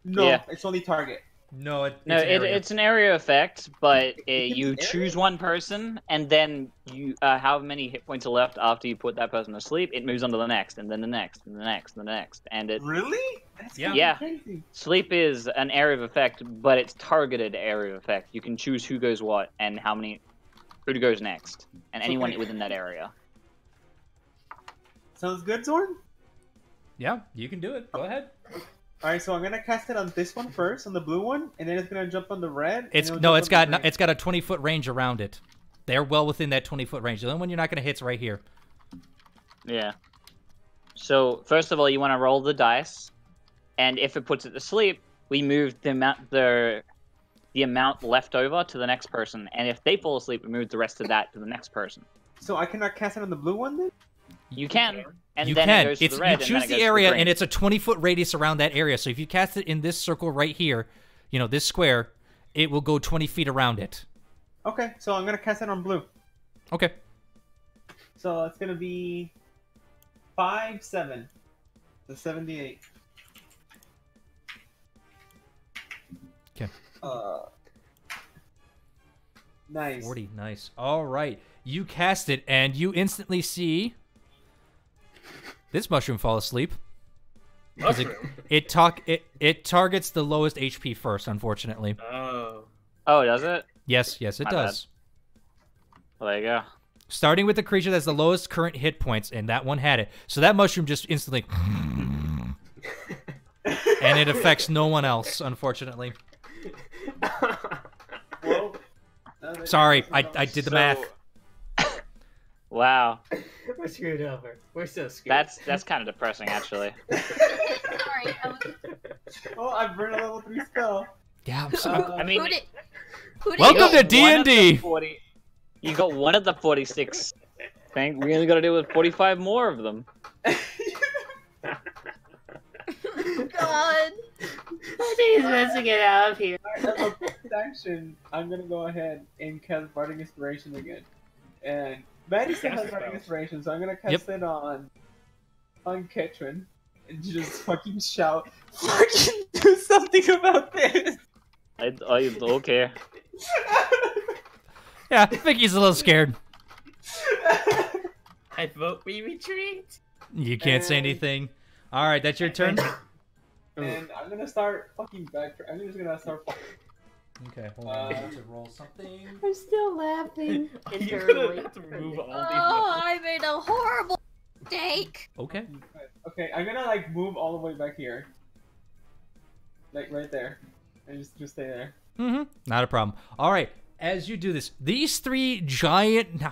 No, Yeah. it's only target. No, it's No, an area. it's an area effect, but you area? choose one person, and then you how many hit points are left after you put that person to sleep. It moves on to the next, and then the next, and the next, and the next, and it. Really? That's Yeah. fucking Yeah. crazy. Sleep is an area of effect, but it's targeted area of effect. You can choose who goes what and who goes next, and anyone Okay. within that area. Sounds good, Zorn? Yeah, you can do it. Go ahead. Alright, so I'm gonna cast it on this one first, on the blue one, and then it's gonna jump on the red. It's and no, it'll it's jump on got the it's got a 20-foot range around it. They're well within that 20-foot range. The only one you're not going to hit's right here. Yeah. So first of all, you want to roll the dice, and if it puts it to sleep, we move the amount left over to the next person, and if they fall asleep, we move the rest of that to the next person. So I cannot cast it on the blue one then? You can, and You then can. it goes to It's the red, you and then choose it the goes to area, green. and it's a 20-foot radius around that area. So if you cast it in this circle right here, you know, this square, it will go 20 feet around it. Okay, so I'm gonna cast it on blue. Okay. So it's gonna be 5-7. The 78. Okay. Nice. 40, nice. All right. You cast it, and you instantly see this mushroom fall asleep. 'Cause Mushroom. It targets the lowest HP first, unfortunately. Oh. Oh, does it? Yes, it My does. Well, there you go. Starting with the creature that's the lowest current hit points, and that one had it. So that mushroom just instantly... and it affects no one else, unfortunately. Well, Sorry, I did the math. Wow, We're screwed over. We're so screwed. that's kind of depressing, actually. Sorry, Oh, I burned a level 3 spell. Yeah, I'm sorry. I mean, who did Welcome you to D&D. You got one of the 46 thing. We only got to deal with 45 more of them. God. I think he's messing it up here. Alright, as a bonus action, I'm gonna go ahead and cast Bardic Inspiration again. And Maddie still has Cast Bardic spell. Inspiration, so I'm gonna cast it on Ketrin. And just fucking shout, fucking do something about this! I don't care. Yeah, Vicky's a little scared. I vote we retreat. You can't say anything. All right, that's your turn. And I'm gonna start fucking back. I'm just gonna start fucking. Okay, hold on. I need to roll something. I'm still laughing You're internally. gonna have to remove all these. Oh, I made a horrible mistake. Okay. Okay, I'm gonna like move all the way back here. Like right there. And just stay there. Mm-hmm. Not a problem. All right. As you do this, these three giant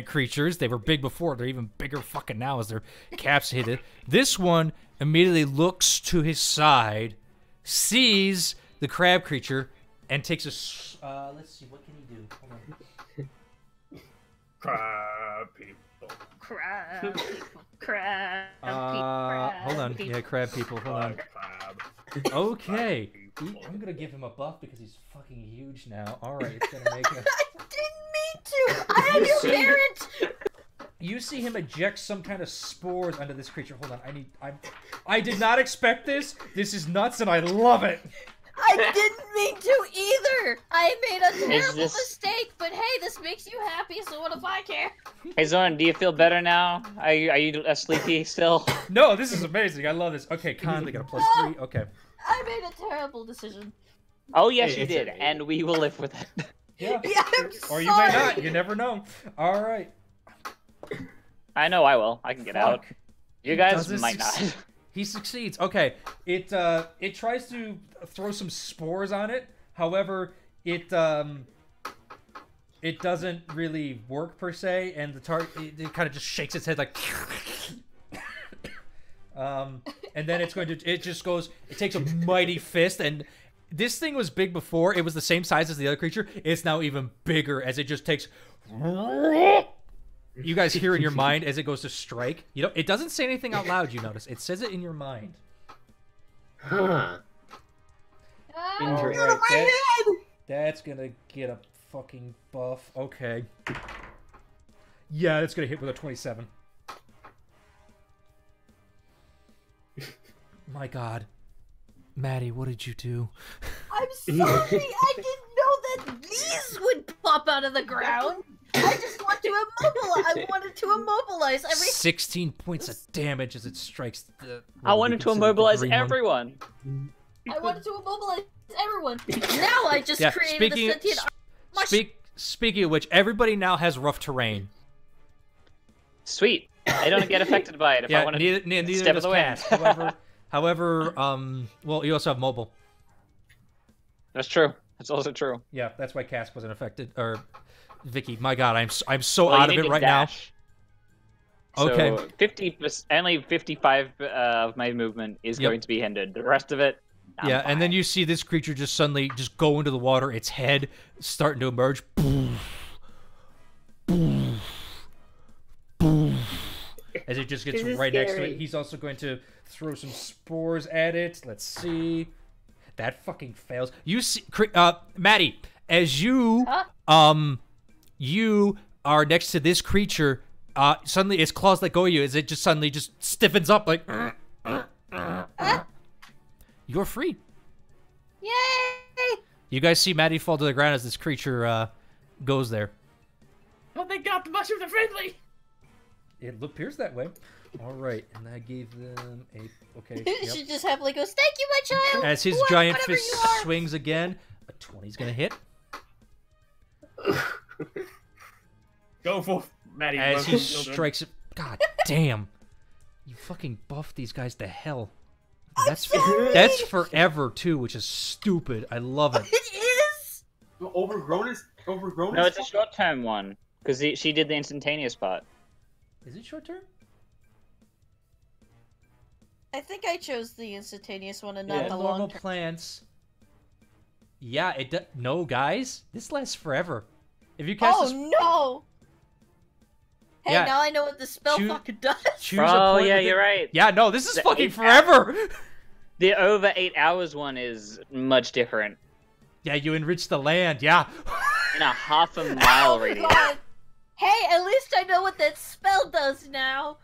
creatures, they were big before, they're even bigger fucking now as their caps hit it. This one immediately looks to his side, sees the crab creature, and takes a... let's see, what can he do? Hold on. Crab people. Crab people. Crab people. Hold on. Yeah, crab people, hold on. Crab. Okay. I'm gonna give him a buff because he's fucking huge now. Alright, it's gonna make him... I didn't mean to. I am your parent. You see him eject some kind of spores onto this creature. Hold on, I did not expect this. This is nuts and I love it. I didn't mean to either. I made a terrible this- mistake, but hey, this makes you happy, so what if I care? Hey Zorn, do you feel better now? Are you sleepy still? No, this is amazing. I love this. Okay, Con, they got a +3. Okay. I made a terrible decision. Oh yes, you It's did, okay. and we will live with it. Yeah. Yeah, I'm Or you may sorry. not. You never know. All right. I know I will. I can get out. Fuck. You guys Does this might succeed? not. He succeeds. Okay. It tries to throw some spores on it. However, it doesn't really work per se, and the target it kind of just shakes its head like. And then it just goes. It takes a mighty fist, and this thing was big before. It was the same size as the other creature. It's now even bigger as it just takes. You guys hear in your mind as it goes to strike. You know, it doesn't say anything out loud. You notice it says it in your mind. Huh. Ah, That's gonna get a fucking buff. Okay. Yeah, that's gonna hit with a 27. My God, Maddie, what did you do? I'm sorry. I didn't know that these would pop out of the ground. I just want to immobilize. I wanted to immobilize every. 16 points of damage as it strikes the. I wanted to immobilize everyone. I wanted to immobilize everyone. Now I just created a sentient. Speaking of which, everybody now has rough terrain. Sweet. I don't get affected by it if I want to neither step in does the way. Cass. However, well, you also have mobile. That's true. That's also true. Yeah, that's why Cass wasn't affected. Or Vicky, my God, I'm so Well, out of you it need to right dash. now. Okay. So 50, only 55 of my movement is going to be hindered. The rest of it, I'm yeah, fine. and then you see this creature just suddenly just go into the water. Its head starting to emerge. Boom, boom, boom. As it just gets This is right next to scary. it. He's also going to throw some spores at it. Let's see. That fucking fails. You see, Maddie, as you, you are next to this creature. Suddenly its claws let go of you as it just suddenly just stiffens up like. You're free. Yay! You guys see Maddie fall to the ground as this creature goes there. Oh, thank God, the mushrooms are friendly. It appears that way. All right, and I gave them a okay. Yep. She just happily goes, "Thank you, my child." As his giant fist swings again, a 20's gonna hit. Go for Maddie. As he run, children. strikes it, God damn! You fucking buffed these guys to hell. That's forever too, which is stupid. I love it. It is. Overgrown is overgrown. No, it's a short-term one because she did the instantaneous part. Is it short term? I think I chose the instantaneous one and not Yeah, the normal long term. plants. Yeah, it does. No, guys, this lasts forever. If you cast this, No! Hey, Yeah. now I know what the spell Choo- fucking does. choose a Oh point yeah, within- you're right. Yeah, no, this is The fucking 8 forever. The over 8 hours one is much different. Yeah, you enrich the land. Yeah. In a half a mile Oh, radius. God. Hey, at least I know what that spell does now.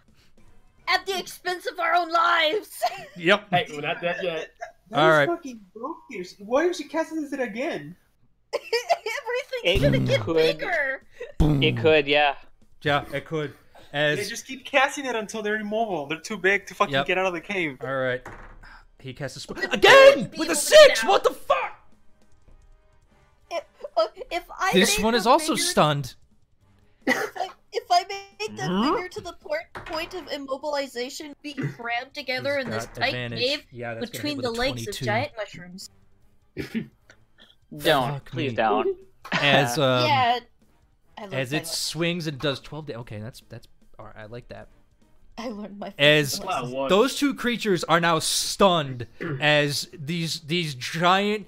At the expense of our own lives. Yep. Hey, we're not dead yet. That All is right. fucking broke here. Why is she casting this again? Everything's It gonna get could- bigger. It could, yeah. Yeah, it could. They As just keep casting it until they're immobile. They're too big to fucking Yep. get out of the cave. all right, he casts a spell Be again able with to a 6. get out. What the fuck? If I This made one her is also bigger, stunned. If I made them bigger to the point of immobilization, being crammed together He's in this got tight advantage. cave Yeah, that's gonna hit between with the a legs 22. of giant mushrooms. Don't. Fuck Please me. don't. As Yeah. I learned as my it swings and does 12 damage. Okay, that's all right. I like that. I learned my As Wow, what? those two creatures are now stunned as these giant,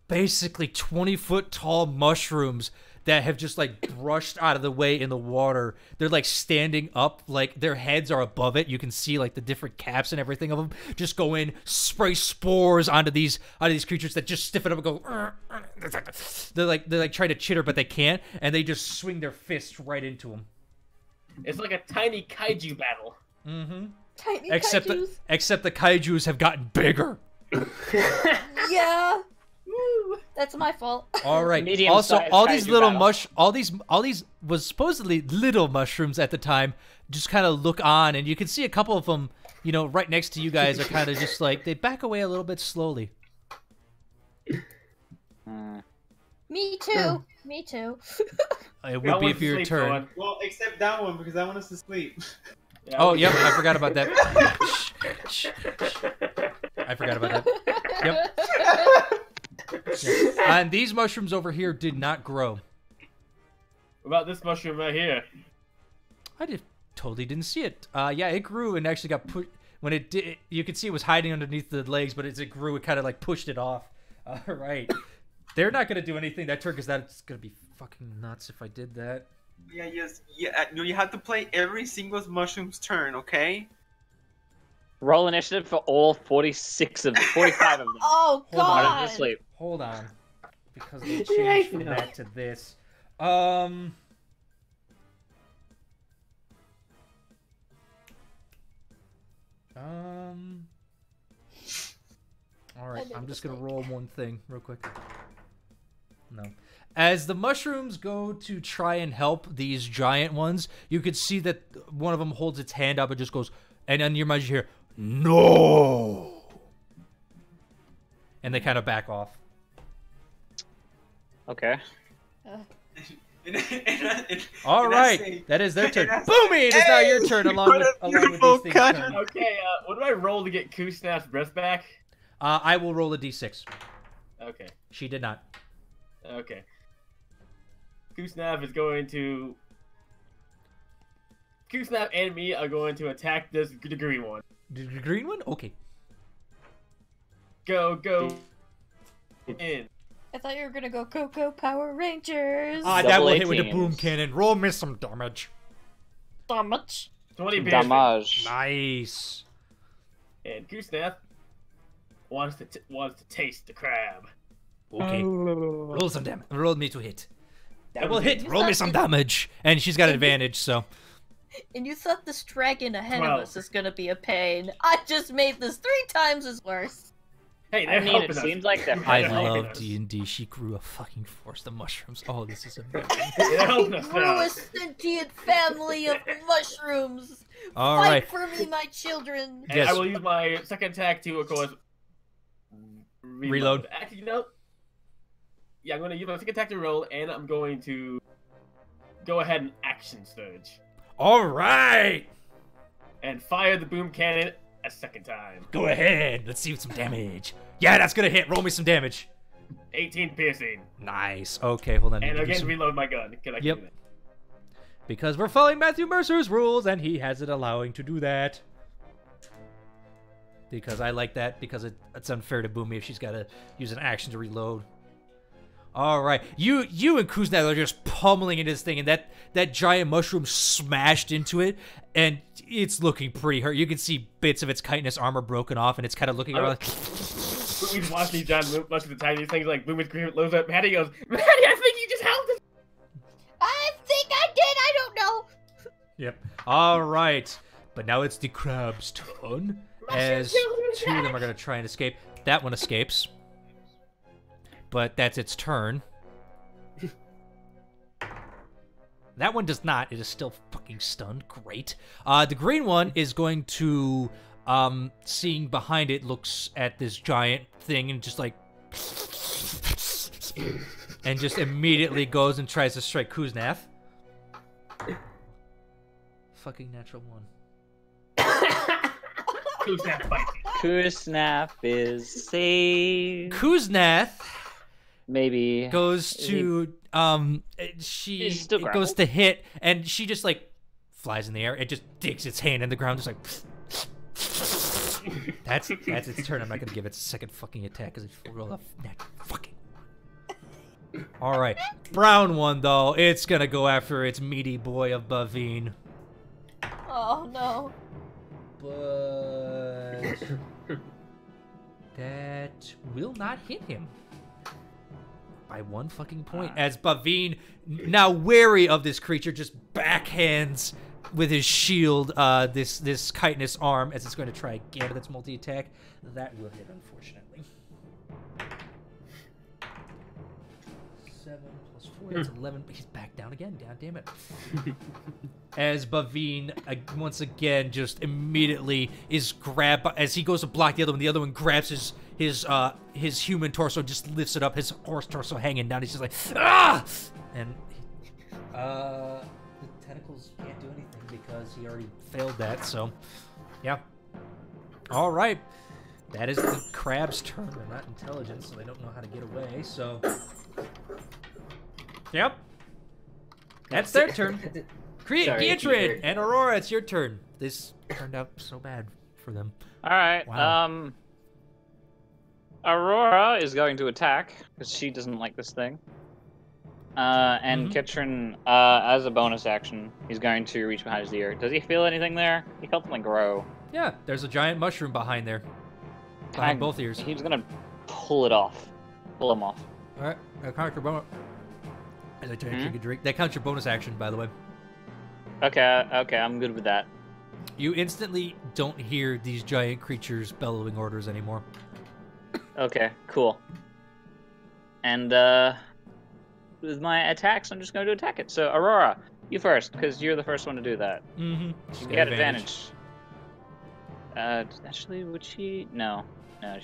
basically 20-foot tall mushrooms that have just like brushed out of the way in the water. They're like standing up, like their heads are above it. You can see like the different caps and everything of them. Just go in, spray spores onto these creatures that just stiffen up and go. They're like trying to chitter, but they can't, and they just swing their fists right into them. It's like a tiny kaiju battle. Mm-hmm. tiny Except kaijus. the kaijus have gotten bigger. Yeah. Woo. That's my fault. All right. Medium Also, sized all these kaiju little battle. all these was supposedly little mushrooms at the time. Just kind of look on, and you can see a couple of them, you know, right next to you guys are kind of just like they back away a little bit slowly. Me too. Me too. It I would be went if to your sleep, turn. Dawn. Well, except that one because that one is asleep. Yeah, Oh, we- yep, I forgot about that. Shh. I forgot about that. Yep. And these mushrooms over here did not grow. What about this mushroom right here? Totally didn't see it. Yeah, it grew and actually got pushed. When it did, you could see it was hiding underneath the legs, but as it grew, it kind of like pushed it off. All right. They're not gonna do anything that turn because that's gonna be fucking nuts if I did that. Yeah, yes, yeah. No, you have to play every single mushroom's turn, okay? Roll initiative for all 45 of them. Oh Hold on, Put them God! to sleep. Hold on, because they changed from that to this. All right, I'm just gonna roll one thing real quick. No. As the mushrooms go to try and help these giant ones, you could see that one of them holds its hand up and just goes, and on your mind you hear, "No!" And they kind of back off. Okay. All right, that is their turn. Boomy, it is now your turn along with these things' turn. Okay, what do I roll to get Kusnaf's breath back? I will roll a d6. Okay. She did not. Okay. Kusnaf is going to... Kusnaf and me are going to attack the green one. The green one? Okay. Go in. I thought you were gonna go Coco Power Rangers. That Double will hit with the 18s. boom cannon. Roll me some damage. So much. 20 piercing. Damage. Nice. And Kusnaf wants to taste the crab. Okay. Roll some damage. Roll me to hit. That will hit. You Roll me thought some you- damage. And she's got advantage, so. And you thought this dragon ahead of 12. us is gonna be a pain. I just made this 3 times as worse. Hey, I they're mean, helping it us. seems like they're I They're helping love us. D&D. She grew a fucking forest of mushrooms. Oh, this is amazing. They're helping us Grew now. a sentient family of mushrooms. All Fight right. for me, my children. And Yes. I will use my second attack to, of course, Reload. Actually, yeah, I'm going to use my second attack to roll, and I'm going to go ahead and action surge. All right. And fire the boom cannon a second time. Go ahead. Let's see some damage. Yeah, that's gonna hit. Roll me some damage. 18 piercing. Nice. Okay, hold on. And Need to do again, some- reload my gun. Can I Yep. do that? Because we're following Matthew Mercer's rules, and he has it allowing to do that. Because I like that, because it's unfair to Boomy if she's got to use an action to reload. All right, you and Kuznets are just pummeling into this thing, and that giant mushroom smashed into it, and it's looking pretty hurt. You can see bits of its chitinous armor broken off, and it's kind of looking around like, Boomy's watching these giant mushrooms attack these things like Boomy's loads up. Maddie goes, Maddie, I think you just helped us. I think I did. I don't know. Yep. All right, but now it's the crab's turn, as two of them are going to try and escape. That one escapes. But that's its turn. That one does not. It is still fucking stunned. Great. The green one is going to, seeing behind it, looks at this giant thing and just like... and just immediately goes and tries to strike Kuznets. Fucking natural one. Kusnaf bites you. Kusnaf is safe. Kuznets Maybe. goes to she He's still it goes grappled. to hit, and she just like flies in the air. It just digs its hand in the ground, just like that's its turn. I'm not gonna give it a second fucking attack because it's rolled off net fucking. All right, brown one though. It's gonna go after its meaty boy of Bavine, Oh no. but that will not hit him. By 1 fucking point, as Bavine, now wary of this creature, just backhands with his shield this chitinous arm as it's going to try again with its multi-attack. That will hit, unfortunately. 7 plus 4, that's 11. He's back down again. God damn it. As Bavine, once again, just immediately is grabbed, as he goes to block the other one grabs his human torso, just lifts it up, his horse torso hanging down. He's just like, ah! And the tentacles can't do anything because he already failed that, so yeah. All right. That is the crab's turn. They're not intelligent, so they don't know how to get away, so yep. That's their turn. Sorry, Giatrid Peter. and Aurora, it's your turn. This turned out so bad for them. All right. Wow. Aurora is going to attack because she doesn't like this thing. And Kitchen, as a bonus action, he's going to reach behind his ear. Does he feel anything there? He felt something grow. Yeah, there's a giant mushroom behind there. Behind both ears. He's gonna pull it off. Pull him off. All right, that counts your bonus. As I try to drink a drink, that counts your bonus action, by the way. Okay, I'm good with that. You instantly don't hear these giant creatures bellowing orders anymore. Okay, cool. And with my attacks, I'm just going to attack it. So Aurora, you first, because you're the first one to do that. Mm-hmm. You get advantage. Actually, would she? No,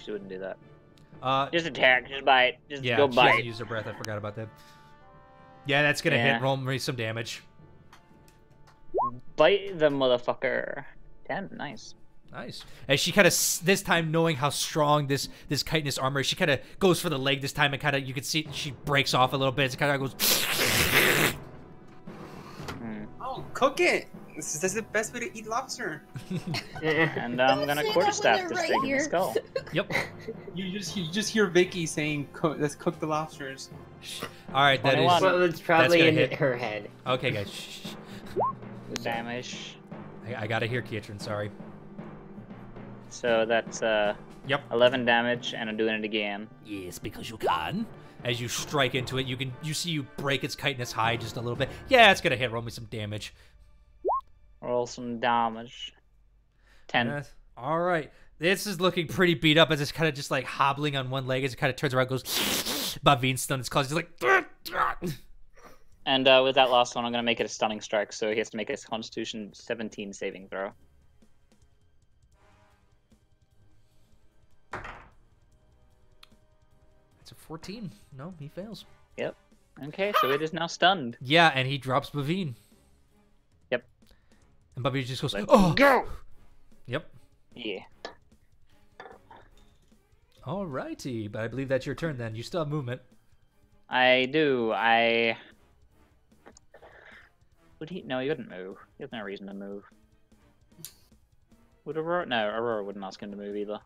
she wouldn't do that. Just attack, just bite, just go she bite. doesn't use her breath. I forgot about that. Yeah, that's gonna hit. Roll me some damage. Bite the motherfucker. 10, nice. Nice. As she kind of, this time knowing how strong this chitinous armor is, she kind of goes for the leg this time, and kind of, you can see she breaks off a little bit. It kind of goes. Oh, cook it! This is the best way to eat lobster. And I'm gonna quarterstaff this thing in the skull. Yep. You just hear Vicky saying, "Let's cook the lobsters." All right, that is. Well, it's probably in her head. Okay, guys. Shh. Damage. I gotta hear Kietran. Sorry. So that's 11 damage, and I'm doing it again. Yes, because you can. As you strike into it, you see you break its chitinous hide just a little bit. Yeah, it's gonna hit. Roll me some damage. Roll some damage. 10. All right. This is looking pretty beat up as it's kind of just like hobbling on one leg as it kind of turns around, goes. Bavine stun its claws. He's like. And with that last one, I'm gonna make it a stunning strike, so he has to make a Constitution 17 saving throw. It's a 14. No, he fails. Yep. Okay, so it is now stunned. Yeah, and he drops Bavine. Yep. And Bavine just goes, Let's oh! Go! Yep. Yeah. Alrighty, but I believe that's your turn then. You still have movement. I do. Would he? No, he wouldn't move. He has no reason to move. Would Aurora? No, Aurora wouldn't ask him to move either.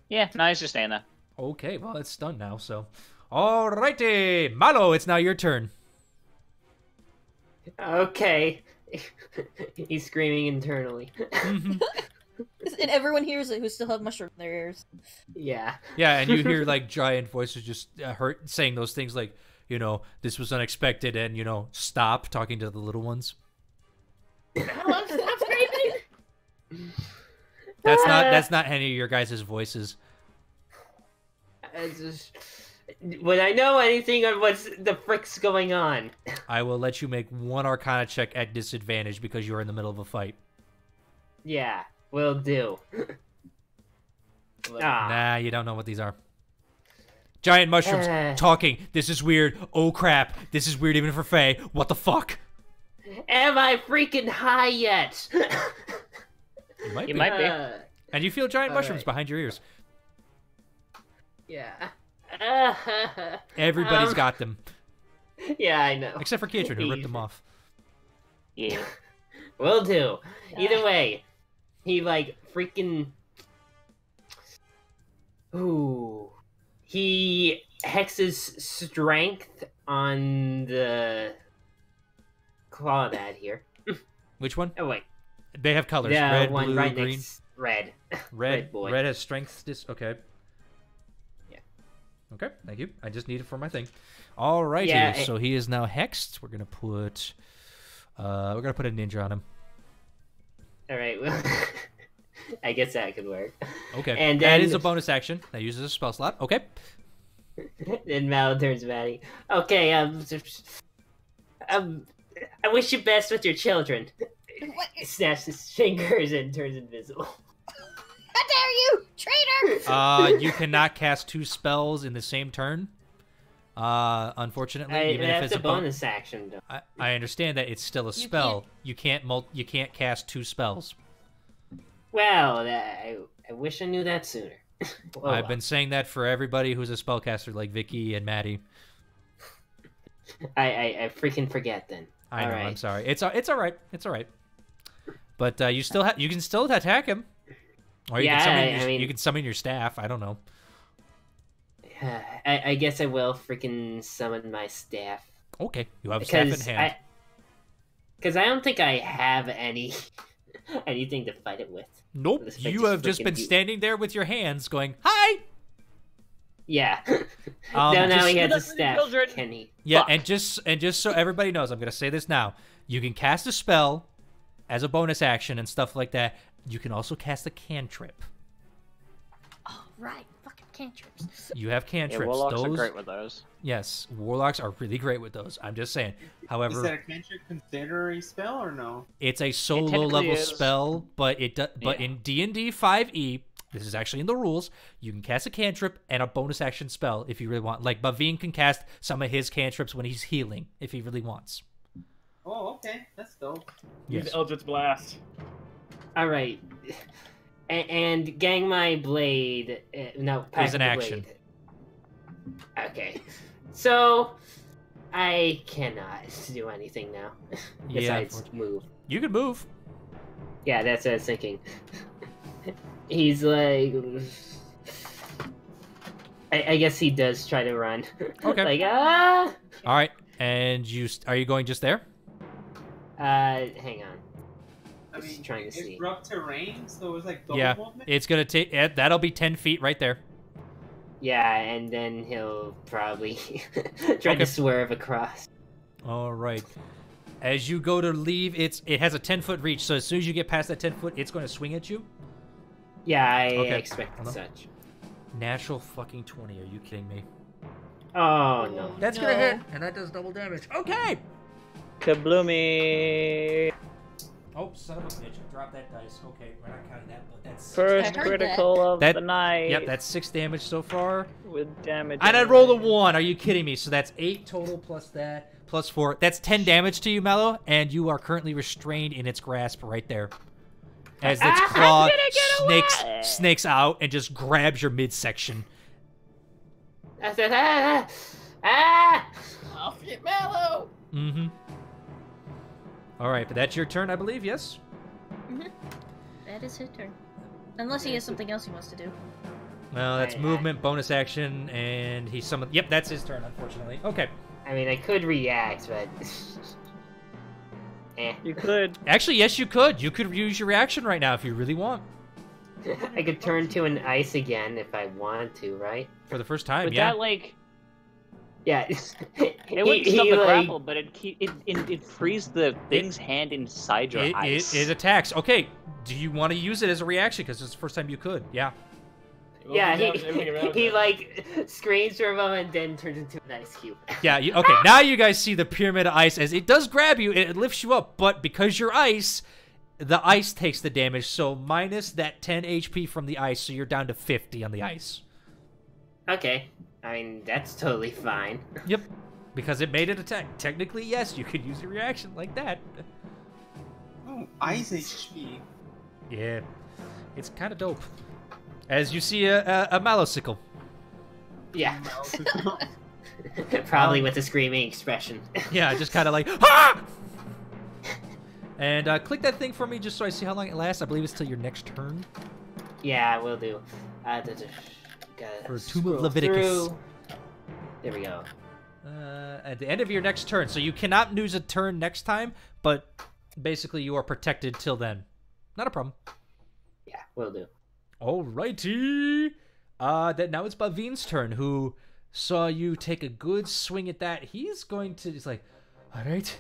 Yeah, no, he's just staying there. Okay, well, it's stunned now, so. Alrighty! Malo, it's now your turn. Okay. He's screaming internally. And everyone hears it who still have mushroom in their ears. Yeah. Yeah, and you hear, like, giant voices just saying those things like, this was unexpected and, stop talking to the little ones. I'm screaming! That's not any of your guys' voices. Would I know anything on what's the frick's going on? I will let you make one Arcana check at disadvantage because you're in the middle of a fight. Yeah, will do. Nah, you don't know what these are. Giant mushrooms talking. This is weird. Oh crap. This is weird even for Faye. What the fuck? Am I freaking high yet? You might You be. might be. And you feel giant mushrooms right. behind your ears. Yeah. Everybody's got them. Yeah, I know. Except for Kietran, who ripped them off. Yeah. Will do. Either way, he freaking. Ooh. He hexes strength on the Clawdad here. Which one? Oh wait. They have colors. The Red, one blue, right green. next red. Red boy. Red has strength. Okay. Yeah. Okay, thank you. I just need it for my thing. Alrighty, Yeah, so he is now hexed. We're gonna put a ninja on him. All right. Well, I guess that could work. Okay. And that then is a bonus action. That uses a spell slot. Okay. Then Mal turns Maddie. Okay. I wish you best with your children. What? Snaps his fingers and turns invisible. How dare you, traitor! You cannot cast 2 spells in the same turn. Unfortunately, even if it's a bonus action, though. I understand that it's still a spell. You can't cast 2 spells. Well, I wish I knew that sooner. I've been saying that for everybody who's a spellcaster, like Vicky and Maddie. I freaking forget then. I know. All right. I'm sorry. It's all right. It's all right. But you can still attack him. Or you Yeah, can summon I mean- you can summon your staff. I don't know. I guess I will freaking summon my staff. Okay, you have staff in hand. Because I don't think I have anything to fight it with. Nope, This might you just have just freaking been do- standing there with your hands going, hi! Yeah. Um, now just- he has a Children. staff. Can he? Yeah, Fuck. and just so everybody knows, I'm going to say this now. You can cast a spell as a bonus action and stuff like that. You can also cast a cantrip. Oh, right. Fucking cantrips. You have Yeah, cantrips. warlocks are those, great with those. yes, warlocks are really great with those. I'm just saying. Is However, that a cantrip consider a spell or no? it's a solo technically level is. spell, but Yeah. in D&D 5e, this is actually in the rules, you can cast a cantrip and a bonus action spell if you really want. Like Bavine can cast some of his cantrips when he's healing if he really wants. Oh, okay, that's dope. Use Yes. Eldritch Blast. All right. And gang my blade. No, pack Is an the action. blade. Okay. So I cannot do anything now Yeah, besides move. You can move. Yeah, that's what I was thinking. He's like, I guess he does try to run. Okay. Like ah. All right, and are you going just there? Hang on. I Just mean, trying to it's see. rough terrain, so it's like double Yeah, movement. it's gonna take. That'll be 10 feet right there. Yeah, and then he'll probably try Okay. to swerve across. All right. As you go to leave, it has a 10-foot reach. So as soon as you get past that 10 foot, it's going to swing at you. Yeah, I Okay. expected Hold on. such. Natural fucking 20. Are you kidding me? Oh no. That's No. gonna hit, and that does double damage. Okay. Kabloomy! Oh, son of a bitch! Drop that dice. Okay, we're not counting that, but that's First heard critical of That- the night. Yep, that's 6 damage so far. with damage. And I rolled a 1. Are you kidding me? So that's 8 total plus that plus 4. That's 10 damage to you, Mello, and you are currently restrained in its grasp right there. As its I'm claw gonna get away! snakes out and just grabs your midsection. Ah! Off it, Mallow! Mm-hmm. All right, but that's your turn, I believe. Yes. That is his turn. Unless he has something else he wants to do. Well, that's I- movement, bonus action, and he summoned. Yep, that's his turn. Unfortunately. Okay. I mean, I could react, but You could. Actually, yes, you could. You could use your reaction right now if you really want. I could turn to an ice again if I wanted to, right? For the first time, But yeah. that, like, Yeah. it would stop the grapple, but it frees the thing's hand inside your ice. It attacks. Okay. Do you want to use it as a reaction? Because it's the first time you could. Yeah. Yeah, Everything around he it. like screams for a moment and then turns into an ice cube. Yeah. Okay. Now you guys see the pyramid of ice as it does grab you. It lifts you up, but because you're ice, the ice takes the damage. So minus that 10 HP from the ice, so you're down to 50 on the ice. Okay. I mean, that's totally fine. Yep. Because it made it attack. Technically, yes, you could use your reaction like that. Oh, ice HP. Yeah. It's kind of dope. As you see a mallow-sickle. Yeah. Probably with a screaming expression. Yeah, just kind of like, ah! And click that thing for me just so I see how long it lasts. I believe it's till your next turn. Yeah, will do. Gotta For Tomb of scroll Leviticus. through. There we go. At the end of your next turn. So you cannot lose a turn next time, but basically you are protected till then. Not a problem. Yeah, will do. Alrighty. Now it's Bavine's turn, who saw you take a good swing at that. He's like, alright,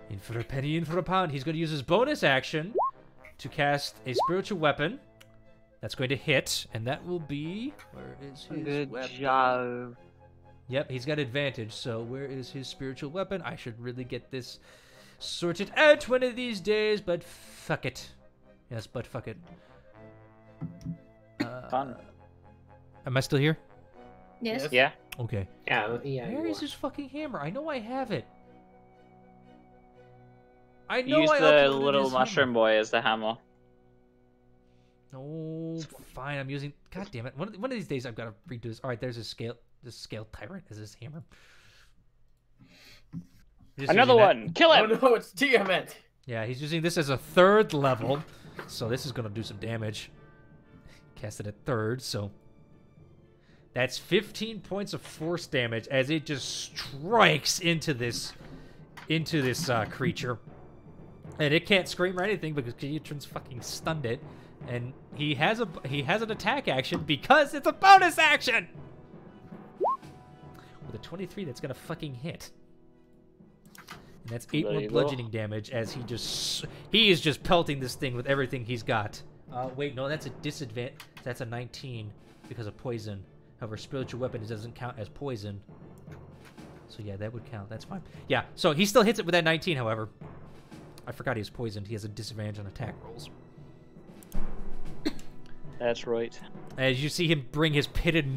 in for a penny, in for a pound. He's going to use his bonus action to cast a spiritual weapon. That's going to hit, and that will be... Where is his Good weapon? job. Yep, he's got advantage, so where is his spiritual weapon? I should really get this sorted out one of these days, but fuck it. Yes, but fuck it. Fun. Am I still here? Yes. Yeah. Okay. Yeah, yeah. Where you is are. his fucking hammer? I know I have it. I know Use I the uploaded little his mushroom boy as the hammer. Hammer. Oh, fine. I'm using. God damn it! One of these days I've got to redo this. All right, there's his scale. This scale tyrant is his hammer. Just Another using that. one. Kill Oh him. no, it's Tiamat! Yeah, he's using this as a 3rd level, so this is gonna do some damage. Cast it at third, so that's 15 points of force damage as it just strikes into this creature. And it can't scream or anything because Keatron's fucking stunned it. And he has an attack action because it's a bonus action! With a 23, that's gonna fucking hit. And that's 8 more bludgeoning damage as he is just pelting this thing with everything he's got. Wait, no, that's a disadvantage. That's a 19 because of poison. However, spiritual weapon doesn't count as poison. So yeah, that would count. That's fine. Yeah, so he still hits it with that 19, however. I forgot he's poisoned. He has a disadvantage on attack rolls. That's right. As you see him bring his pitted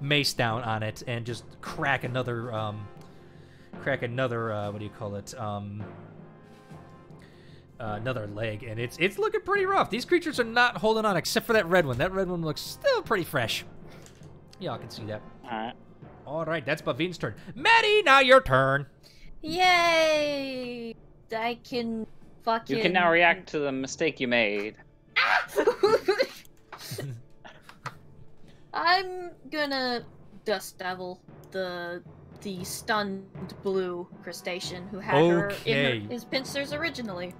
mace down on it and just crack another what do you call it? Another leg, and it's looking pretty rough. These creatures are not holding on except for that red one. That red one looks still pretty fresh. Y'all can see that. Alright. Alright, that's Bavin's turn. Maddie, now your turn. Yay! I can fucking... You can now react to the mistake you made. I'm gonna Dust Devil the stunned blue crustacean who had her in his pincers originally.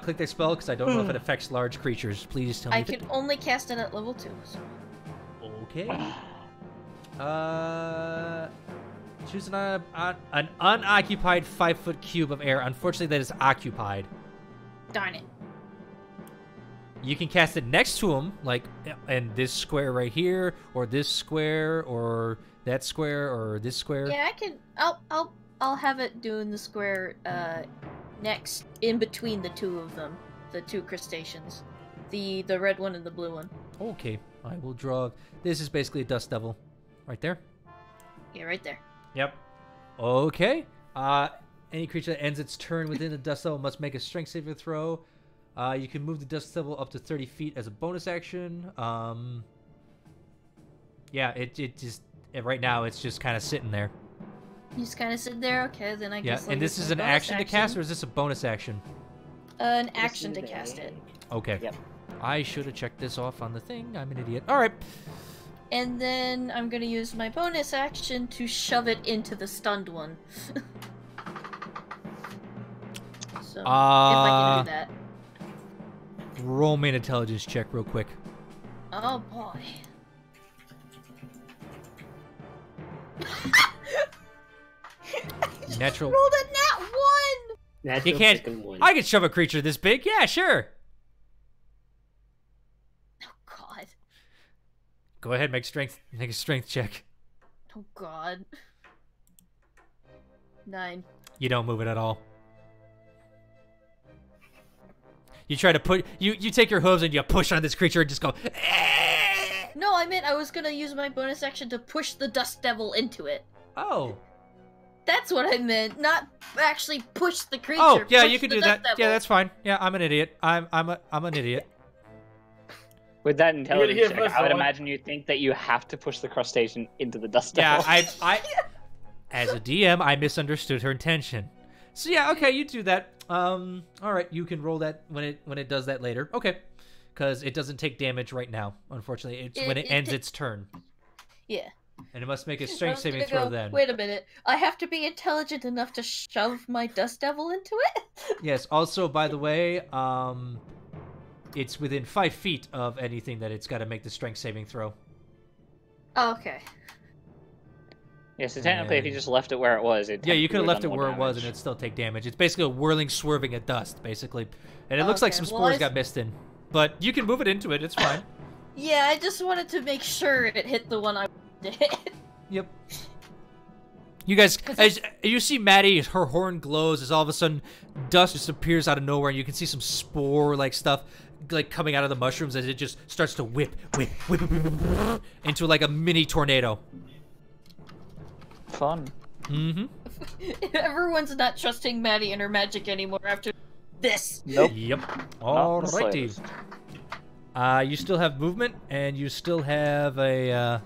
Click that spell because I don't know if it affects large creatures. Please tell me. I can only cast it at level 2. So. Okay. Choose an unoccupied 5-foot cube of air. Unfortunately, that is occupied. Darn it. You can cast it next to him, like in this square right here, or this square, or that square, or this square. Yeah, I can. I'll have it doing the square next, in between the two of them, the two crustaceans, the red one and the blue one. Okay, I will draw. This is basically a dust devil, right there. Yeah, right there. Yep. Okay. Any creature that ends its turn within the dust devil must make a strength saving throw. You can move the dust devil up to 30 feet as a bonus action. Yeah, it just right now it's just kind of sitting there. You just kind of sit there. Okay, then I guess. Yeah, and this is an action to cast, or is this a bonus action? An action to cast it. Okay. Yep. I should have checked this off on the thing. I'm an idiot. All right. And then I'm gonna use my bonus action to shove it into the stunned one. So if I can do that. Roll me an intelligence check real quick. Oh boy. Natural. Rolled a nat 1! Natural You can't. second one. I could shove a creature this big. Yeah, sure. Oh god. Go ahead, make a strength check. Oh god. 9. You don't move it at all. You try to put you take your hooves and you push on this creature and just go. No, I meant I was gonna use my bonus action to push the dust devil into it. Oh. That's what I meant, not actually push the creature. Oh, yeah, push you can the do dust that. devil. Yeah, that's fine. Yeah, I'm an idiot. I'm an idiot. With that intelligence hear check, first I would one. imagine you think that you have to push the crustacean into the dust Yeah, devil. I as a DM, I misunderstood her intention. So yeah, okay, you do that. All right, you can roll that when it does that later. Okay, because it doesn't take damage right now. Unfortunately, it's when it ends its turn, Yeah. and it must make a I strength was saving gonna throw go, then. Wait a minute. I have to be intelligent enough to shove my dust devil into it? Yes. Also, by the way, it's within 5 feet of anything that it's got to make the strength saving throw. Oh, okay. Yeah, so technically, if you just left it where it was, it Yeah, you could have left it done where more it was and damage. it'd still take damage. It's basically a whirling, swerving of dust, basically. And it looks like Okay, some well, spores I- got missed in. But you can move it into it, it's fine. Yeah, I just wanted to make sure it hit the one I wanted to hit. Yep. You guys, as you see Maddie, her horn glows as all of a sudden dust just appears out of nowhere and you can see some spore-like stuff like coming out of the mushrooms as it just starts to whip into like a mini tornado. Fun. Mm-hmm. Everyone's not trusting Maddie and her magic anymore after this. Nope. Yep. Not the Alrighty. slightest. You still have movement, and you still have a,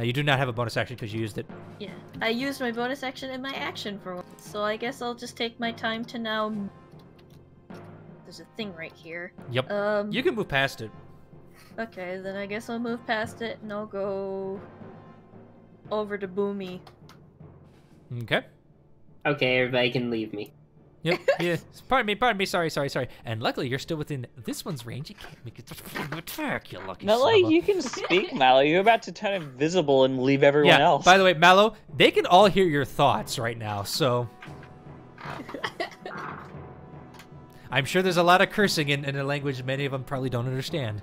you do not have a bonus action because you used it. Yeah, I used my bonus action in my action for once, so I guess I'll just take my time to now there's a thing right here. Yep. You can move past it. Okay, then I guess I'll move past it and I'll go over to Boomy. Okay. Okay, everybody can leave me. Yep. Yeah. Pardon me. Sorry. And luckily, you're still within this one's range. You can't make it attack. You lucky Mallow, son you can speak, Mallow. You're about to turn invisible and leave everyone else. By the way, Mallow, they can all hear your thoughts right now, so I'm sure there's a lot of cursing in a language many of them probably don't understand.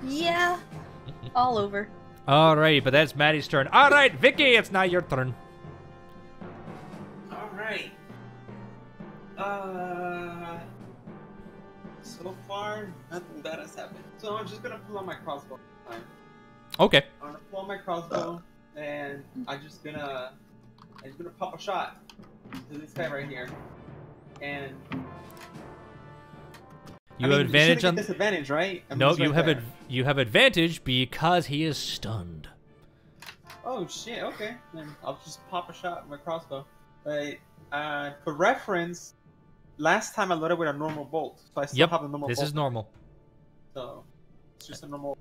Yeah. All over. Alright, but that's Maddie's turn. Alright, Vicky, it's now your turn. Alright. So far, nothing bad has happened. So I'm just gonna pull out my crossbow this time. Okay. I'm gonna pull out my crossbow, and I'm just gonna pop a shot to this guy right here. And you have advantage on disadvantage, right? No, you have advantage because he is stunned. Oh shit! Okay, then I'll just pop a shot with my crossbow. But for reference, last time I loaded with a normal bolt, so I still have a normal. This bolt. is normal. So it's just a normal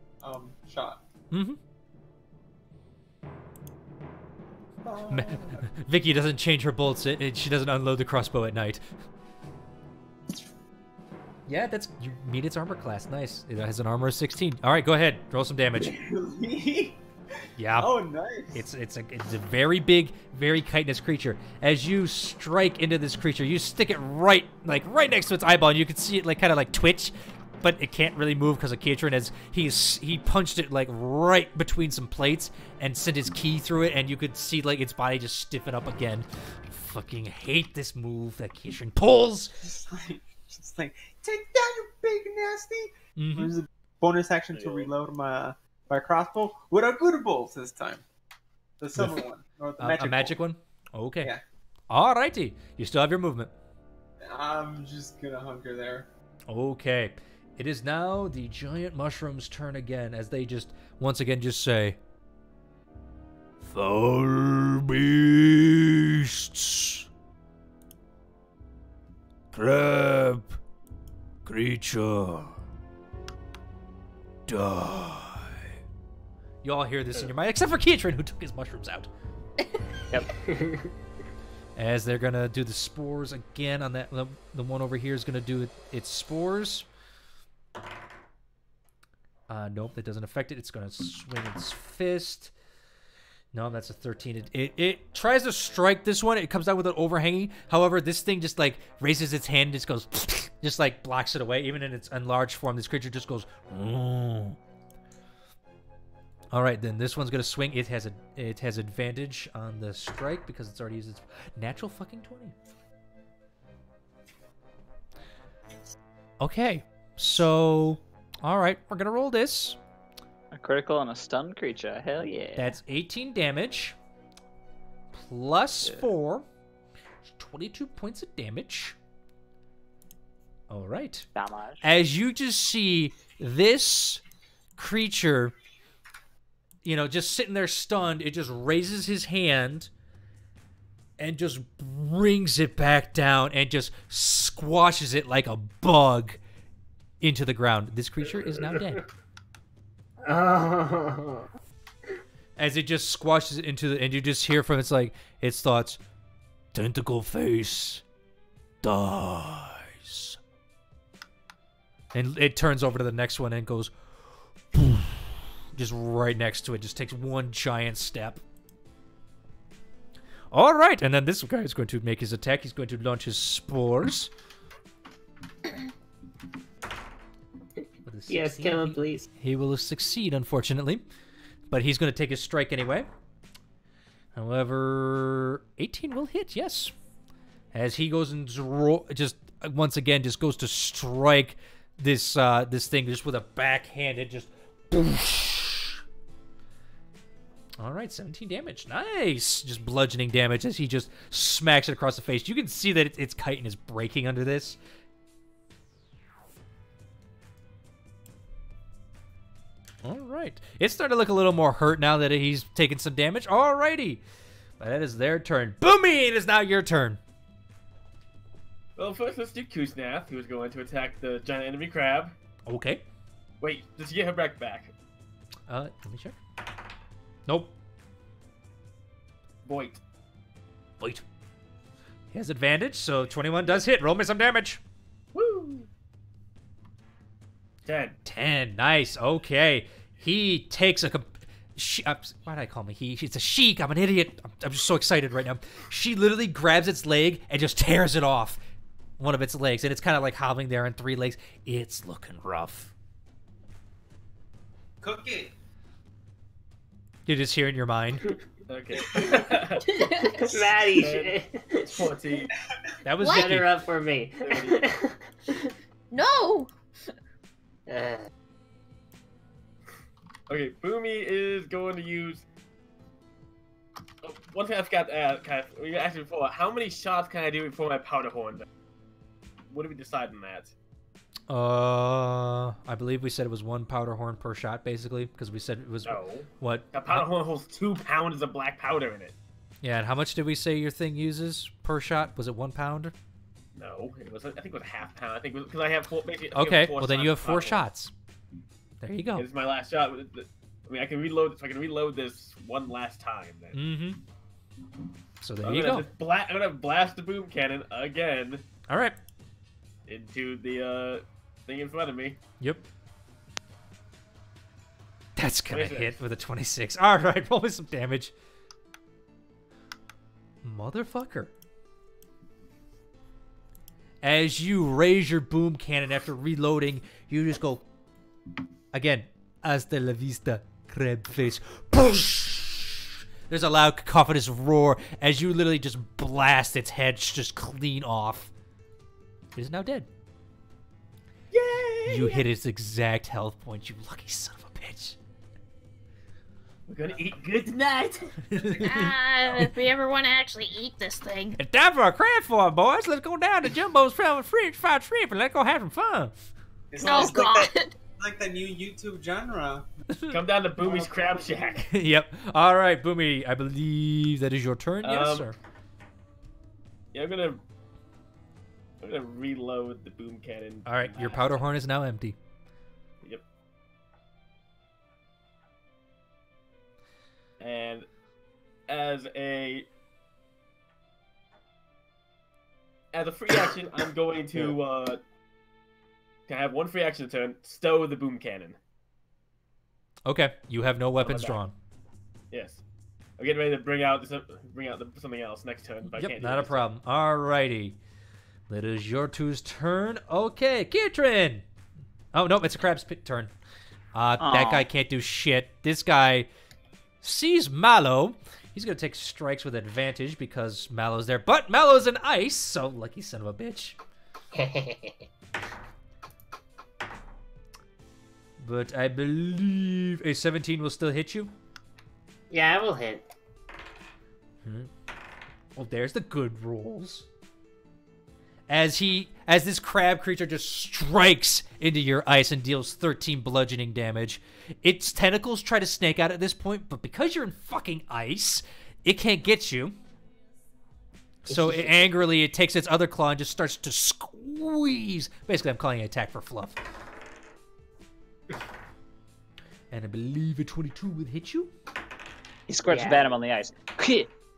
shot. Mm-hmm. Vicky doesn't change her bolts. She doesn't unload the crossbow at night. Yeah, you meet its armor class. Nice. It has an armor of 16. All right, go ahead. Roll some damage. Really? Yeah. Oh, nice. It's a very big, very chitinous creature. As you strike into this creature, you stick it right next to its eyeball, and you can see it kind of twitch, but it can't really move because of Katrin, as he punched it right between some plates and sent his key through it, and you could see its body just stiffen up again. I fucking hate this move that Katrin pulls. Just take that, you big nasty. Mm-hmm. There's a bonus action to reload my crossbow with a good bolt this time. The silver one. Or the magic one? Okay. Yeah. Alrighty. You still have your movement. I'm just gonna hunker there. Okay. It is now the giant mushroom's turn again, as they once again say, "Foul beasts. Crab creature. Die." You all hear this in your mind, except for Katrin, who took his mushrooms out. Yep. As they're gonna do the spores again on that. The one over here is gonna do its spores. Nope, that doesn't affect it. It's gonna swing its fist. No, that's a 13. It tries to strike this one. It comes out with an overhanging. However, this thing just raises its hand and just goes, just blocks it away. Even in its enlarged form, this creature just goes. All right, then this one's gonna swing. It has advantage on the strike because it's already used its natural fucking 20. Okay, so all right, we're gonna roll this. A critical on a stunned creature. Hell yeah. That's 18 damage plus 4. 22 points of damage. All right. Damage. As you just see this creature, just sitting there stunned, it just raises his hand and just brings it back down and just squashes it like a bug into the ground. This creature is now dead. Oh. As it just squashes it into and you just hear from its thoughts, "Tentacle face dies." And it turns over to the next one and goes just right next to it, just takes one giant step. All right, and then this guy is going to make his attack. He's going to launch his spores. Yes, kill him, please. He will succeed, unfortunately. But he's going to take his strike anyway. However, 18 will hit, yes. As he goes and just once again just goes to strike this thing just with a backhand. It just... All right, 17 damage. Nice! Just bludgeoning damage as he just smacks it across the face. You can see that its chitin is breaking under this. All right. It's starting to look a little more hurt now that he's taken some damage. All righty. But that is their turn. Boomy, it is now your turn. Well, first let's do Kusnath, who is going to attack the giant enemy crab. Okay. Wait, does she get her back? Let me check. Nope. Void. Wait. He has advantage, so 21 does hit. Roll me some damage. Woo! 10. 10. Nice. Okay. He takes a... why did I call me he? It's a sheik. I'm an idiot. I'm just so excited right now. She literally grabs its leg and just tears it off. One of its legs. And it's kind of like hobbling there on 3 legs. It's looking rough. Cook it. You just hear in your mind. Okay. Maddie, 14. That was What? set Vicky. her up for me. No! Okay, Boomy is going to use... Oh, one thing I forgot to ask, we asked before, how many shots can I do before my powder horn? What did we decide on that? I believe we said it was 1 powder horn per shot, basically, because we said it was No. what? The powder horn holds 2 pounds of black powder in it. Yeah, and how much did we say your thing uses per shot? Was it 1 pound? No, it was. I think it was half pound. I think because I have 4. Basically, I think I Okay, have 4 well then shots you have of 4 powder horn. shots. There you go. It's my last shot. I mean, I can reload. So I can reload this one last time. Then. Mm-hmm. So there I'm you gonna go. just I'm gonna blast the boom cannon again All right. into the thing in front of me. Yep. That's gonna 26. hit with a 26. All right, roll me some damage. Motherfucker. As you raise your boom cannon after reloading, you just go, again, hasta la vista, crab face. There's a loud cacophonous roar as you literally just blast its head just clean off. It is now dead. Yay! You hit its exact health point, you lucky son of a bitch. We're gonna eat good tonight. If we ever want to actually eat this thing. It's time for a crab farm, boys. Let's go down to Jumbo's fried shrimp and let's go have some fun. It's Oh it's god. like the new YouTube genre. Come down to Boomy's Crab Shack. Yep. All right, Boomy, I believe that is your turn. Yes, sir. Yeah, I'm gonna reload the boom cannon. All right, your powder horn is now empty. Yep. And as a free action, I'm going to can I have 1 free action turn, stow the boom cannon. Okay, you have no weapons back. drawn. Yes. I'm getting ready to bring out something else next turn. But I Yep, can't do not it a this problem. All righty. It is your two's turn. Okay, Kitrin. Oh, no, it's a crab's turn. That Aw. guy can't do shit. This guy sees Mallow. He's going to take strikes with advantage because Mallow's there. But Mallow's in ice, so lucky son of a bitch. But I believe a 17 will still hit you. Yeah, I will hit. Well, there's the good rolls. As this crab creature just strikes into your ice and deals 13 bludgeoning damage. Its tentacles try to snake out at this point, but because you're in fucking ice, it can't get you. So angrily, it takes its other claw and just starts to squeeze. Basically, I'm calling it attack for fluff. And I believe a 22 will hit you. He squirts Yeah. venom on the ice.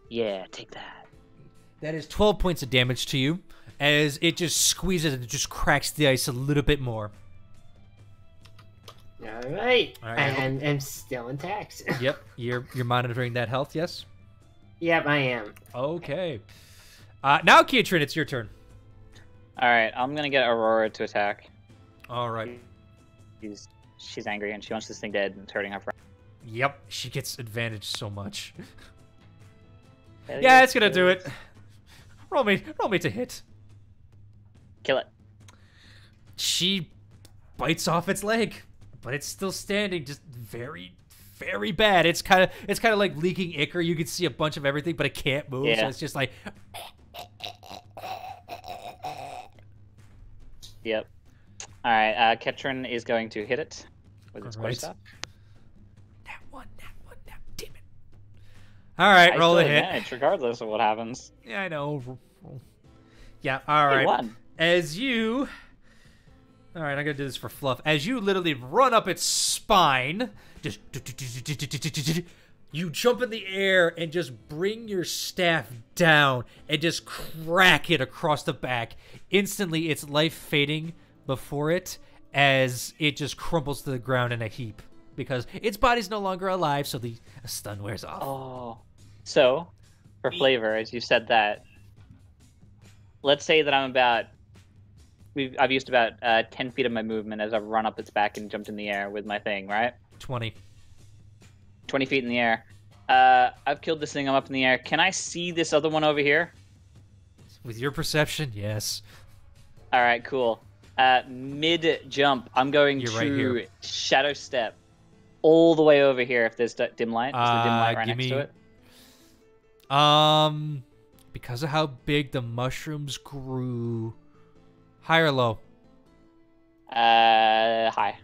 Yeah, take that. That is 12 points of damage to you, as it just squeezes and it just cracks the ice a little bit more. All right. All right. And I'm still intact. Yep, you're monitoring that health, yes? Yep, I am. Okay. Now, Kietrin, it's your turn. All right, I'm gonna get Aurora to attack. All right. She's angry and she wants this thing dead and it's hurting her friend. Yep, she gets advantage so much. Hell Yeah, it's gonna do it. Roll me to hit. Kill it. She bites off its leg, but it's still standing, just very, very bad. It's kind of like leaking ichor. You can see a bunch of everything, but it can't move. So Yeah. it's just like. Yep. All right, Ketrin is going to hit it with its Alright. quarterstaff. That one, damn it. All right, I roll still a hit. advantage regardless of what happens. Yeah, I know. Yeah, all right. One. As you... All right, I'm going to do this for fluff. As you literally run up its spine, just... You jump in the air and just bring your staff down and just crack it across the back. Instantly, its life fading before it as it just crumples to the ground in a heap. Because its body's no longer alive, so the stun wears off. Oh. So, for flavor, as you said that, let's say that I'm about... I've used about 10 feet of my movement as I've run up its back and jumped in the air with my thing, right? 20. 20 feet in the air. I've killed this thing. I'm up in the air. Can I see this other one over here? With your perception, yes. All right, cool. Mid-jump, I'm going You're to right here. shadow step all the way over here if there's dim light. Is the dim light right next to it? Because of how big the mushrooms grew... High or low? High.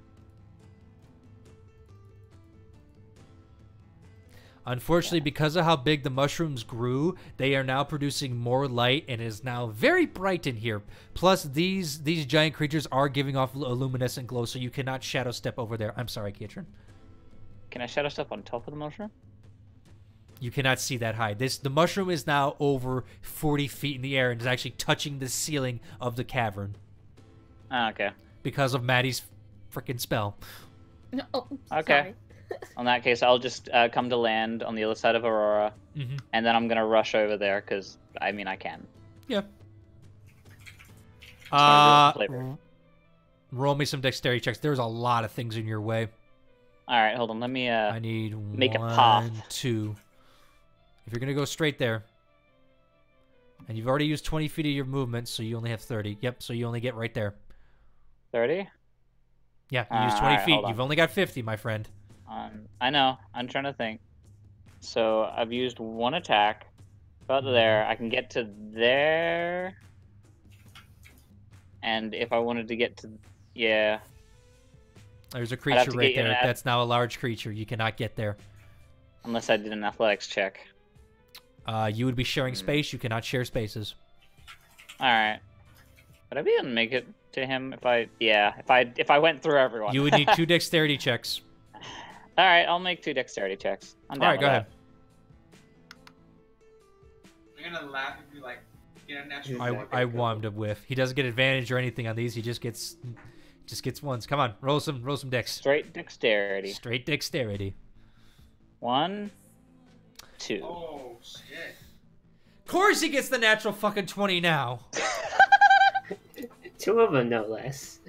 Unfortunately, because of how big the mushrooms grew, they are now producing more light and it is now very bright in here. Plus, these giant creatures are giving off a luminescent glow, so you cannot shadow step over there. I'm sorry, Katrin. Can I shadow step on top of the mushroom? You cannot see that high. The mushroom is now over 40 feet in the air and is actually touching the ceiling of the cavern. Ah, okay. Because of Maddie's freaking spell. Oh, Okay. sorry. In that case, I'll just come to land on the other side of Aurora, and then I'm gonna rush over there because I mean I can. Yeah. Flavor. Roll me some dexterity checks. There's a lot of things in your way. All right, hold on. Let me I need make one, a path. 2. If you're gonna go straight there, and you've already used 20 feet of your movement, so you only have 30. Yep. So you only get right there. 30. Yeah, you used 20 alright, feet. hold on. You've only got 50, my friend. I know. I'm trying to think. So I've used one attack. About there. I can get to there. And if I wanted to get to... Yeah. There's a have creature to right get there. an That's now a large creature. You cannot get there. Unless I did an athletics check. You would be sharing space. You cannot share spaces. Alright. Would I be able to make it to him if I... Yeah. If I went through everyone. You would need 2 dexterity checks. Alright, I'll make 2 dexterity checks. I'm down All right, go with ahead. I'm gonna laugh if you like get a natural. I want him to whiff. He doesn't get advantage or anything on these. He just gets ones. Come on, roll some dex. Straight dexterity. Straight dexterity. 1, 2. Oh shit. Of course he gets the natural fucking 20 now. 2 of them, no less.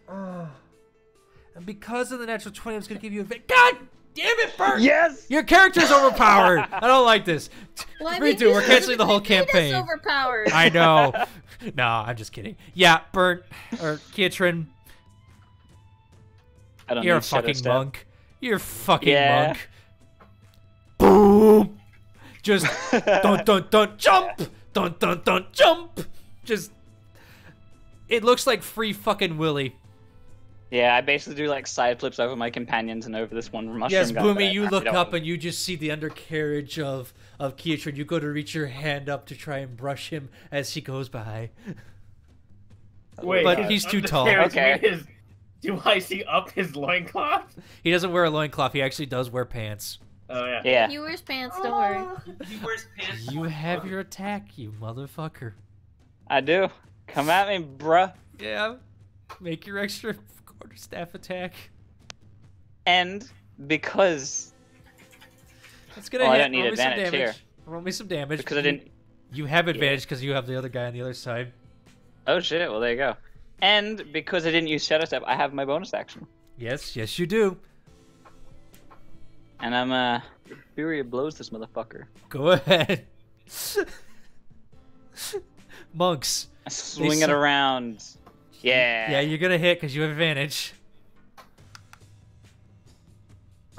And because of the natural 20, I was going to give you a... God damn it, Bert! Yes! Your character's overpowered! I don't like this. Well, I Me mean, too, we're this canceling the whole doesn't make us campaign. overpowered. I know. No, I'm just kidding. Yeah, Bert, or Kietrin, I don't you're a need shadow fucking step. monk. You're a fucking Yeah. monk. Boom! Just dun dun dun jump! Dun dun dun jump! Just... It looks like Free fucking Willy. Yeah, I basically do like side flips over my companions and over this one mushroom Yes, guy. Boomy, but you I look don't up want- and you just see the undercarriage of Kietrin. You go to reach your hand up to try and brush him as he goes by. Wait, But his he's too tall. undercarriage Okay. mean do I see up his loincloth? He doesn't wear a loincloth. He actually does wear pants. Oh yeah. Yeah. He wears pants, don't worry. He wears pants. You have your attack, you motherfucker. I do. Come at me, bruh. Yeah. Make your extra quarterstaff attack. And because It's gonna Oh, I hit. don't need Roll me some advantage damage. here. Roll me some damage. because I didn't. You have advantage because you have the other guy on the other side. Oh shit! Well, there you go. And because I didn't use shadow step, I have my bonus action, Yes, yes, you do. and I'm Fury blows this motherfucker. Go ahead. Monks. I swing They it around. Yeah. Yeah, you're gonna hit because you have advantage.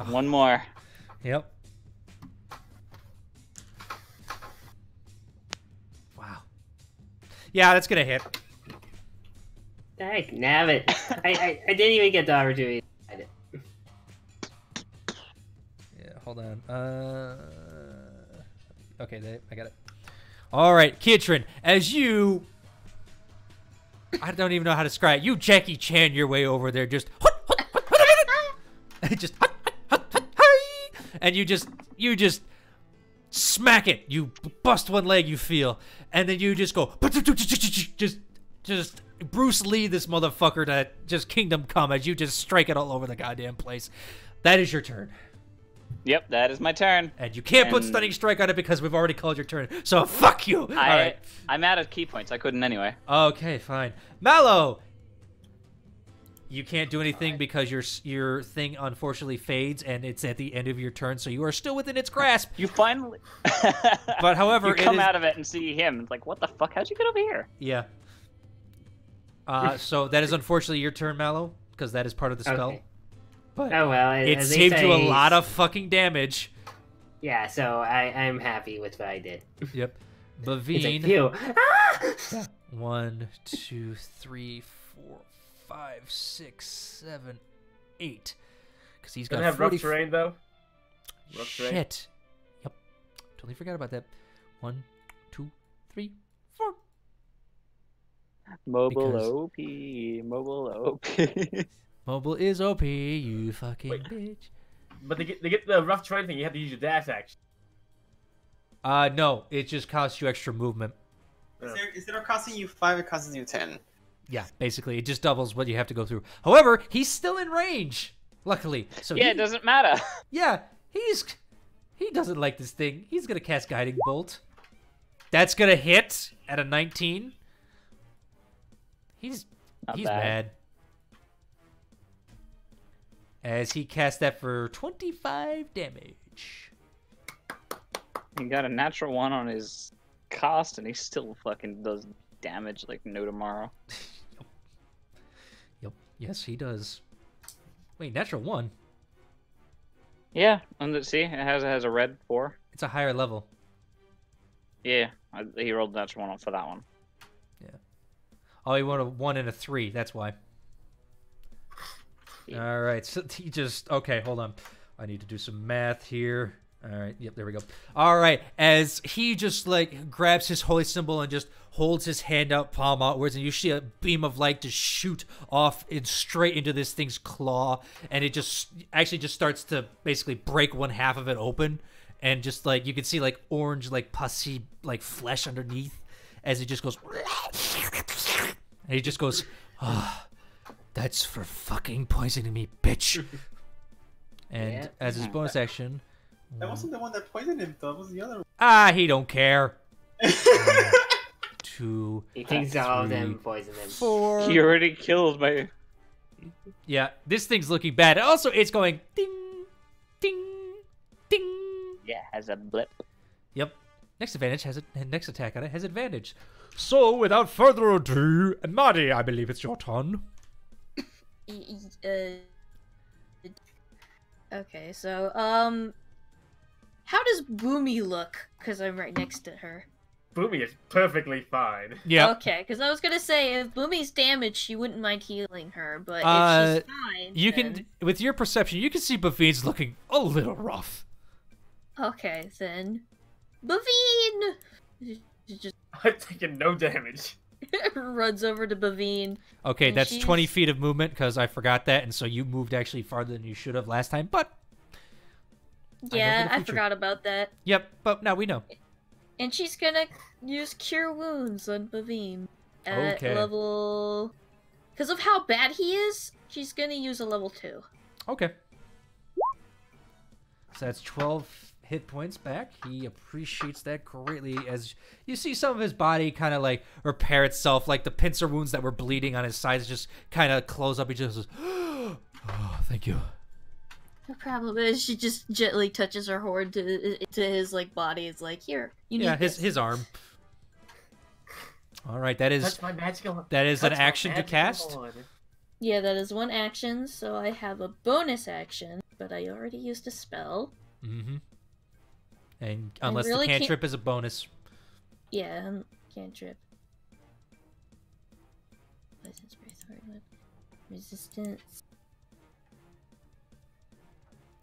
One more. Yep. Wow. Yeah, that's gonna hit. Heck, nabbit. I didn't even get the opportunity. Yeah, hold on. Okay, I got it. All right, Kitrin, as you... I don't even know how to describe it. You Jackie Chan your way over there, just... just... and you just smack it. You bust one leg, you feel. And then you just go... Just Bruce Lee this motherfucker to just Kingdom Come as you just strike it all over the goddamn place. That is your turn. Yep, that is my turn. And you can't put Stunning Strike on it because we've already called your turn. So fuck you. All right. I'm out of key points. I couldn't anyway. Okay, fine. Mallow! You can't do anything because your thing unfortunately fades and it's at the end of your turn, so you are still within its grasp. You finally... But however, you come out of it and see him. It's like, what the fuck? How'd you get over here? Yeah. So that is unfortunately your turn, Mallow, because that is part of the spell. Okay. But Oh well, it saved you a lot of fucking damage. Yeah, so I'm happy with what I did. Yep. It's Bavine. like, phew. Yeah. 1, 2, 3, 4, 5, 6, 7, 8. Because he's got Doesn't have 40... rough terrain though. Rough terrain. Shit. Yep. Totally forgot about that. 1, 2, 3, 4. Mobile Because- OP. Mobile OP. Mobile is OP, you fucking Wait. bitch. But to get the rough terrain thing, you have to use your dash action. No, it just costs you extra movement. Instead of costing you 5, it costs you 10. Yeah, basically, it just doubles what you have to go through. However, he's still in range, luckily. So Yeah, it doesn't matter. Yeah, he doesn't like this thing. He's gonna cast Guiding Bolt. That's gonna hit at a 19. He's Not bad. mad. As he casts that for 25 damage. He got a natural 1 on his cost, and he still fucking does damage like no tomorrow. Yep. Yes, he does. Wait, natural 1? Yeah, and see, it has a red 4. It's a higher level. Yeah, he rolled the natural 1 for that one. Oh, he won a 1 and a 3. That's why. Yeah. All right. So he just... Okay, hold on. I need to do some math here. All right. Yep, there we go. All right. As he just, like, grabs his holy symbol and just holds his hand out, palm outwards, and you see a beam of light just shoot off and straight into this thing's claw, and it just actually just starts to basically break one half of it open, and just, like, you can see, like, orange, like, pussy, like, flesh underneath as it just goes... And he just goes, that's for fucking poisoning me, bitch. And Yeah. as his bonus action... That wasn't the one that poisoned him, though. That was the other He don't care. one. 2, He thinks all of 3, them poison him. 4. He already killed my... Yeah, this thing's looking bad. Also, it's going ding, ding, ding. Yeah, has a blip. Yep. Next attack on it has advantage. So, without further ado, Maddie, I believe it's your turn. Okay, so, how does Boomy look? Because I'm right next to her. Boomy is perfectly fine. Yeah. Okay, because I was gonna say, if Boomy's damaged, you wouldn't mind healing her, but if she's fine, You then... can, with your perception, you can see Bavine's looking a little rough. Okay, then... Bavine! She just I'm taking no damage. runs over to Bavine. Okay, And that's she's- 20 feet of movement because I forgot that, and so you moved actually farther than you should have last time. But Yeah, the I future. forgot about that. yep, but now we know. And she's gonna use Cure Wounds on Bavine at Okay. level... Because of how bad he is, she's gonna use a level 2. Okay. So that's 12 hit points back. He appreciates that greatly as you see some of his body kind of like repair itself, like the pincer wounds that were bleeding on his sides just kind of close up. He just goes, oh, thank you. The problem is she just gently touches her horn to his like body. It's like, here, you need Yeah, this. his arm. All right, that is Touch my magical. that is an touch my action to magical cast. horn. Yeah, that is one action, so I have a bonus action, but I already used a spell. Mm-hmm. And unless really the can't- cantrip is a bonus. Yeah, cantrip. Poison's breath, hard whip. Resistance.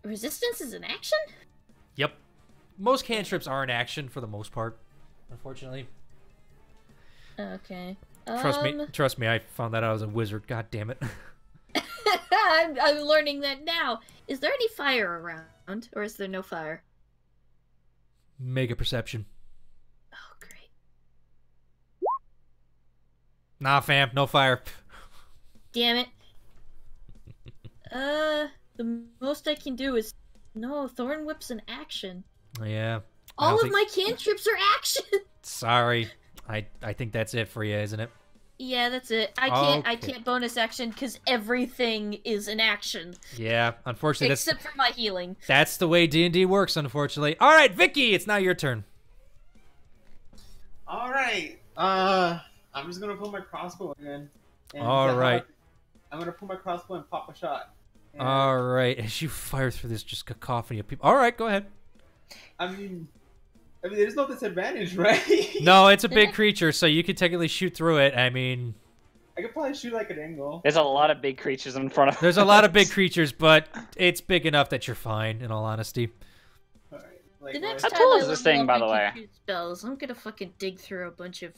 Resistance is an action? Yep. Most cantrips are an action for the most part. unfortunately. Okay. Trust me, I found that out as a wizard. God damn it. I'm learning that now. Is there any fire around, or is there no fire? Make a perception. Oh, great. Nah, fam, no fire. Damn it. The most I can do is... No, Thorn Whip's an action. Yeah. All of my cantrips are action! Sorry. I think that's it for you, isn't it? Yeah, that's it. I can't bonus action because everything is an action. Yeah, unfortunately, except for my healing. That's the way D&D works, unfortunately. All right, Vicky, it's now your turn. All right. I'm just gonna pull my crossbow again. And All right. I'm gonna pull my crossbow and pop a shot. And, all right, as you fire through this just cacophony of people. All right, go ahead. I mean, there's no disadvantage, right? No, it's a big creature, so you could technically shoot through it. I mean, I could probably shoot like an angle. There's a lot of big creatures in front of us. There's a lot of big creatures, but it's big enough that you're fine, in all honesty. All right. Like, The next How time tall I is this level thing, up by my the way? cantrip spells, I'm gonna fucking dig through a bunch of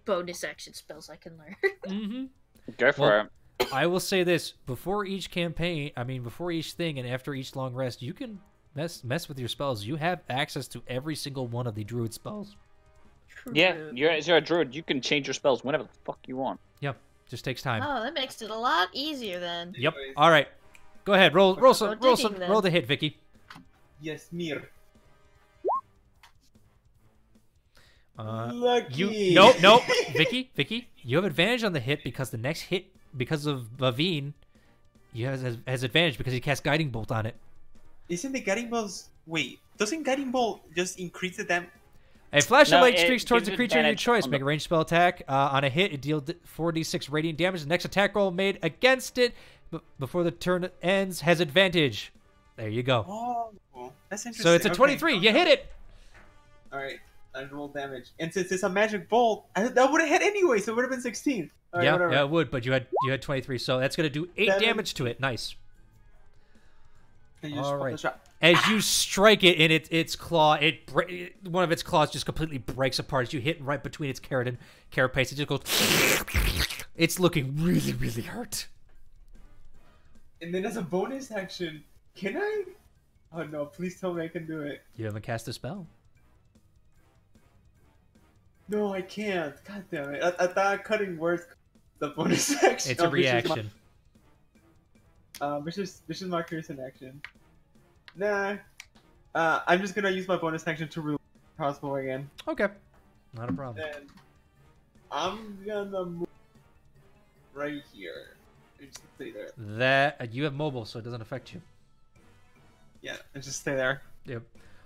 bonus action spells I can learn. Mm-hmm. Go for it. I will say this, before each campaign, before each thing and after each long rest, you can mess with your spells. You have access to every single one of the druid spells. Yeah, you're a druid. You can change your spells whenever the fuck you want. Yep, just takes time. Oh, that makes it a lot easier then. Yep. All right, go ahead. Roll digging, then. roll the hit, Vicky. Yes, mir. Lucky. Nope. Vicky, you have advantage on the hit because the next hit, because of Vavine, you has advantage because he cast Guiding Bolt on it. Isn't the Guiding Bolt... Wait, doesn't Guiding Bolt just increase the damage? A flash of light it streaks towards the gives creature of your advantage choice. on Make the- a ranged spell attack. On a hit, it deals 4d6 radiant damage. The next attack roll made against it before the turn ends has advantage. There you go. Oh, that's interesting. So it's a Okay. 23. You hit it. All right, I roll damage, and since it's a magic bolt, that would have hit anyway, so it would have been 16. All right, whatever. Yeah, it would, but you had 23, so that's gonna do 8 damage to it. Nice. And you just All pop the right. shot. As you strike it in its claw, one of its claws just completely breaks apart. As you hit right between its carapace, it just goes. It's looking really, really hurt. And then as a bonus action, can I? Oh no! Please tell me I can do it. You haven't cast a spell. No, I can't. God damn it! I thought cutting words the bonus action. It's a reaction. Vicious Mockery's an action. Nah. I'm just gonna use my bonus action to release the crossbow again. Okay, not a problem. And I'm gonna move right here. Just stay there. That you have mobile, so it doesn't affect you. Yeah, and just stay there. Yep.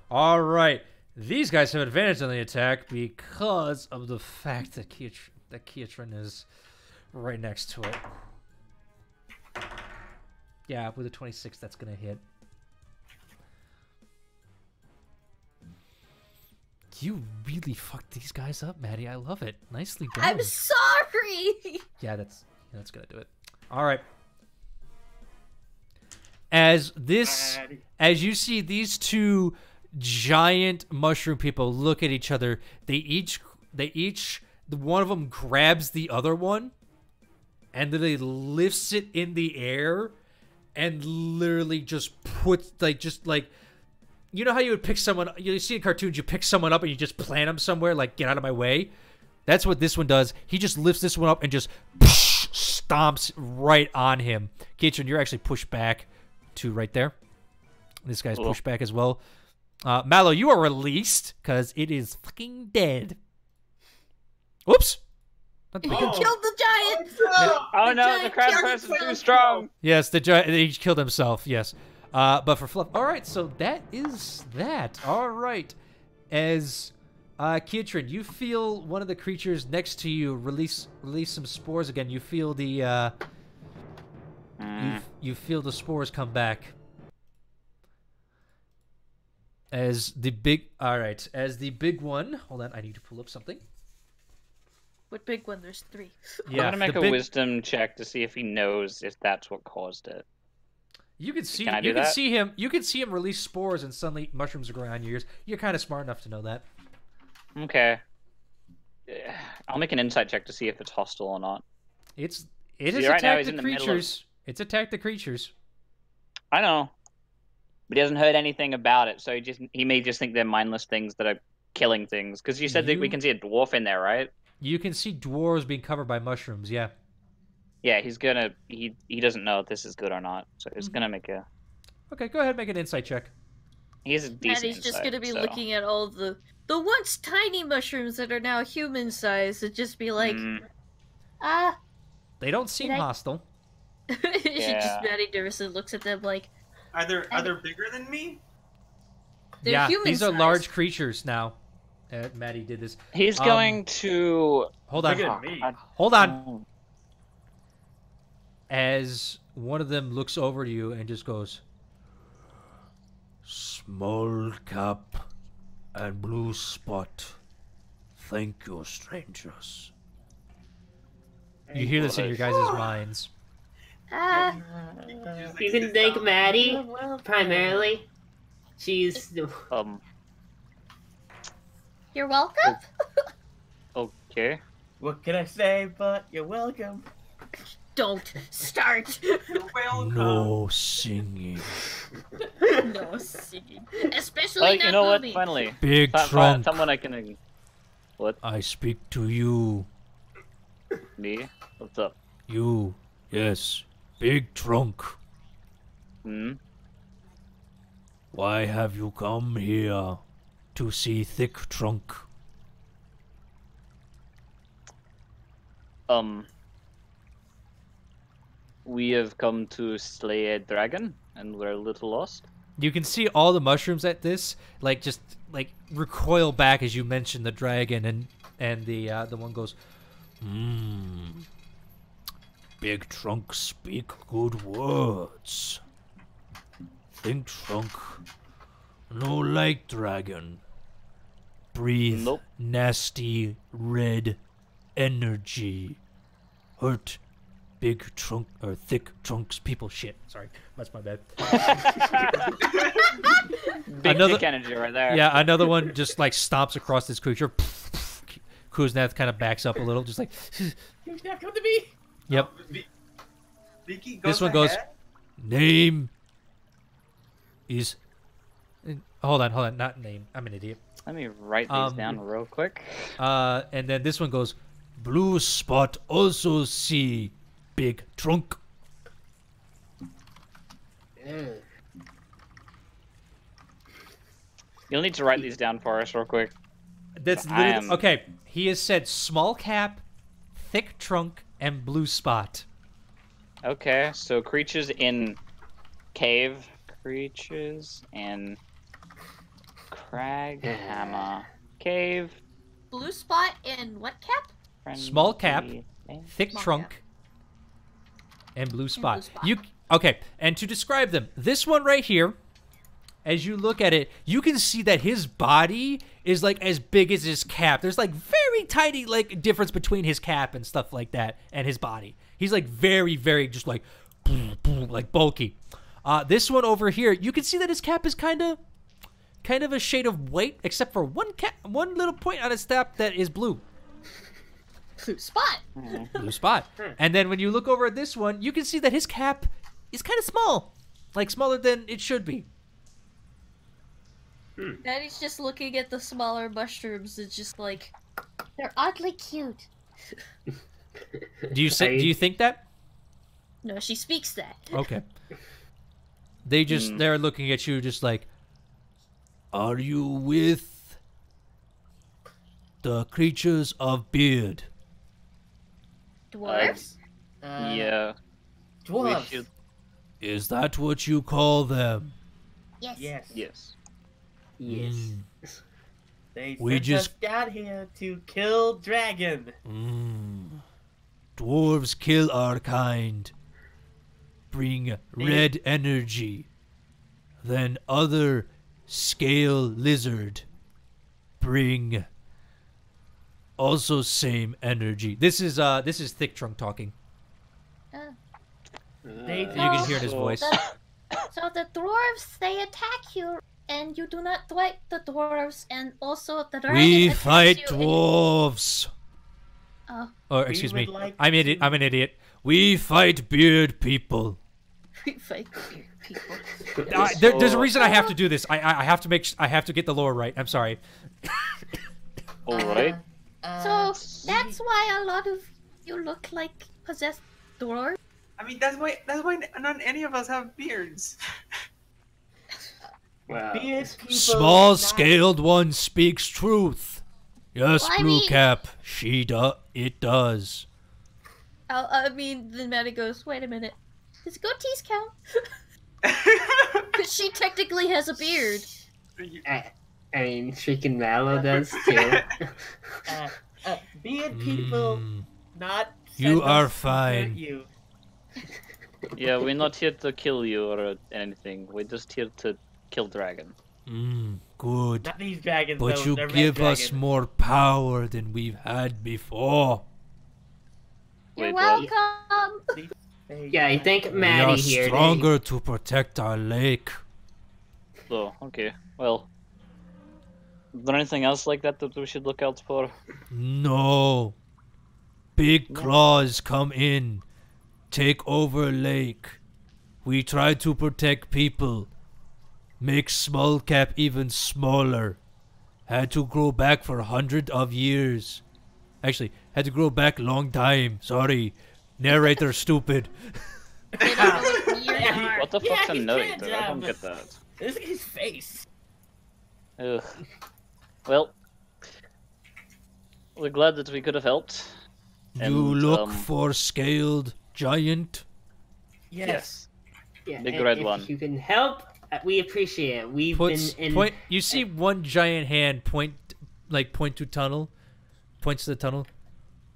All right. These guys have advantage on the attack because of the fact that Keatron is right next to it. Yeah, with a 26, that's gonna hit. You really fucked these guys up, Maddie. I love it. Nicely done. I'm sorry! Yeah, that's gonna do it. All right. As you see these two giant mushroom people look at each other, one of them grabs the other one, and then they lifts it in the air, and literally just puts you know how you would pick someone, you see in cartoons, you pick someone up and you just plant them somewhere, like, get out of my way. That's what this one does. He just lifts this one up and just stomps right on him. Keatron, you're actually pushed back to right there. This guy's pushed back as well. Mallow, you are released because it is fucking dead. Whoops. You killed the giant! Oh no, the crab person's too strong. Yes, the giant. He killed himself. Yes. But for Fluff. All right, so that is that. All right. As Keatron, you feel one of the creatures next to you release some spores again. You feel the you feel the spores come back. As the big one. Hold on, I need to pull up something. What big one? There's 3. Yeah, I'm gonna make a wisdom check to see if he knows if that's what caused it. You can see. Can I do you can that? see him. You can see him release spores, and suddenly mushrooms are growing on your ears. You're kind of smart enough to know that. Okay. I'll make an insight check to see if it's hostile or not. It See, has right now attacked he's the in the middle of- creatures. It's attacked the creatures. I know, but he hasn't heard anything about it, so he may just think they're mindless things that are killing things. Because you said that we can see a dwarf in there, right? You can see dwarves being covered by mushrooms. Yeah. Yeah, he's gonna. He doesn't know if this is good or not, so he's gonna make a. Okay, go ahead, make an insight check. He's a decent. Maddie's just insight, gonna be so. looking at all the once tiny mushrooms that are now human sized and just be like, They don't seem Did I- hostile. Maddie nervously looks at them like, Are they bigger than me? they're Yeah, human these are sized. large creatures now. Maddie did this. He's going to. Hold on. Bigger than me. Hold on. As one of them looks over to you and just goes, "Small cap and blue spot. Thank you, strangers." You hear this in your guys' minds. You can thank Maddie, primarily. She's... You're welcome. Okay. What can I say? But you're welcome. Don't start. You're welcome. No singing. No singing, especially Well, not you know what? movie. Finally, Big trunk. someone I can. What? I speak to you. Me? What's up? You. Yes. Big trunk. Hmm. Why have you come here to see Thick Trunk? We have come to slay a dragon, and we're a little lost. You can see all the mushrooms at this, like just like recoil back as you mention the dragon, and the one goes, Big Trunk speak good words. Think Trunk, no like dragon. Breathe Nope. nasty red energy. Hurt Big Trunk or Thick Trunk's people. Shit, sorry, that's my bad. Big Another- dick energy right there. Yeah, another one just like stomps across this creature. Kuzneth kind of backs up a little, just like. Yeah, come to me. Yep. Vicky goes This one goes. ahead. Name is. Hold on, not name. I'm an idiot. Let me write these down real quick. And then this one goes. Blue spot also see Big Trunk. You'll need to write these down for us real quick. That's I literally, am- okay. He has said small cap, thick trunk, and blue spot. Okay, so creatures in cave, creatures in crag hammer, cave, Blue spot in what cap? Small cap, friendly- thick Small trunk, and blue spot. blue spot. You okay? And to describe them, this one right here, as you look at it, you can see that his body is like as big as his cap. There's like very tiny like difference between his cap and stuff like that and his body. He's like very, very just like bulky. This one over here, you can see that his cap is kind of a shade of white, except for one little point on his cap that is blue. Blue spot. Blue spot. And then when you look over at this one, you can see that his cap is kind of small, like smaller than it should be. Daddy's just looking at the smaller mushrooms. It's just like they're oddly cute. Do you think that? No, she speaks that. Okay. They're looking at you just like, are you with the creatures of beard? Dwarves. Yeah. We Dwarves. should. Is that what you call them? Yes. Yes. Yes. Yes. They We sent just- us down here to kill dragon. Dwarves kill our kind. Bring red energy. Then other scale lizard. Bring also same energy. This is Thick Trunk talking. They You can hear it in his so- voice. So the dwarves, they attack you, and you do not fight the dwarves, and also the dragon We attacks fight you, and- dwarves. Oh, Or We excuse would me, like I'm an idiot. We fight beard people. we fight weird people. There's a reason I have to do this. I have to I have to get the lore right. I'm sorry. All right. So that's why a lot of you look like possessed dwarves. I mean, that's why not any of us have beards. Well, Beard people, Small not- scaled one speaks truth. Yes, Well, I Blue mean- Cap. It does. I mean, the meta goes, wait a minute. Does goatees count? Because she technically has a beard. I mean, freaking Mallow does too. Beard people, Mm. not. You send us are to hurt fine. You. Yeah, we're not here to kill you or anything. We're just here to kill dragon. Good. Not these dragons. But though. you They're red give us dragons. more power than we've had before. You're Wait, what? welcome. Yeah, I think We are Maddie here. stronger to protect our lake. Oh, okay. Well, is there anything else like that that we should look out for? No. Big claws come in. Take over lake. We try to protect people. Make small cap even smaller. Had to grow back for 100 of years. Actually, had to grow back long time. Sorry. Narrator stupid. They don't know what beard are. What the Yeah, fuck's a he narrator? can't, I don't get that. Look at his face. Ugh. Well, we're glad that we could have helped. You And, look for scaled giant? Yes. Yeah, Big and red if one. you can help, we appreciate it. We've Puts, been in. point. You see one giant hand point to tunnel. Points to the tunnel.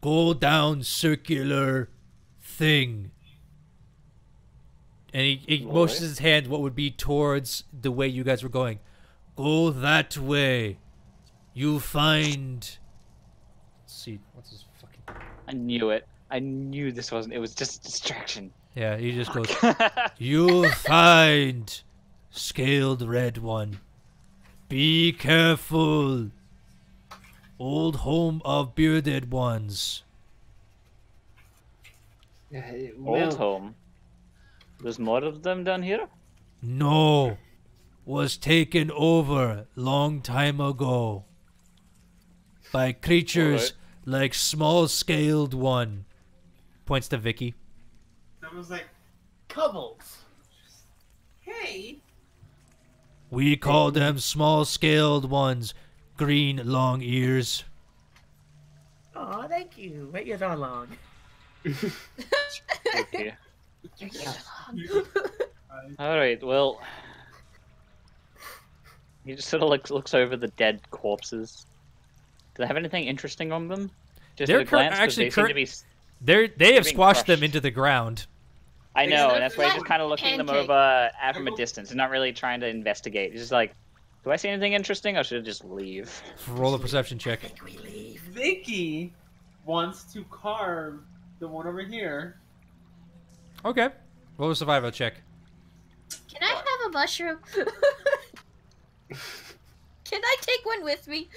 Go down circular thing. And he motions his hand what would be towards the way you guys were going. Go that way. You find. Let's see. What's his fucking. I knew it. I knew this wasn't. It was just a distraction. Yeah, he just goes. You find scaled red one. Be careful. Old home of bearded ones. Well, Old home. There's more of them down here? No. Was taken over long time ago. By creatures like small scaled one. Points to Vicky. I was like, Cobbles. hey. We call them small scaled ones. Green long ears. Oh, thank you. My ears are long. Okay. Alright, well. He just sort of looks over the dead corpses. Do they have anything interesting on them? Just They're at a glance, 'cause actually they seem to cur- be. They have being squashed them crushed. into the ground. I know, They're and that's why he's just flat kind of looking them pancakes. over from a distance and not really trying to investigate. He's just like, do I see anything interesting, or should I just leave? Roll a perception check. We leave. Vicky wants to carve the one over here. Okay. Roll a survival check. Can I have a mushroom? Can I take one with me?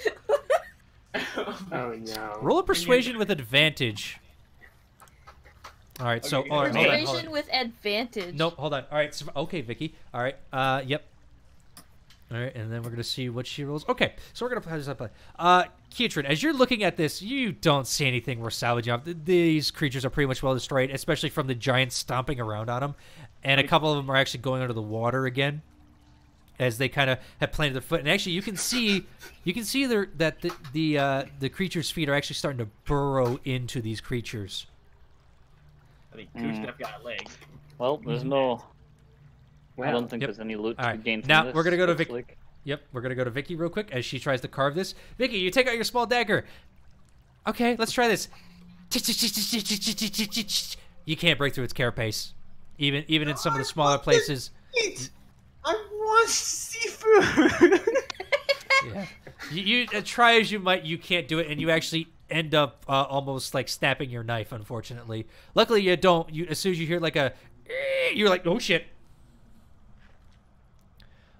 oh no. Roll a persuasion with advantage. All right. So, Okay, all right, hold on, hold Persuasion on. with advantage. Nope. Hold on. All right. So, okay, Vicky. All right. Yep. All right, and then we're gonna see what she rolls. Okay, so we're gonna play this up. Keatron, as you're looking at this, you don't see anything worth salvaging off. These creatures are pretty much well destroyed, especially from the giants stomping around on them, and a couple of them are actually going under the water again, as they kind of have planted their foot. And actually, you can see that the creatures' feet are actually starting to burrow into these creatures. I think Kushnev got a leg. Well, there's no. I don't think Yep. there's any loot to Alright, be gained from now this. we're gonna go to looks Vic- like. Yep, we're gonna go to Vicky real quick as she tries to carve this. Vicky, you take out your small dagger. Okay, let's try this. You can't break through its carapace, even in some of the smaller places. Eat. I want seafood. Yeah, you try as you might, you can't do it, and you actually end up almost like snapping your knife. Unfortunately, luckily you don't. You as soon as you hear like a, you're like, oh shit.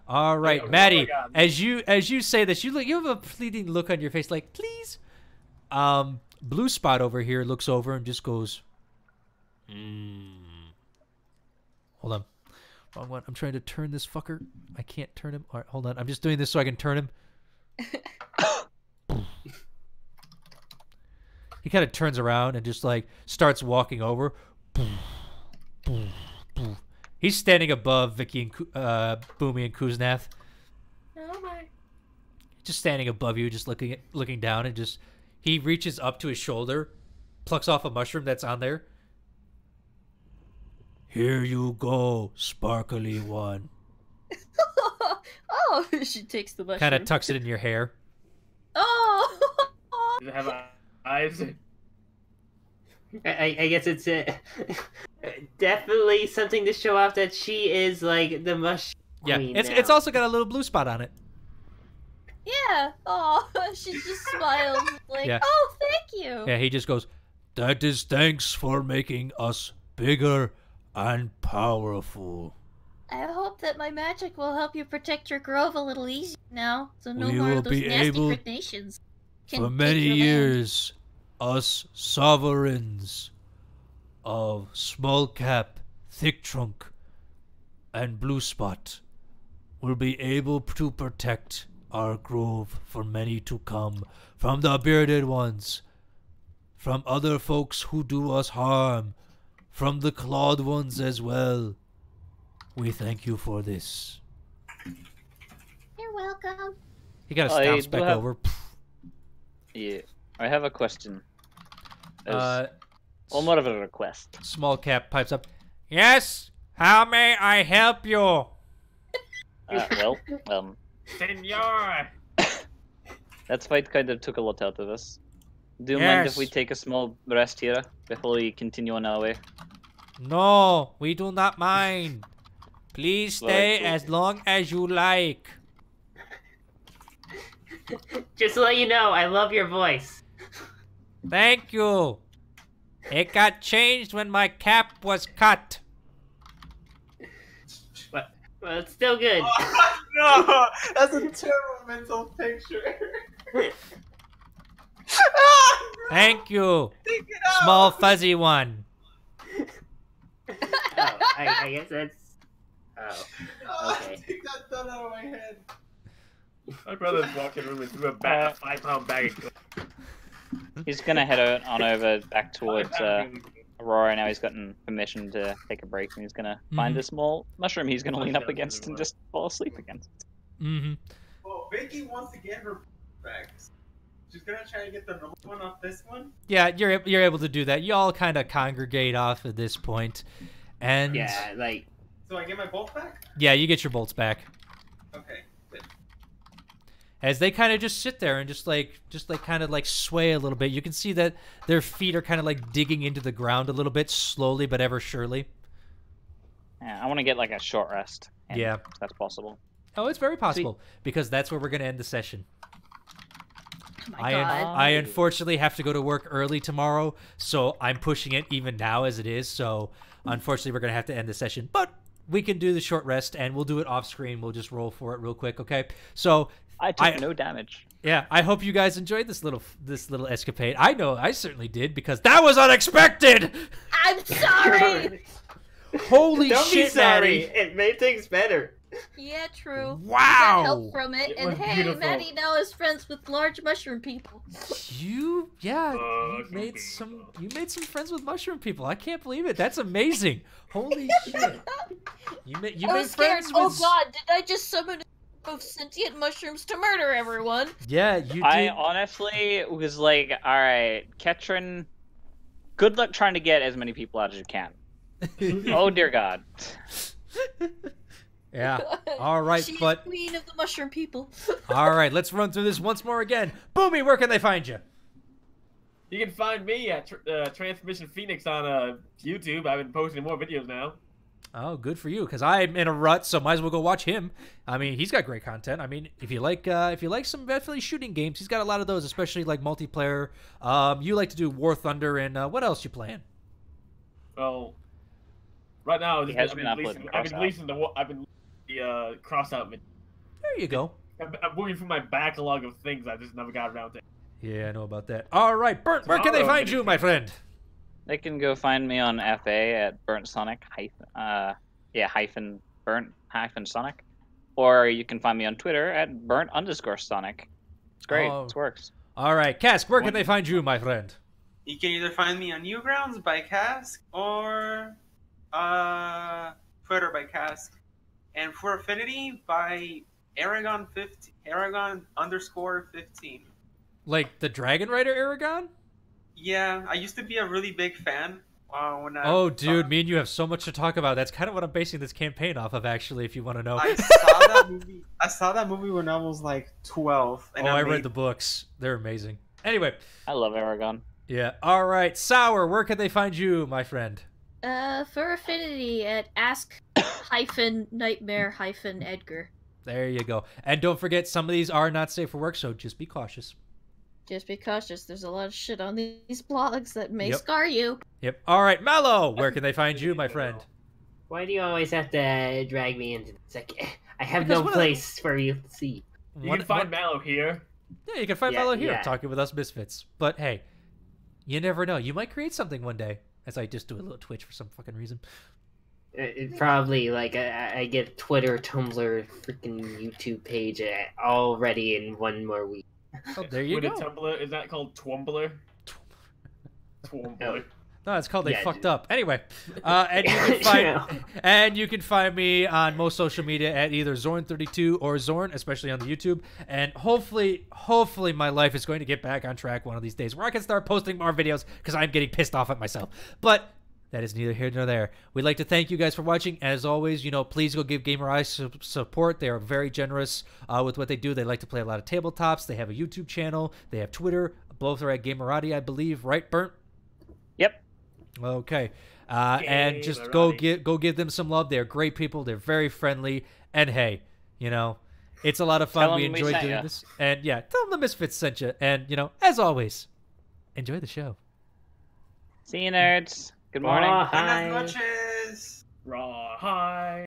All right, Oh my Maddie. God. As you say this, you have a pleading look on your face, like please. blue spot over here looks over and just goes, Hold on. Wrong one. I'm trying to turn this fucker. I can't turn him. All right, hold on. I'm just doing this so I can turn him. He kind of turns around and just like starts walking over. He's standing above Vicky and Boomy and Kuznath. Oh my. Just standing above you, just looking down, and just he reaches up to his shoulder, plucks off a mushroom that's on there. Here you go, sparkly one. Oh, she takes the mushroom. Kind of tucks it in your hair. Oh. Does it have eyes? I guess it's definitely something to show off that she is like the mushroom queen now. It's also got a little blue spot on it. Yeah. Oh, she just smiles like, Yeah. oh, thank you. Yeah, he just goes, that is thanks for making us bigger and powerful. I hope that my magic will help you protect your grove a little easier now, so no We more will of those be nasty able gradations can For take many your land. years, us sovereigns of Small Cap, Thick Trunk, and Blue Spot will be able to protect our grove for many to come from the bearded ones, from other folks who do us harm, from the clawed ones as well. We thank you for this. You're welcome. He kind of I stomps do back have- over. Yeah, I have a question. Uh, Or more of a request. Small Cap pipes up. Yes, how may I help you? Well, Senor! that fight kind of took a lot out of us. Do you mind if Yes. we take a small rest here before we continue on our way? No, we do not mind. Please stay Right. as long as you like. Just to let you know, I love your voice. Thank you. It got changed when my cap was cut. Well, it's still good. Oh, no! That's a terrible mental picture. Thank you, Take it out! small fuzzy one. Oh, I guess that's... Oh, okay. Take that thought out of my head. My brother's walking in the room and threw a 5-pound bag of He's gonna head on over back towards Aurora. Now he's gotten permission to take a break, and he's gonna find a small mushroom he's gonna lean up against and just fall asleep against. Mm-hmm. Well, Vicky wants to get her back. She's gonna try to get the normal one off this one. Yeah, you're able to do that. You all kind of congregate off at this point, and Yeah, like... So I get my bolt back? yeah, you get your bolts back. Okay. Good. As they kind of just sit there and just kind of like sway a little bit. You can see that their feet are kind of like digging into the ground a little bit, slowly but ever surely. Yeah, I want to get like a short rest. Yeah. If that's possible. Oh, it's very possible, because that's where we're going to end the session. Oh my god. I unfortunately have to go to work early tomorrow, so I'm pushing it even now as it is. So unfortunately, we're going to have to end the session. But we can do the short rest, and we'll do it off screen. We'll just roll for it real quick, okay? So I took no damage. yeah, I hope you guys enjoyed this little escapade. I know I certainly did, because that was unexpected. I'm sorry. Holy Don't shit, be sorry. Maddie. It made things better. Yeah, true. Wow. Got help from it, It and was hey, beautiful. Maddie now is friends with large mushroom people. You made some friends with mushroom people. I can't believe it. That's amazing. Holy shit. You I made was scared. friends Oh with god, did I just summon of sentient mushrooms to murder everyone? Yeah, you did. I honestly was like, all right, Ketrin, good luck trying to get as many people out as you can. Oh dear God. Yeah. All right, She's but queen of the mushroom people. all right, let's run through this once more again. Boomy, where can they find you? You can find me at Transmission Phoenix on YouTube. I've been posting more videos now. Oh, good for you, because I'm in a rut, so might as well go watch him. I mean, he's got great content. I mean, if you like some definitely shooting games, he's got a lot of those, especially like multiplayer. You like to do War Thunder, and what else you playing? Well, right now He has been uploading I've been releasing the cross out video. There you go. I'm moving through my backlog of things I just never got around to. Yeah, I know about that. All right, Burnt, where can they Tomorrow, find you, my friend? They can go find me on FA at Burnt Sonic hyphen Burnt hyphen Sonic, or you can find me on Twitter at Burnt_Sonic. It's great. Oh. It works. All right, Cask, where can they find you, my friend? You can either find me on Newgrounds by Cask or Twitter by Cask. And for Affinity by Aragon15. Aragon_15. Like the Dragon Rider Aragon? Yeah, I used to be a really big fan. When Oh, dude, me and you have so much to talk about. That's kind of what I'm basing this campaign off of, actually, if you want to know. I saw that movie. I saw that movie when I was like 12. And I read the books. They're amazing. Anyway. I love Aragon. Yeah. All right, Sour, where can they find you, my friend? For Affinity at ask-nightmare-edgar. There you go. And don't forget, some of these are not safe for work, so just be cautious. Just be cautious. There's a lot of shit on these blogs that may Yep. scar you. Yep. All right, Mallow, where can they find you, my friend? Why do you always have to drag me into this? Like, I have Because no place for you to see. You can find Mallow here. Yeah, you can find Yeah, Mallow here yeah. talking with us Misfits. But hey, you never know. You might create something one day. As I just do a little Twitch for some fucking reason. It probably, like, I get Twitter, Tumblr, freaking YouTube page all ready in one more week. Oh, there you With go. a Tumblr, is that called Twombler? Twombler. No, it's called They Yeah, Fucked dude. Up. Anyway, and you can find me on most social media at either Zorn32 or Zorn, especially on the YouTube. And hopefully my life is going to get back on track one of these days where I can start posting more videos because I'm getting pissed off at myself. But that is neither here nor there. We'd like to thank you guys for watching. As always, please go give GamerEye support. They are very generous with what they do. They like to play a lot of tabletops. They have a YouTube channel. They have Twitter. Both are at GamerEye, I believe. Right, Burnt? Yep. Okay. And just go give them some love. They're great people. They're very friendly. And hey, it's a lot of fun. Tell We them we enjoy sent doing ya. this. And yeah, tell them the Misfits sent you. And, as always, enjoy the show. See you, nerds. Good morning. Oh, Buenas hi. noches. Raw, hi.